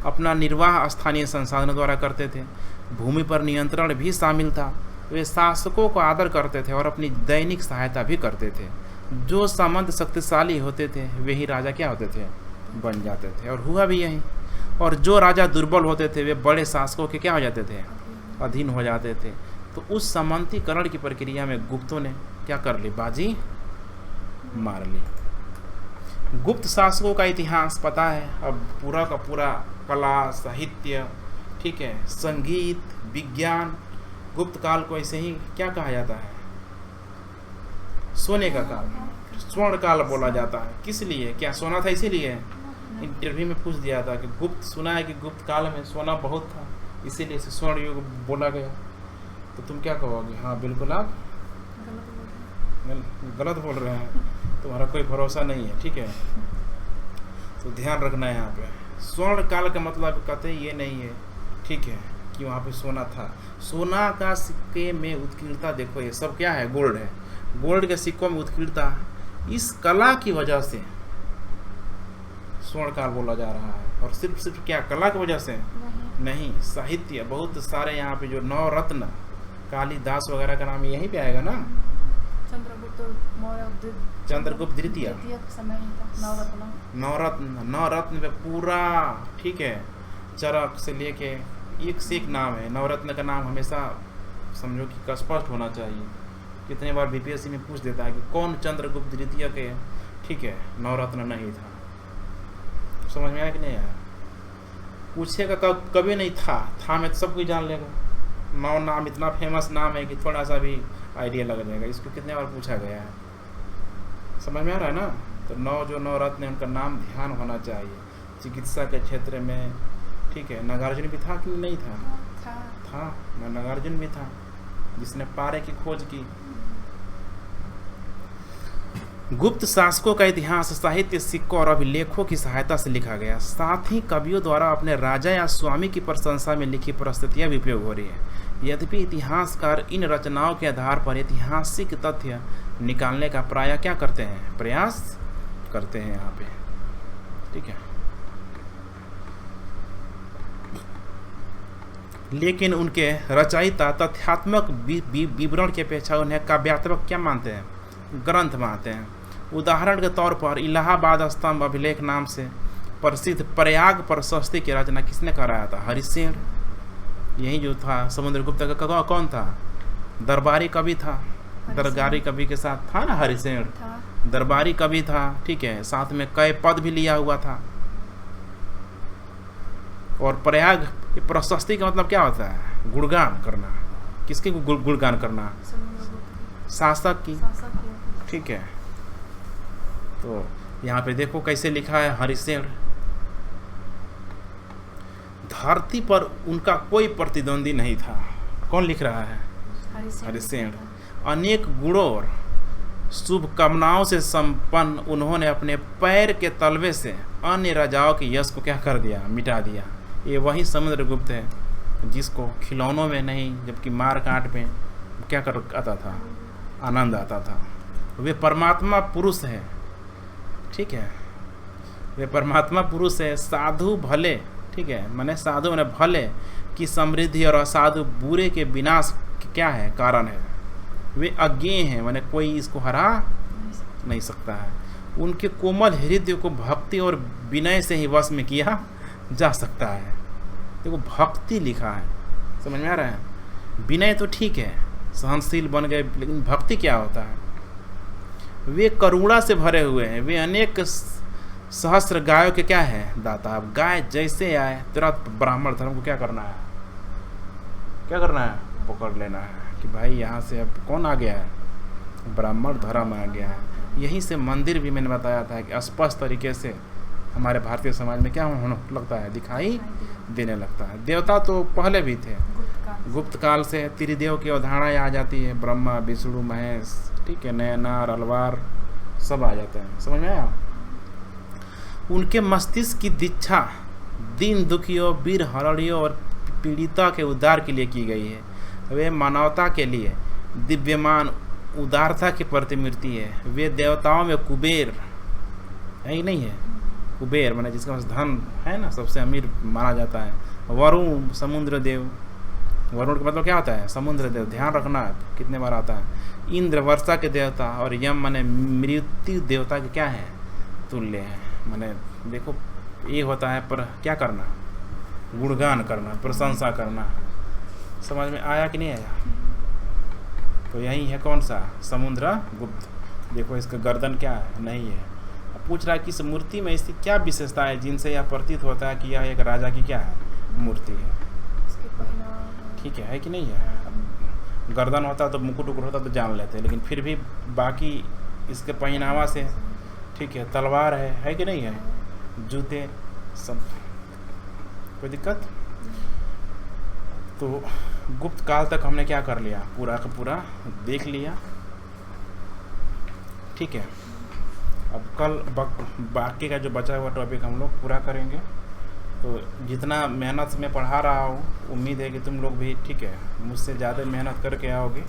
अपना निर्वाह स्थानीय संसाधनों द्वारा करते थे। भूमि पर नियंत्रण भी शामिल था। वे शासकों को आदर करते थे और अपनी दैनिक सहायता भी करते थे। जो सामंत शक्तिशाली होते थे वे ही राजा क्या होते थे, बन जाते थे, और हुआ भी यही। और जो राजा दुर्बल होते थे वे बड़े शासकों के क्या हो जाते थे, अधीन हो जाते थे। तो उस सामंतीकरण की प्रक्रिया में गुप्तों ने क्या कर ली, बाजी मार ली। गुप्त शासकों का इतिहास पता है अब, पूरा का पूरा कला, साहित्य, ठीक है, संगीत, विज्ञान, गुप्त काल को ऐसे ही क्या कहा जाता है, सोने का काल, स्वर्ण काल बोला जाता है। किस लिए, क्या सोना था इसीलिए? इंटरव्यू में पूछ दिया था कि गुप्त, सुना है कि गुप्त काल में सोना बहुत था, इसीलिए इसे स्वर्ण युग बोला गया। तो तुम क्या कहोगे? हाँ बिल्कुल, आप गलत बोल रहे हैं, तुम्हारा कोई भरोसा नहीं है, ठीक है। तो ध्यान रखना है यहाँ पे, स्वर्ण काल का मतलब कहते ये नहीं है, ठीक है, कि वहाँ पे सोना था। सोना का सिक्के में उत्कीर्णता देखो, ये सब क्या है, गोल्ड है। गोल्ड के सिक्कों में उत्कीर्णता, इस कला की वजह से स्वर्ण काल बोला जा रहा है। और सिर्फ क्या, कला की वजह से नहीं, साहित्य, बहुत सारे यहाँ पे जो नवरत्न, कालिदास वगैरह का नाम यहीं पे आएगा ना, चंद्रगुप्त द्वितीय नवरत्न पे पूरा, ठीक है, चरक से लेके एक से एक नाम है। नवरत्न का नाम हमेशा समझो कि स्पष्ट होना चाहिए। कितने बार बीपीएससी में पूछ देता है कि कौन चंद्रगुप्त द्वितीय के, ठीक है, नवरत्न नहीं था। समझ में आया कि नहीं आया? पूछेगा कभी नहीं था मैं तो सब कुछ जान लेगा। नौ नाम इतना फेमस नाम है कि थोड़ा सा भी आइडिया लग जाएगा। इसको कितने बार पूछा गया है, समझ में आ रहा है ना? तो जो नौ रत्न है उनका नाम ध्यान होना चाहिए। चिकित्सा के क्षेत्र में, ठीक है, नागार्जुन भी था कि नहीं था? था, नागार्जुन भी था जिसने पारे की खोज की। गुप्त शासकों का इतिहास साहित्य, सिक्कों और अभिलेखों की सहायता से लिखा गया। साथ ही कवियों द्वारा अपने राजा या स्वामी की प्रशंसा में लिखी प्रस्तुतियां भी उपयोग हो रही है। यद्यपि इतिहासकार इन रचनाओं के आधार पर ऐतिहासिक तथ्य निकालने का प्रायः क्या करते हैं, प्रयास करते हैं यहाँ पे, ठीक है। लेकिन उनके रचयिता तथ्यात्मक विवरण की अपेक्षा उन्हें काव्यात्मक क्या मानते हैं, ग्रंथ मानते हैं। उदाहरण के तौर पर इलाहाबाद स्तंभ अभिलेख नाम से प्रसिद्ध प्रयाग प्रशस्ति की रचना किसने कराया था, हरिसेन। यही जो था समुद्रगुप्त का कौन था, दरबारी कवि था। दरबारी कवि के साथ था ना हरिसेन, दरबारी कवि था, ठीक है, साथ में कई पद भी लिया हुआ था। और प्रयाग प्रशस्ति का मतलब क्या होता है, गुणगान करना। किसके गुणगान करना, शासक की, ठीक है। तो यहाँ पे देखो कैसे लिखा है, हरिसेन। धरती पर उनका कोई प्रतिद्वंदी नहीं था। कौन लिख रहा है, हरिसेन। अनेक गुणों और शुभकामनाओं से संपन्न उन्होंने अपने पैर के तलवे से अन्य राजाओं के यश को क्या कर दिया, मिटा दिया। ये वही समुद्रगुप्त है जिसको खिलौनों में नहीं जबकि मार काट में क्या कर आता था, आनंद आता था। वे परमात्मा पुरुष है, ठीक है, वे परमात्मा पुरुष है। साधु भले, ठीक है, माने साधु माने भले की समृद्धि और असाधु बुरे के विनाश क्या है, कारण है। वे अज्ञेय हैं, माने कोई इसको हरा नहीं सकता है। उनके कोमल हृदय को भक्ति और विनय से ही वश में किया जा सकता है। देखो भक्ति लिखा है, समझ में आ रहा है। विनय तो ठीक है, सहनशील बन गए, लेकिन भक्ति क्या होता है? वे करुणा से भरे हुए हैं, वे अनेक सहस्त्र गायों के क्या है दाता। अब गाय जैसे आए तुरंत ब्राह्मण धर्म को क्या करना है, क्या करना है? पकड़ लेना है कि भाई यहाँ से अब कौन आ गया है? ब्राह्मण धर्म आ गया है। यहीं से मंदिर भी मैंने बताया था कि स्पष्ट तरीके से हमारे भारतीय समाज में क्या होने लगता है, दिखाई देने लगता है। देवता तो पहले भी थे, गुप्त काल से त्रिदेव की अवधारणा आ जाती है, ब्रह्मा विष्णु महेश, ठीक है, नयनार अलवार सब आ जाते हैं, समझ में आया। उनके मस्तिष्क की दीक्षा दीन दुखियों, वीर हरणियों और पीड़िता के उद्धार के लिए की गई है। वे मानवता के लिए दिव्यमान उदारता की प्रतिमूर्ति है। वे देवताओं में कुबेर है ही नहीं है, कुबेर माने जिसके पास धन है ना, सबसे अमीर माना जाता है। वरुण समुद्र देव, वरुण का मतलब क्या होता है? समुद्र देव, ध्यान रखना कितने बार आता है। इंद्र वर्षा के देवता, और यम माने मृत्यु देवता के क्या है? तुल्य है। माने देखो ये होता है, पर क्या करना? गुणगान करना, प्रशंसा करना। समझ में आया कि नहीं आया? तो यही है कौन सा? समुद्र गुप्त। देखो इसका गर्दन क्या है? नहीं है। अब पूछ रहा है कि इस मूर्ति में इसकी क्या विशेषता है जिनसे यह प्रतीत होता है कि यह एक राजा की क्या है? मूर्ति है। ठीक है कि नहीं है? अब गर्दन होता तो मुकुट उकुट होता तो जान लेते, लेकिन फिर भी बाकी इसके पहनावा से ठीक है, तलवार है कि नहीं है, जूते सब, कोई दिक्कत? तो गुप्त काल तक हमने क्या कर लिया? पूरा का पूरा देख लिया, ठीक है। अब कल बाकी का जो बचा हुआ टॉपिक हम लोग पूरा करेंगे। तो जितना मेहनत से मैं पढ़ा रहा हूँ, उम्मीद है कि तुम लोग भी ठीक है मुझसे ज़्यादा मेहनत करके आओगे।